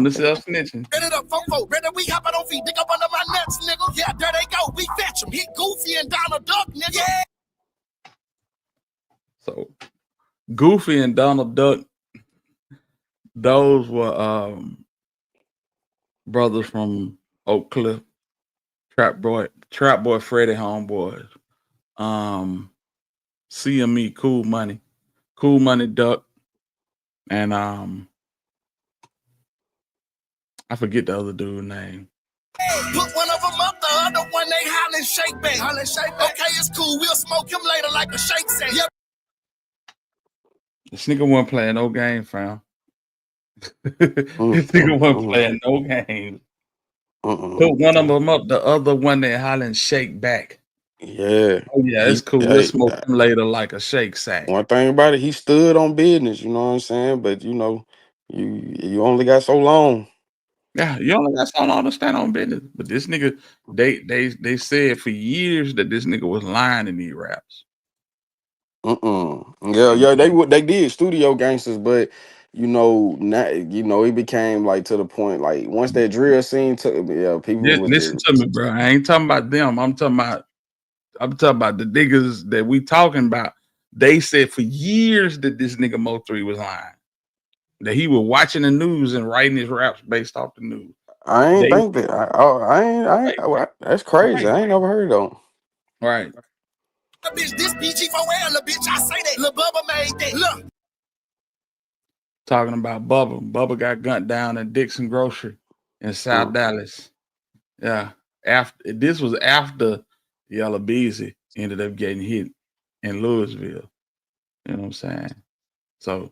O: up, Fofo. Ready, we hop out on feet. Dig up under my nuts, nigga. Yeah, there they go. We fetch them. Hit Goofy and Donald Duck, nigga. Yeah.
E: So Goofy and Donald Duck, those were brothers from Oak Cliff. Trap Boy Freddie homeboys. CME Cool Money Duck, and I forget the other dude's name.
O: Put one of them up, the other one they hollin' shake back. Okay, it's cool. We'll smoke him later like a shake set. Yep.
E: This nigga wasn't playing no game, fam. This nigga wasn't playing no game. Put one of them up, the other one they hollering shake back.
A: Yeah.
E: Oh yeah, it's cool. We'll smoke him later like a shake sack.
A: One thing about it, he stood on business, you know what I'm saying? But you know, you only got so long.
E: Yeah, you only got so long to stand on business. But this nigga, they said for years that this nigga was lying in these raps.
A: Yeah, they did studio gangsters, but you know, it became like to the point like once that drill scene took, people was
E: Listen to me, bro. I ain't talking about them. I'm talking about the niggas that we talking about. They said for years that this nigga Mo3 was lying. that he was watching the news and writing his raps based off the news.
A: I ain't think that. That's crazy. I ain't never heard of him.
E: Right.
L: Bitch, this PG4L, bitch, I say that. Lil Bubba made that. Look.
E: Talking about Bubba. Bubba got gunned down at Dixon Grocery in South Dallas. Yeah. This was after Yella Beezy ended up getting hit in Louisville. You know what I'm saying? So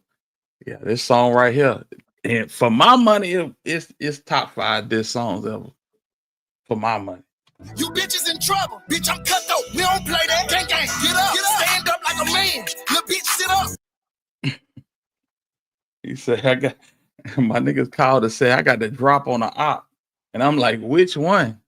E: yeah, this song right here. And for my money, it's top 5 diss songs ever. For my money.
L: You bitches in trouble. Bitch, I'm cutthroat. We don't play that. Gang, gang. Get up. Stand up like a man. Little bitch, sit up.
E: He said, I got my niggas called to say I got the drop on the op. And I'm like, which one?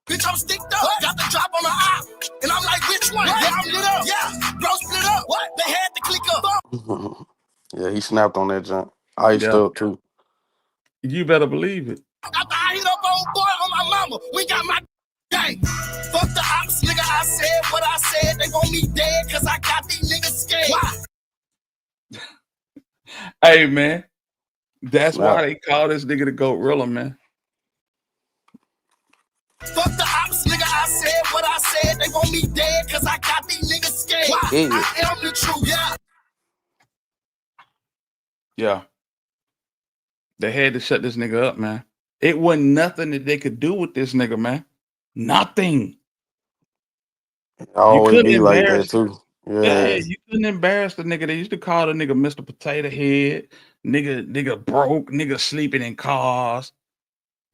L: Bitch, I'm sticked up. Got the drop on the op. And I'm like, which one? Yeah, I'm lit up. Yeah, bro split up. What? They had to click up.
A: Yeah, he snapped on that jump. Iced up too.
E: You better believe it.
L: After I hit up on boy on my mama, we got my gang. Fuck the ops, nigga. I said what I said. They want me dead because I got these niggas scared. Why?
E: Hey, man. That's why they call this nigga the GOAT Rilla, man.
L: Fuck the ops, nigga. I said what I said. They want me dead because I got these niggas scared. Why? I am the truth, yeah.
E: Yeah. They had to shut this nigga up, man. It wasn't nothing that they could do with this nigga, man. Nothing.
A: Always be like that too. Yeah.
E: You couldn't embarrass the nigga. They used to call the nigga Mr. Potato Head. Nigga broke. Nigga sleeping in cars.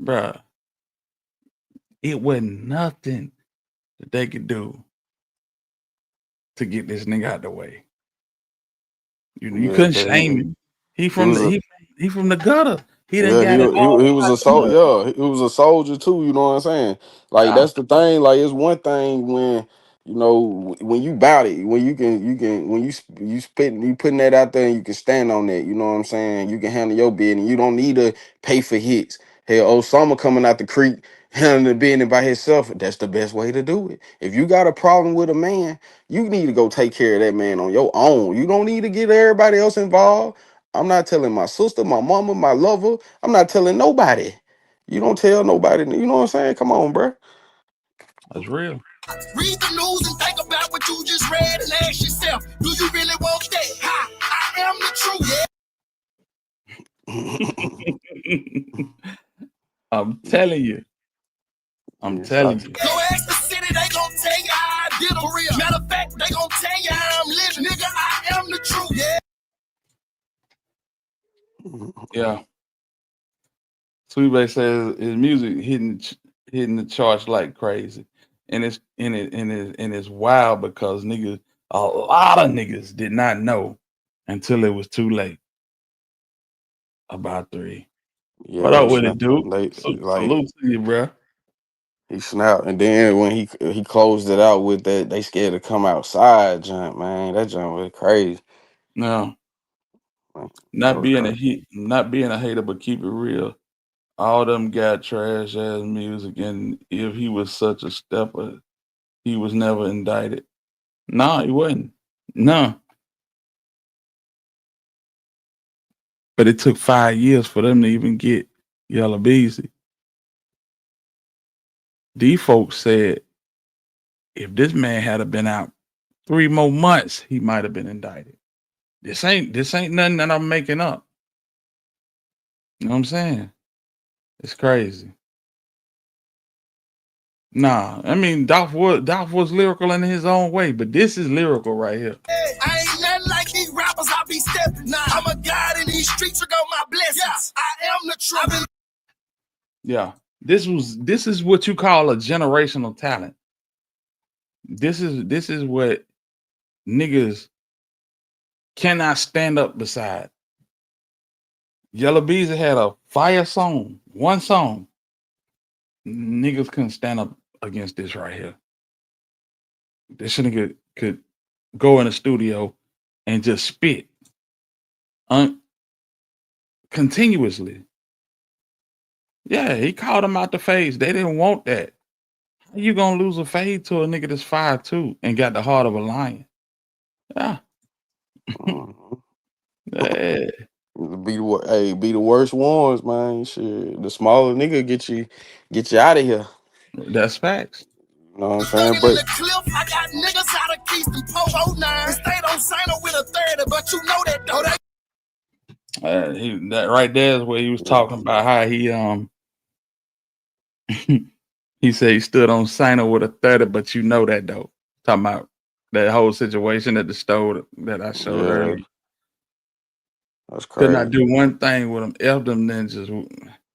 E: Bruh. It wasn't nothing that they could do to get this nigga out the way. You couldn't shame him. He from the gutter. He done got it all.
A: He was a soldier. Yeah, he was a soldier too. You know what I'm saying? Like that's the thing. Like it's one thing when when you bout it, when you putting that out there and you can stand on that. You know what I'm saying? You can handle your bid and you don't need to pay for hits. Hell, Osama coming out the creek handling the business by himself. That's the best way to do it. If you got a problem with a man, you need to go take care of that man on your own. You don't need to get everybody else involved. I'm not telling my sister, my mama, my lover. I'm not telling nobody. You don't tell nobody. You know what I'm saying? Come on, bro.
E: That's real.
L: Read the news and think about what you just read and ask yourself, do you really want that? Ha, I am the truth.
E: I'm telling you. I'm telling you.
L: Go ask the city, they gon' tell you how I did it for real. Matter of fact, they gon' tell you how I'm living. Nigga, I am the truth, yeah.
E: Yeah. Sweetback says his music hitting the charts like crazy. And it's wild because a lot of niggas did not know until it was too late about 3.
A: Yeah,
E: what up with it, dude? Salute to you, bro.
A: He snapped, and then when he closed it out with that, they scared to come outside jump, man. That jump was crazy.
E: No. Not being a hater, but keep it real. All them got trash ass music, and if he was such a stepper, he was never indicted. No, he wasn't. No. But it took 5 years for them to even get Yella Beezy. These folks said if this man had been out 3 more months, he might have been indicted. This ain't nothing that I'm making up. You know what I'm saying? It's crazy. Nah, I mean Dolph was lyrical in his own way, but this is lyrical right here.
L: I ain't nothing like these rappers, I be stepping. Nah, I'm a god in these streets, I got my blessings. Yeah, I am the truth.
E: Yeah. This is what you call a generational talent. This is what niggas cannot stand up beside. Yella Beezy had a fire song, one song. Niggas couldn't stand up against this right here. This nigga could go in the studio and just spit continuously. Yeah, he called him out the face. They didn't want that. How you gonna lose a fade to a nigga that's 5'2" and got the heart of a lion? Yeah. Yeah.
A: Be the worst ones, man. Shit, the smaller nigga get you out of here.
E: That's facts.
A: You know what I'm saying? But
L: I got niggas out of Keystone Post 09. They don't sign up with a 30, but you know that though.
E: That right there is where he was talking about how he he said he stood on signer with a 30, but you know that though. Talking about that whole situation at the store that I showed earlier.
A: That's
E: Could
A: crazy.
E: not do one thing with them. F them ninjas.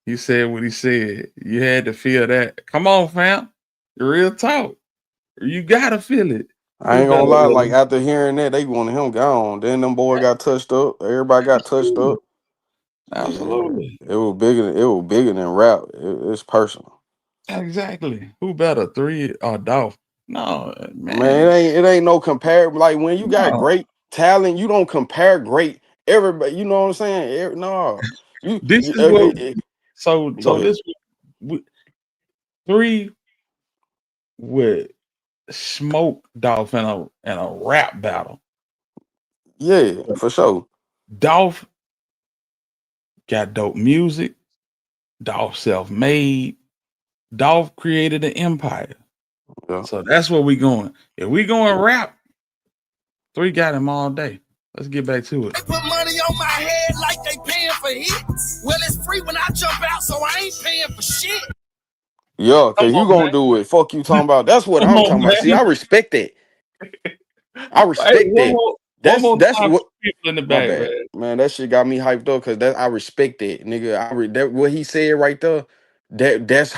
E: He said what he said. You had to feel that. Come on, fam. Real talk. You gotta feel it.
A: I ain't gonna lie, like after hearing that, they wanted him gone. Then them boy got touched up. Everybody got touched up.
E: Absolutely.
A: Yeah, it was bigger than rap. It's personal.
E: Exactly. Who better, 3 or Dolph? No, man.
A: Man, it ain't no compare. Like when you got great talent, you don't compare great everybody. You know what I'm saying? No.
E: This is what so
A: Go ahead.
E: this 3 would smoke Dolph in a rap battle.
A: Yeah, for sure.
E: Dolph got dope music. Dolph self-made. Dolph created an empire.
A: Yeah.
E: So that's where we going. If we going rap, 3 got him all day. Let's get back to it.
L: They put money on my head like they paying for hits. Well, it's free when I jump out, so I ain't paying for shit.
A: Yeah, cause you gonna do it. Fuck you talking about. That's what
E: Come
A: I'm
E: on,
A: talking about. See,
E: man.
A: I respect that. I respect
E: Hey,
A: that.
E: one more
A: That's
E: time
A: what
E: for people in the
A: my
E: back,
A: bad. Man, that shit got me hyped up because I respect that, nigga. That what he said right there. That's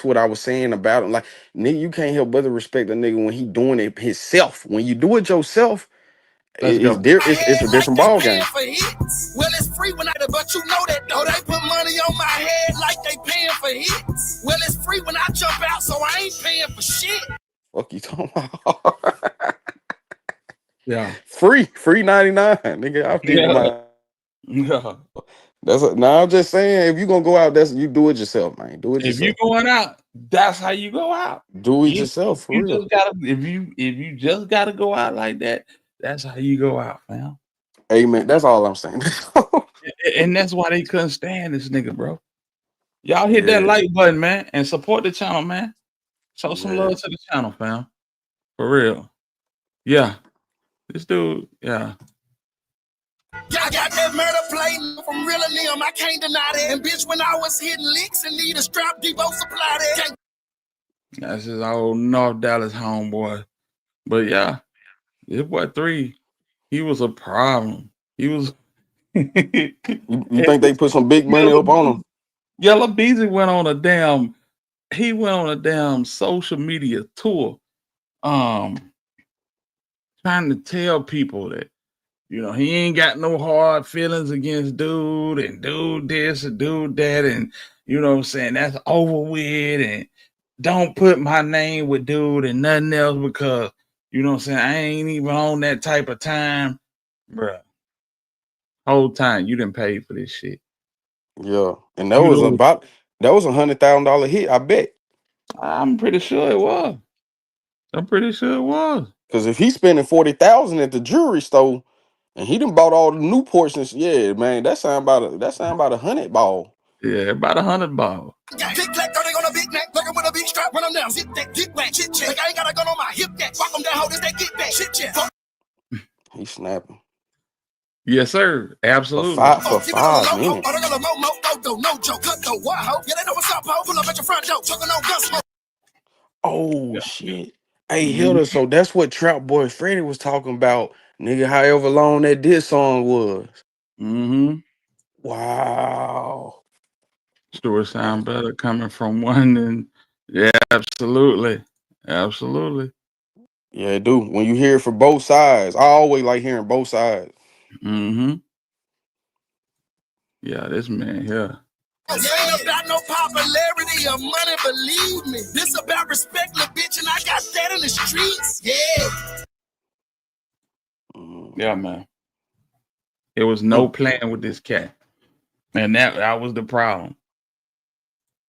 A: what I was saying about him. Like, nigga, you can't help but to respect a nigga when he doing it himself. When you do it yourself,
E: Let's go.
A: it's a different ball game.
L: Well, it's free when but you know that though. They put money on my head like they paying for hits. Well, it's free when I jump out, so I ain't paying for shit.
A: Fuck you talking about?
E: Yeah.
A: Free 99, nigga. I think my I'm just saying, if you gonna go out, you do it yourself, man. Do it
E: If you
A: yourself.
E: going out, that's how you go out.
A: Do it yourself for real.
E: Just gotta, if you just gotta go out like that, that's how you go out, fam.
A: Amen. That's all I'm saying.
E: And that's why they couldn't stand this nigga, bro. Y'all hit that like button, man, and support the channel, man. Show some love to the channel, fam. For real. Yeah. This dude, yeah.
L: Y'all got that murder plate from real and them. I can't deny that. And bitch, when I was hitting licks and need a strap, Debo supply that.
E: That's his old North Dallas homeboy. But yeah, this boy 3, he was a problem. He was.
A: You think they put some big money up on him?
E: Yella Beezy went on a damn social media tour, trying to tell people that, he ain't got no hard feelings against dude and dude this and dude that, and you know what I'm saying, that's over with, and don't put my name with dude and nothing else because, you know what I'm saying, I ain't even on that type of time. Bruh. Whole time you didn't pay for this shit.
A: Yeah. And that was $100,000 hit, I bet.
E: I'm pretty sure it was.
A: Because if he's spending $40,000 at the jewelry store and he done bought all the new portions, yeah, man, that sound about a 100 ball.
E: Yeah, about 100 ball.
L: Tick clack, 30 on a big neck, looking with a big strap, run them down, zip that, dick whack, chit chat. Like I ain't got a gun on my hip that, walk them down, hold this, they get back, shit chat.
A: He's snapping.
E: Yes, sir. Absolutely.
A: For 5 minutes. Oh shit. Hey, Hilda, so that's what Trap Boy Freddy was talking about, nigga, however long that diss song was.
E: Mm-hmm.
A: Wow.
E: Story sound better coming from one than, yeah, absolutely. Absolutely.
A: Yeah, it do. When you hear it for both sides, I always like hearing both sides.
E: Mm-hmm. Yeah, this man here.
L: This ain't about no popularity or money, believe me. This about respect, the bitch, and I got that in the streets. Yeah.
E: Yeah, man. It was no playing with this cat. And that was the problem.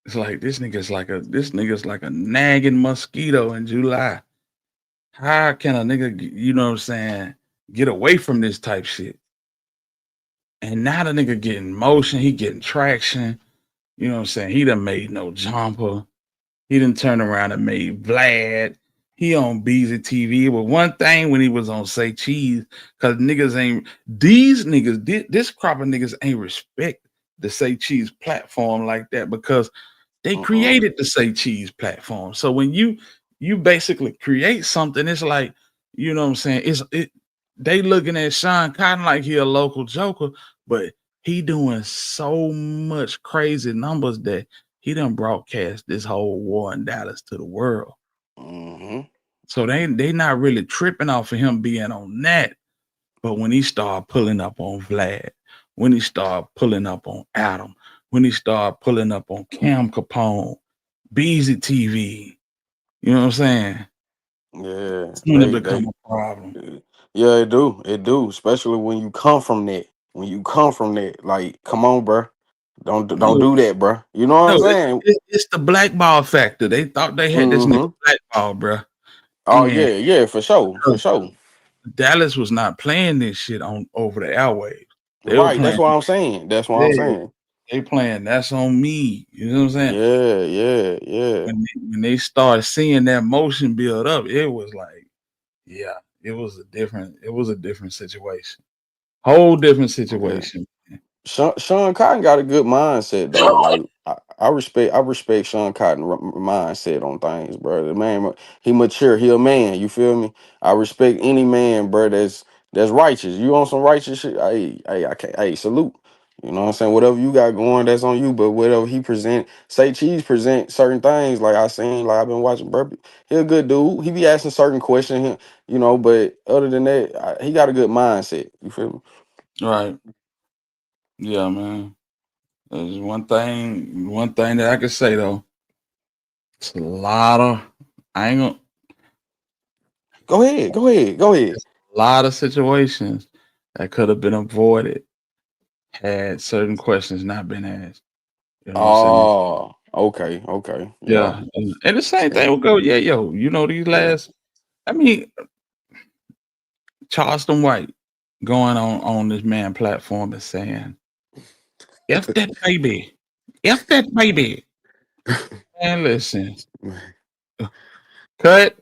E: It's like this nigga's like a nagging mosquito in July. How can a nigga, you know what I'm saying, get away from this type shit? And now the nigga getting motion, he getting traction. You know what I'm saying? He done made No Jumper. He done turned around and made Vlad. He on Beezy TV. But one thing when he was on Say Cheese, because niggas ain't, this crop of niggas ain't respect the Say Cheese platform like that because they created the Say Cheese platform. So when you basically create something, it's like, you know what I'm saying? They looking at Sean Cotton like he a local joker, but he doing so much crazy numbers that he done broadcast this whole war in Dallas to the world. So they not really tripping off of him being on that. But when he started pulling up on Vlad, when he started pulling up on Adam, when he started pulling up on Cam Capone, Beezy TV, you know what I'm saying?
A: Yeah,
E: It's when it become a problem.
A: Yeah, it do. Especially when you come from that. When you come from that, like, come on, bro. Don't do that, bro. You know what I'm saying?
E: It's the blackball factor. They thought they had this nigga blackball, bro.
A: Oh yeah, for sure.
E: Dallas was not playing this shit on over the airwaves. They were
A: Right, that's
E: playing.
A: what I'm saying.
E: They playing That's On Me. You know what I'm saying?
A: Yeah.
E: When they started seeing that motion build up, it was like, yeah, it was a different situation. Whole different situation.
A: Sean Cotton got a good mindset though. Like I respect Sean Cotton mindset on things, bro. The man, he mature. He a man. You feel me? I respect any man, bro. That's righteous. You on some righteous shit? I can't. Hey, salute. You know what I'm saying? Whatever you got going, that's on you. But whatever he Say Cheese present certain things. Like I seen, like I've been watching Burpee. He a good dude. He be asking certain questions, you know. But other than that, he got a good mindset. You feel me?
E: Right. Yeah, man. There's one thing that I can say though. It's a lot of I ain't gonna
A: Go ahead.
E: A lot of situations that could have been avoided had certain questions not been asked. You know what I'm saying?
A: Oh, okay.
E: Yeah. And the same thing will go, you know, these last, I mean, Charleston White going on this man platform and saying, F that baby. Man, listen. Cut.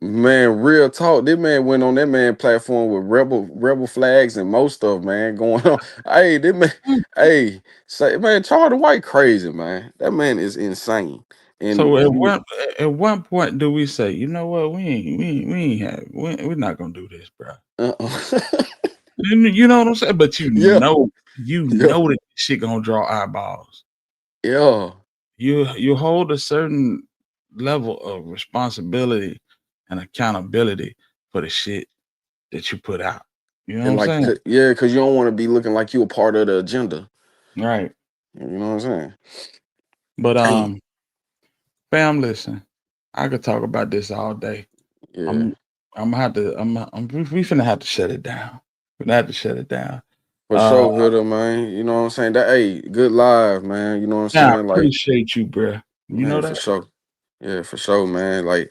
A: Man, real talk. This man went on that man platform with rebel flags and most stuff, man, going on. Hey, this man, say man, Charleston White crazy, man. That man is insane.
E: So
A: And
E: at one point do we say, you know what, we're not gonna do this, bro. You know what I'm saying? But you know that shit gonna draw eyeballs.
A: Yeah.
E: You hold a certain level of responsibility and accountability for the shit that you put out. You know
A: And
E: what I'm saying?
A: because you don't want to be looking like you a part of the agenda.
E: Right.
A: You know what I'm saying?
E: But fam, listen, I could talk about this all day.
A: Yeah.
E: we finna have to shut it down. We're gonna have to shut it down.
A: For sure, Hilda, man. You know what I'm saying? That good live, man. You know what I'm
E: I
A: saying? Like,
E: appreciate you, bro. You know
A: man,
E: that?
A: for sure. Yeah, for sure, man. Like,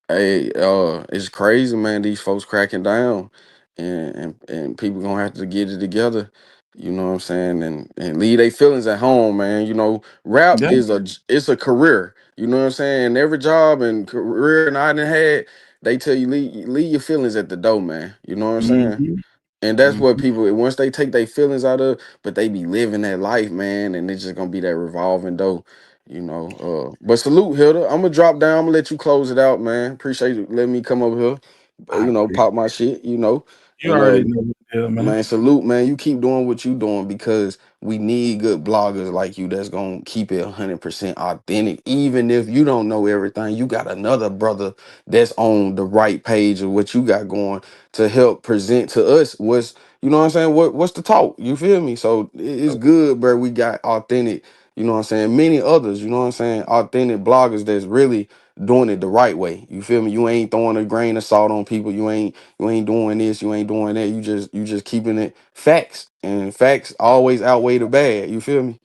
A: hey, it's crazy, man. These folks cracking down, and people gonna have to get it together. You know what I'm saying? And leave their feelings at home, man. You know, rap it's a career. You know what I'm saying? Every job and career and I done had, they tell you leave your feelings at the door, man. You know what I'm saying? And that's what people once they take their feelings out of, but they be living that life, man, and it's just gonna be that revolving door, you know. But salute, Hilda. I'm gonna drop down. I'm gonna let you close it out, man. Appreciate you letting me come over here, pop my shit,
E: You
A: and
E: already know what the deal, man.
A: man, salute, man. You keep doing what you doing because we need good bloggers like you that's gonna keep it 100% authentic. Even if you don't know everything, you got another brother that's on the right page of what you got going to help present to us what's you know what I'm saying. What's the talk? You feel me? So it's good, bro. We got authentic. You know what I'm saying. Many others. You know what I'm saying. Authentic bloggers that's really doing it the right way. You feel me? You ain't throwing a grain of salt on people. You ain't doing this, you ain't doing that. You just keeping it facts. And facts always outweigh the bad. You feel me?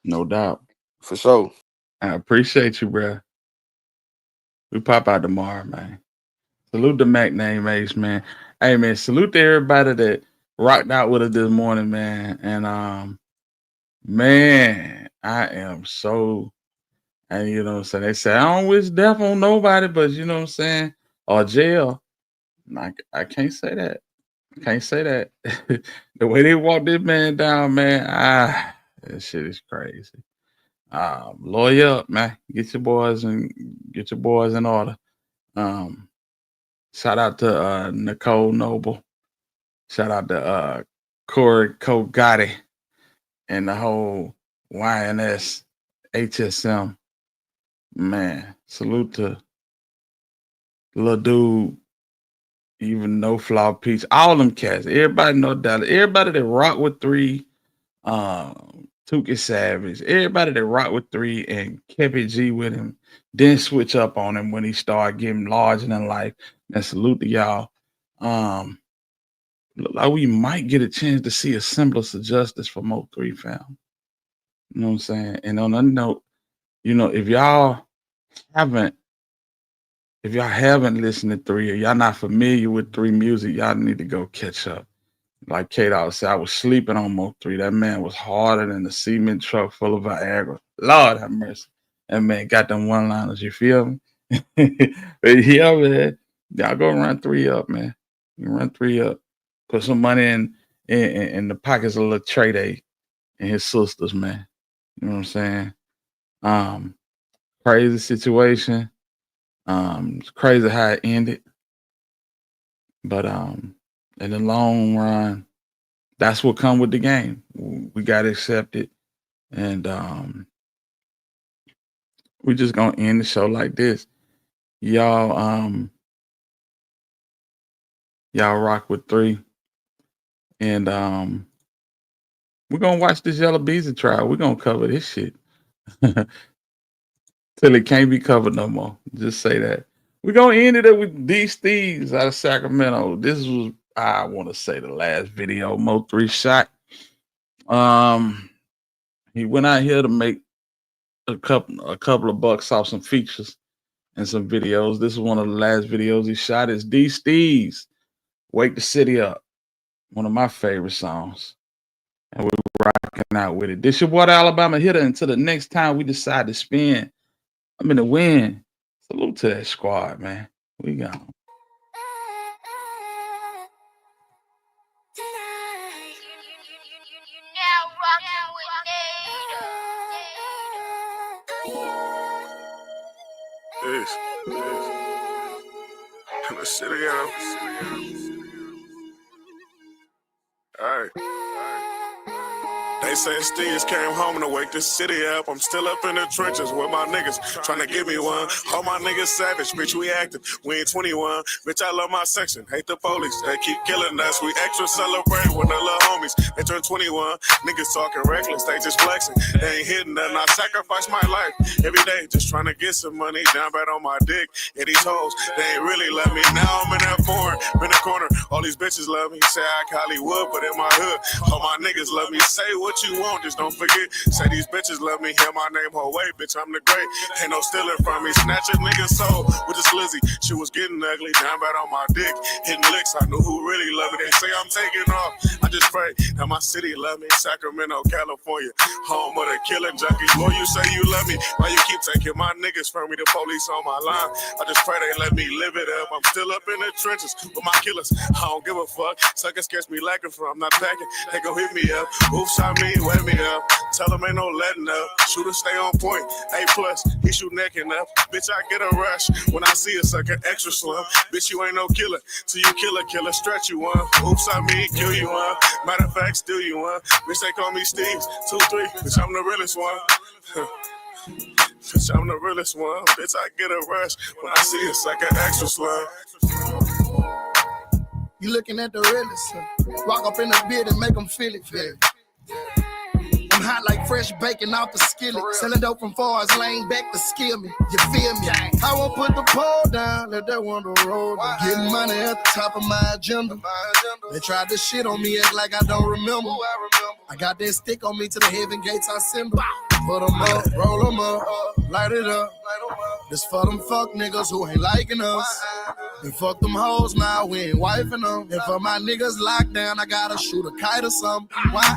E: No doubt.
A: For sure.
E: I appreciate you, bro. We pop out tomorrow, man. Salute the Mac name Ace, man. Hey man, salute to everybody that rocked out with it this morning, man. And man, I am so, and you know what I'm saying? They say I don't wish death on nobody, but you know what I'm saying? Or jail. I can't say that. Can't say that. The way they walked this man down, man, that shit is crazy. Lawyer up, man. Get your boys in order. Shout out to Nicole Noble. Shout out to Corey Gotti and the whole YNS HSM. Man, salute to little dude, even No Flaw Peach, all them cats. Everybody know that. Everybody that rock with 3, Tukey Savage, everybody that rock with 3 and kept it G with him, then switch up on him when he started getting larger than life. And salute to y'all. Look like we might get a chance to see a semblance of justice for Mo3 fam. You know what I'm saying? And on another note, you know, if y'all haven't listened to 3 or y'all not familiar with 3 music, y'all need to go catch up. Like K-Dog said, I was sleeping on Mo3. That man was harder than a cement truck full of Viagra. Lord have mercy. That man got them one-liners, you feel me? But yeah, man. Y'all go run 3 up, man. You run 3 up. Put some money in the pockets of little Trey Day and his sisters, man. You know what I'm saying? Crazy situation. It's crazy how it ended. But in the long run, that's what come with the game. We gotta accept it. And we just gonna end the show like this. Y'all rock with 3. And we're gonna watch this Yella Beezy trial. We're gonna cover this shit. Till it can't be covered no more. Just say that. We're gonna end it up with these thieves out of Sacramento. This was, I want to say, the last video Mo3 shot. He went out here to make a couple of bucks off some features and some videos. This is one of the last videos he shot. It's These Thieves, Wake the City Up. One of my favorite songs. And we're rocking out with it. This your boy, the Alabama Hitter. Until the next time we decide to spin, I'm in the win. Salute to that squad, man. We gone.
L: Yes. Let's sit down. All right. They say Steve's came home to wake the city up. I'm still up in the trenches with my niggas trying to give me one. All my niggas savage, bitch, we active. We ain't 21. Bitch, I love my section. Hate the police. They keep killing us. We extra celebrate when the little homies. They turn 21. Niggas talking reckless. They just flexing. They ain't hitting nothing. I sacrifice my life every day just trying to get some money. Down bad on my dick. And these hoes, they ain't really love me. Now I'm in that foreign. In the corner. All these bitches love me. Say I Hollywood, but in my hood, all my niggas love me. Say what you want, just don't forget. Say these bitches love me, hear my name whole way, bitch, I'm the great. Ain't no stealing from me. Snatch a nigga's soul with this Lizzie. She was getting ugly, down bad on my dick. Hitting licks, I knew who really loved me. They say I'm taking off. I just pray that my city love me. Sacramento, California, home of the killing junkies. Boy, you say you love me, why you keep taking my niggas from me? The police on my line. I just pray they let me live it up. I'm still up in the trenches with my killers. I don't give a fuck. Suckers catch me lacking from. I'm not packing. They gon' hit me up. Oops, I mean, wake me up. Tell them ain't no letting up. Shooter stay on point. A+, he shoot necking up. Bitch, I get a rush when I see a sucker extra slum. Bitch, you ain't no killer. Till you killer, stretch you one. Oops, I mean, kill you one. Matter of fact, steal you one. Bitch, they call me Steve's 2-3. Bitch, I'm the realest one. Bitch, I'm the realest one. Bitch, I get a rush when I see a sucker extra slum.
I: You looking at the realest. Walk up in the bed and make them feel it. I'm hot like fresh bacon off the skillet. Selling dope from Forest Lane back to skill me. You feel me? I won't put the pole down, let that one roll. Getting money at the top of my agenda. They tried to shit on me, act like I don't remember. I got that stick on me to the heaven gates I send them. Put them up, roll them up, light it up. This for them fuck niggas who ain't liking us. And fuck them hoes now, we ain't wifing them. And for my niggas locked down, I gotta shoot a kite or something. Why?